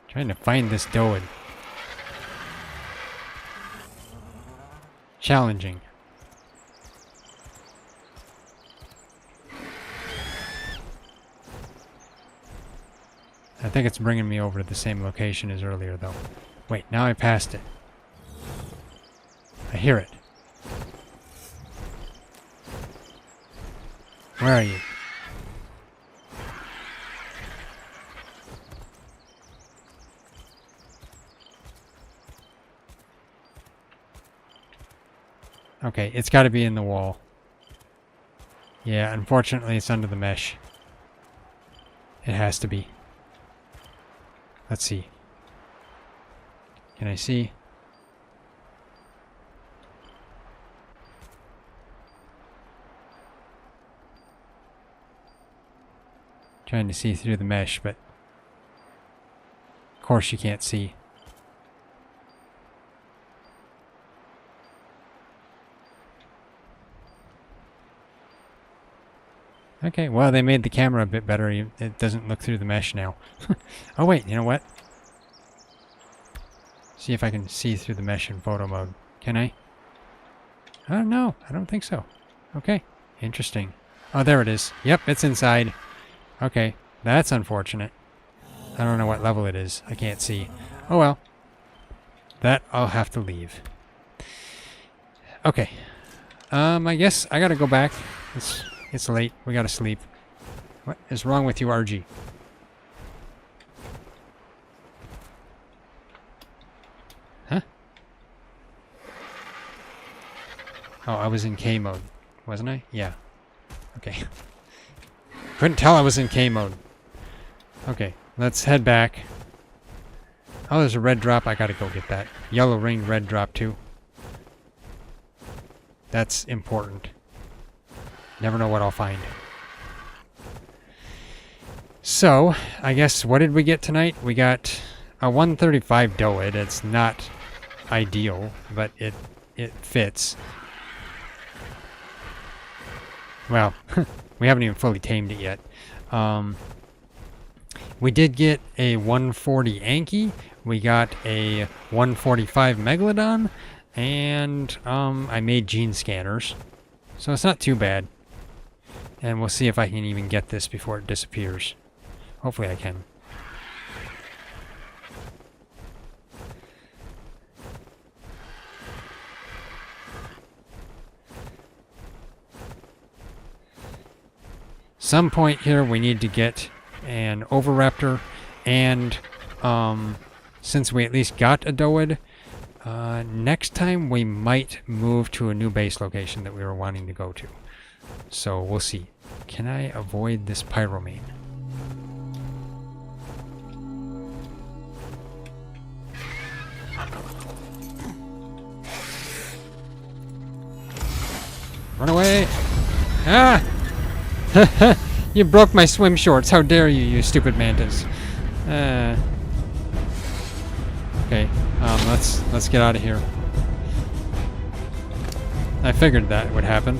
Trying to find this Doed. Challenging. I think it's bringing me over to the same location as earlier, though. Wait, now I passed it. I hear it. Where are you? Okay, it's got to be in the wall. Yeah, unfortunately it's under the mesh. It has to be. Let's see. Can I see? Trying to see through the mesh, but of course you can't see. Okay, well, they made the camera a bit better. It doesn't look through the mesh now. Oh, wait, you know what? See if I can see through the mesh in photo mode. Can I? Oh, no, I don't think so. Okay, interesting. Oh, there it is. Yep, it's inside. Okay, that's unfortunate. I don't know what level it is. I can't see. Oh, well. That I'll have to leave. Okay. I guess I gotta go back. It's late. We gotta sleep. What is wrong with you, RG? Huh? Oh, I was in K mode, wasn't I? Yeah. Okay. Couldn't tell I was in K mode. Okay, let's head back. Oh, there's a red drop. I gotta go get that. Yellow ring, red drop too. That's important. Never know what I'll find. So, I guess, what did we get tonight? We got a 135 Doed. It's not ideal, but it fits. Well, we haven't even fully tamed it yet. We did get a 140 Anki. We got a 145 Megalodon. And I made gene scanners. So it's not too bad. And we'll see if I can even get this before it disappears. Hopefully I can. Some point here we need to get an Oviraptor, and since we at least got a Doed, next time we might move to a new base location that we were wanting to go to. So we'll see. Can I avoid this pyromane? Run away! Ah! You broke my swim shorts. How dare you, you stupid mantis. Okay, let's get out of here. I figured that would happen.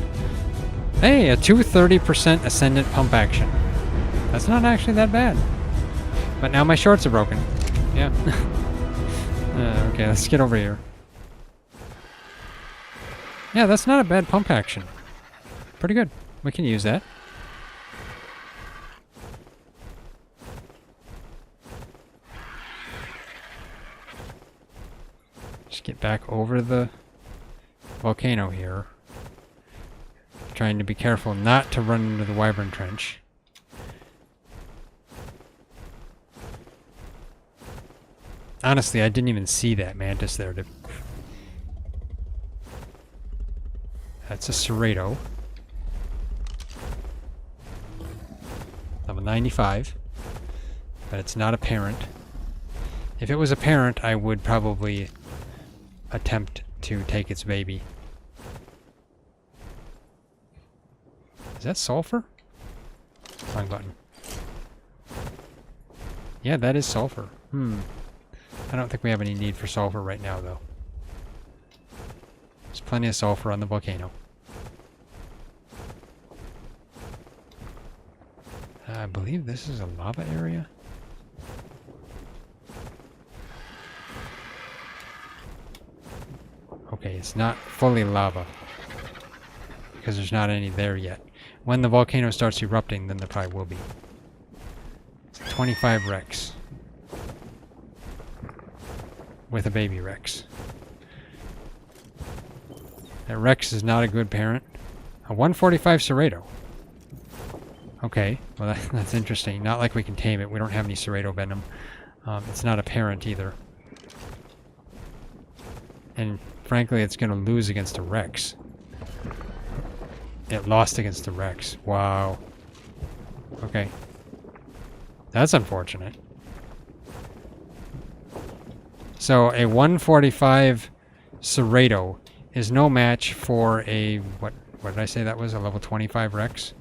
Hey, a 230% ascendant pump action. That's not actually that bad. But now my shorts are broken. Yeah. Okay, let's get over here. Yeah, that's not a bad pump action. Pretty good. We can use that. back over the volcano here. Trying to be careful not to run into the wyvern trench. Honestly, I didn't even see that mantis there. That's a Serrato. Level 95. But it's not a parent. If it was a parent, I would probably attempt to take its baby. Is that sulfur? Wrong button. Yeah, that is sulfur. I don't think we have any need for sulfur right now, though. There's plenty of sulfur on the volcano. I believe this is a lava area. Okay, it's not fully lava. Because there's not any there yet. When the volcano starts erupting, then there probably will be. It's 25 Rex. With a baby Rex. That Rex is not a good parent. A 145 Serrato. Okay, well that's interesting. Not like we can tame it. We don't have any Serrato venom. It's not a parent either. And frankly, it's going to lose against a Rex. It lost against the Rex. Wow. Okay. That's unfortunate. So a 145 Serrato is no match for a... What did I say that was? A level 25 Rex?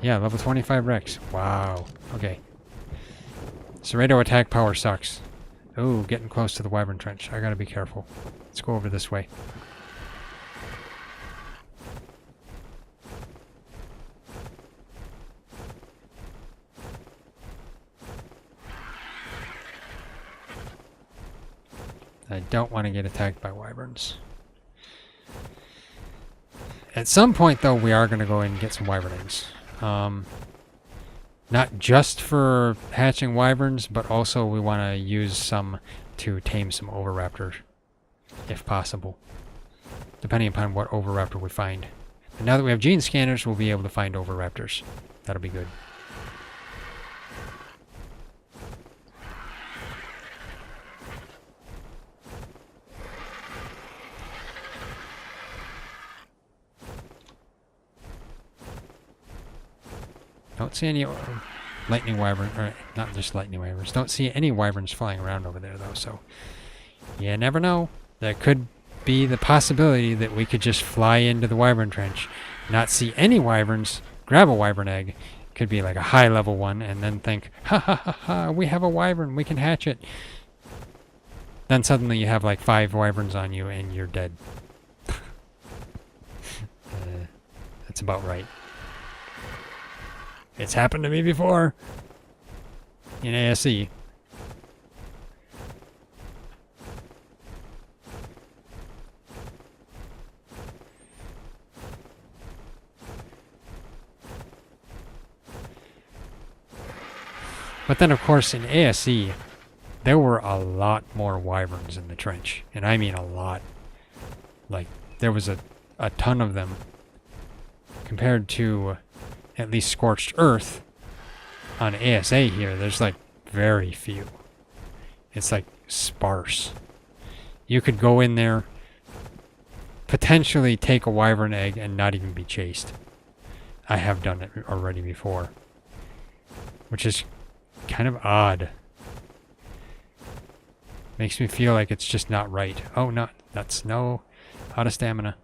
Yeah, level 25 Rex. Wow. Okay. Serrato attack power sucks. Ooh, getting close to the wyvern trench. I gotta be careful. Let's go over this way. I don't want to get attacked by wyverns. At some point, though, we are going to go in and get some wyvern eggs. Not just for hatching wyverns, but also we want to use some to tame some oviraptors, if possible. Depending upon what oviraptor we find. And now that we have gene scanners, we'll be able to find oviraptors. That'll be good. Don't see any lightning wyvern, or not just lightning wyverns. Don't see any wyverns flying around over there, though, so you never know. There could be the possibility that we could just fly into the wyvern trench, not see any wyverns, grab a wyvern egg, could be like a high-level one, and then think, ha ha ha ha, we have a wyvern, we can hatch it. Then suddenly you have like 5 wyverns on you, and you're dead. That's about right. It's happened to me before in ASE. But then, of course, in ASE, there were a lot more wyverns in the trench. And I mean a lot. Like, there was a ton of them compared to at least Scorched Earth on ASA here. There's like very few. It's like sparse. You could go in there, potentially take a wyvern egg and not even be chased. I have done it already before. Which is kind of odd. Makes me feel like it's just not right. Oh, no, that's no, out of stamina.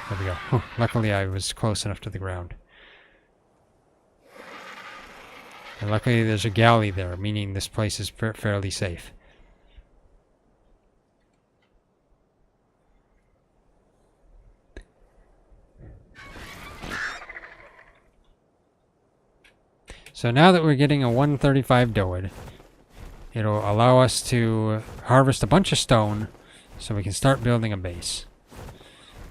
There we go. Whew, luckily I was close enough to the ground. And luckily there's a galley there, meaning this place is fairly safe. So now that we're getting a 135 Doed, it'll allow us to harvest a bunch of stone so we can start building a base.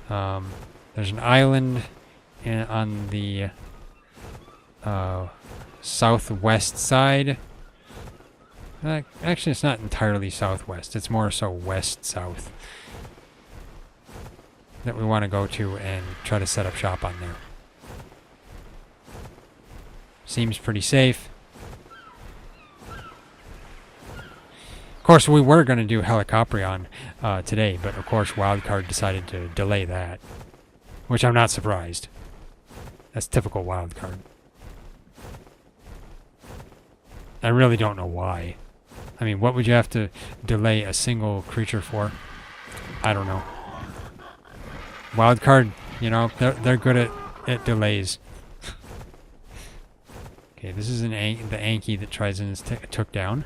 There's an island on the southwest side. Actually, it's not entirely southwest. It's more so west-south that we want to go to and try to set up shop on there. Seems pretty safe. Of course, we were going to do Helicoprion today, but of course Wildcard decided to delay that, which I'm not surprised. That's typical Wildcard. I really don't know why. I mean, what would you have to delay a single creature for? I don't know. Wildcard, you know, they're good at delays. Okay, this is the Anki that TriZon took down.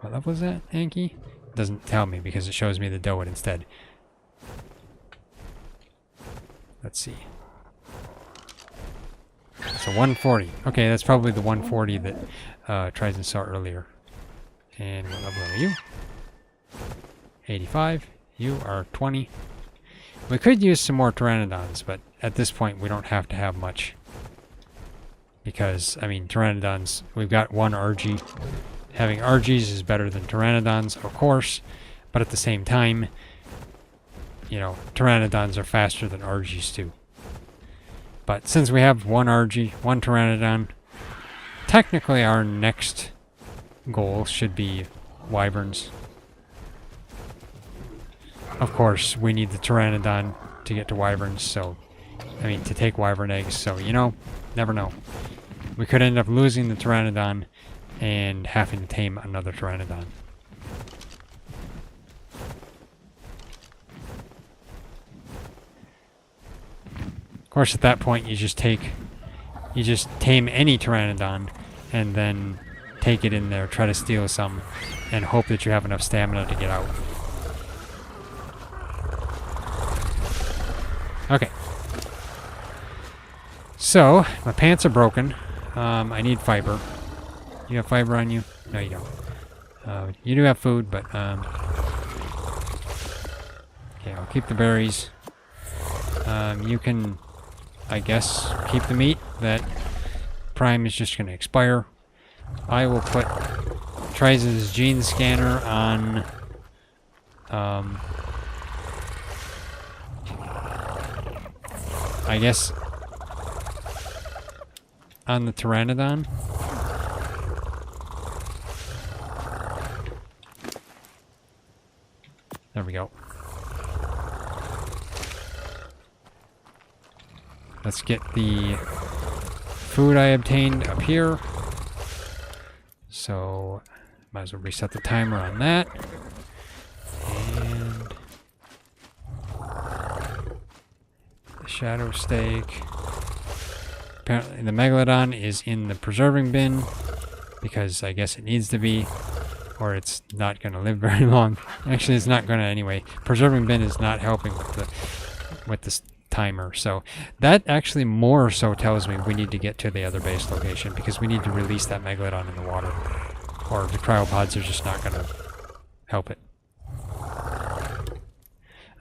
What level was that, Anki? Doesn't tell me because it shows me the Doed instead. Let's see. So 140. Okay, that's probably the 140 that TriZon saw earlier. And what level are you? 85. You are 20. We could use some more Pteranodons, but at this point we don't have to have much. Because, I mean, Pteranodons, we've got one RG. Having RGs is better than Pteranodons, of course, but at the same time, you know, Pteranodons are faster than RGs too. But since we have one RG, one Pteranodon, technically our next goal should be Wyverns. Of course, we need the Pteranodon to get to Wyverns, so, I mean, to take Wyvern eggs, so, you know, never know. We could end up losing the Pteranodon and having to tame another Pteranodon. Of course, at that point, you just tame any Pteranodon and then take it in there, try to steal some, and hope that you have enough stamina to get out. Okay. So, my pants are broken. I need fiber. You have fiber on you? No, you don't. You do have food, but, okay, I'll keep the berries. You can, I guess, keep the meat. That Prime is just going to expire. I will put TriZon's gene scanner on, I guess, on the Pteranodon. There we go. Let's get the food I obtained up here. So, might as well reset the timer on that. And the Shadow Steak. Apparently the Megalodon is in the preserving bin because I guess it needs to be, or it's not going to live very long. Actually, it's not going to anyway. Preserving bin is not helping with the timer. So that actually more so tells me we need to get to the other base location because we need to release that Megalodon in the water, or the cryopods are just not going to help it.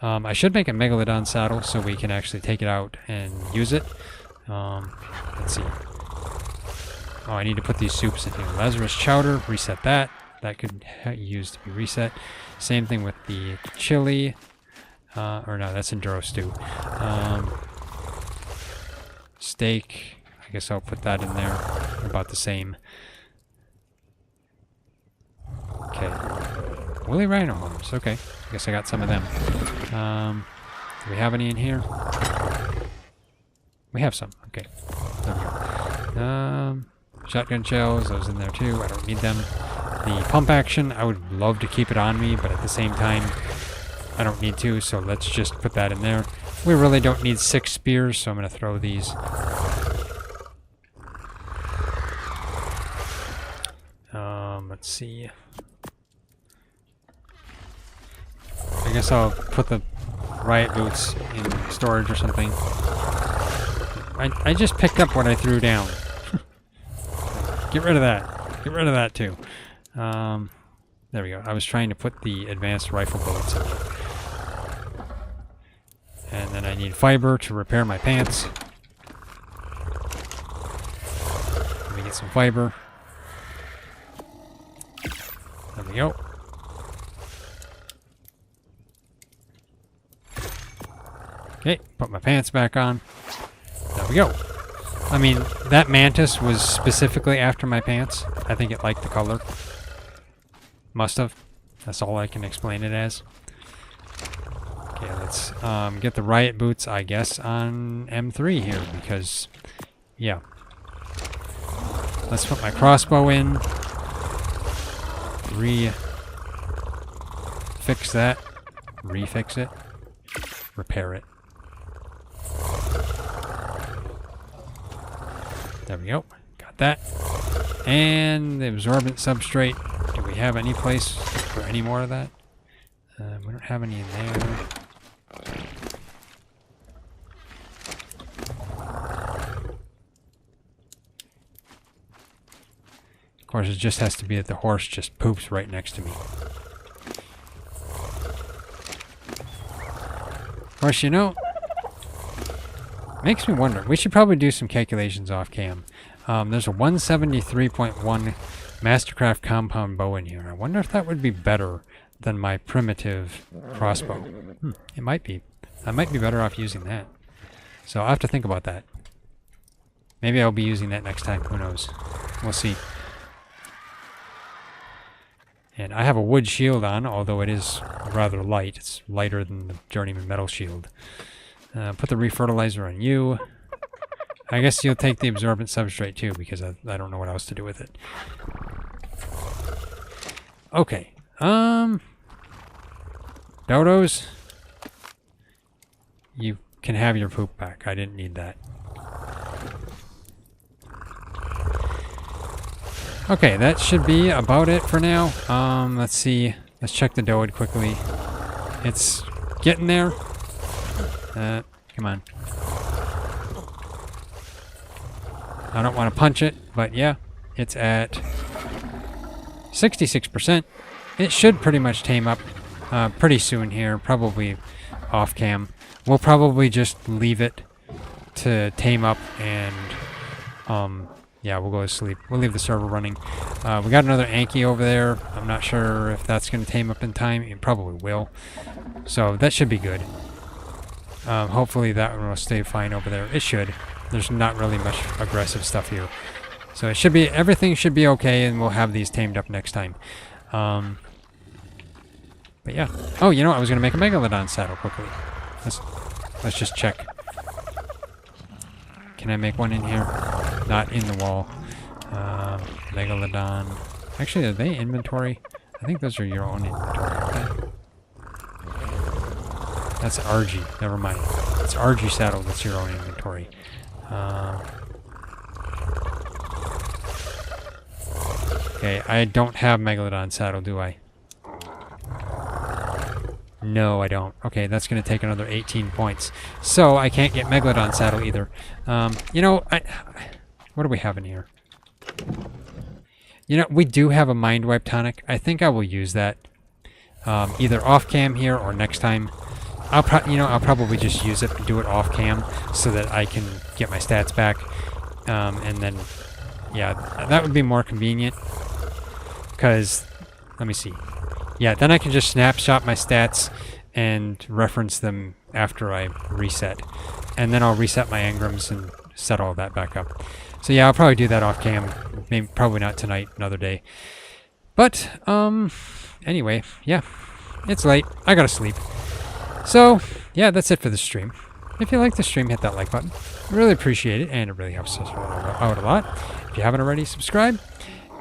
I should make a Megalodon saddle so we can actually take it out and use it. Let's see. Oh, I need to put these soups in here. Lazarus chowder, reset that. That could use to be reset. Same thing with the chili. Or no, that's enduro stew. Steak. I guess I'll put that in there. About the same. Okay. Woolly rhino horns. Okay. I guess I got some of them. Do we have any in here? We have some. Okay. There we go. Shotgun shells. Those in there too. I don't need them. The pump action, I would love to keep it on me, but at the same time, I don't need to, so let's just put that in there. We really don't need 6 spears, so I'm going to throw these. Let's see. I guess I'll put the riot boots in storage or something. I just picked up what I threw down. Get rid of that. Get rid of that too. There we go. I was trying to put the advanced rifle bullets in there. And then I need fiber to repair my pants. get some fiber. There we go. Okay, put my pants back on. There we go. I mean, that mantis was specifically after my pants. I think it liked the color. Must have. That's all I can explain it as. Okay, let's get the riot boots, I guess, on M3 here, because, yeah. Let's put my crossbow in. Fix that. Refix it. Repair it. There we go. Got that. And the absorbent substrate. Do we have any place for any more of that? We don't have any in there. Of course, it just has to be that the horse just poops right next to me. Of course, you know, makes me wonder. We should probably do some calculations off cam. There's a 173.1 Mastercraft compound bow in here. I wonder if that would be better than my primitive crossbow. It might be. I might be better off using that. So I'll have to think about that. Maybe I'll be using that next time. Who knows? We'll see. And I have a wood shield on, although it is rather light. It's lighter than the Journeyman metal shield. Put the refertilizer on you. I guess you'll take the absorbent substrate too, because I don't know what else to do with it. Okay. Dodos, you can have your poop back. I didn't need that. Okay, that should be about it for now. Let's see. Let's check the Doed quickly. It's getting there. Come on. I don't want to punch it, but yeah, it's at 66%. It should pretty much tame up pretty soon here, probably off cam. We'll probably just leave it to tame up and yeah, we'll go to sleep. We'll leave the server running. We got another Anki over there. I'm not sure if that's going to tame up in time. It probably will. So that should be good. Hopefully that one will stay fine over there. It should. There's not really much aggressive stuff here. So it should be, everything should be okay, and we'll have these tamed up next time. But yeah. Oh, you know, I was going to make a Megalodon saddle quickly. Let's just check. Can I make one in here? Not in the wall. Megalodon. Actually, are they inventory? I think those are your own inventory, aren't they? That's RG. Never mind. It's RG saddle. That's your own inventory. Okay, I don't have Megalodon saddle, do I? No, I don't. Okay, that's going to take another 18 points. So, I can't get Megalodon saddle either. You know, what do we have in here? You know, we do have a Mind Wipe tonic. I think I will use that. Either off cam here or next time. I'll probably just use it and do it off cam so that I can get my stats back. And then, yeah, that would be more convenient. Because, let me see. Yeah, then I can just snapshot my stats and reference them after I reset. And then I'll reset my engrams and set all that back up. So yeah, I'll probably do that off cam. Maybe, probably not tonight, another day. But, anyway, yeah. It's late. I gotta sleep. So, yeah, that's it for the stream. If you like the stream, hit that like button. I really appreciate it, and it really helps us out a lot. If you haven't already, subscribe.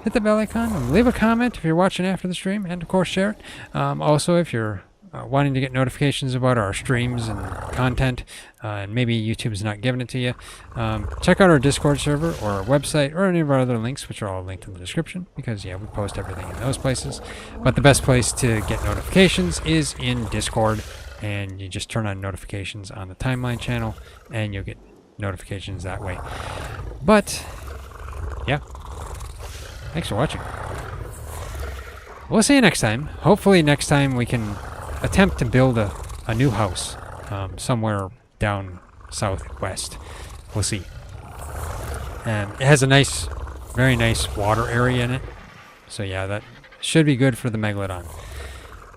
Hit the bell icon and leave a comment if you're watching after the stream, and of course share it. Also, if you're wanting to get notifications about our streams and content, and maybe YouTube's not giving it to you, check out our Discord server or our website or any of our other links, which are all linked in the description, because yeah, we post everything in those places. But the best place to get notifications is in Discord, and you just turn on notifications on the timeline channel and you'll get notifications that way. But yeah, thanks for watching. We'll see you next time. Hopefully next time we can attempt to build a new house somewhere down southwest. We'll see. It has a nice very nice water area in it. So yeah, that should be good for the Megalodon.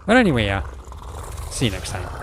But anyway, yeah. See you next time.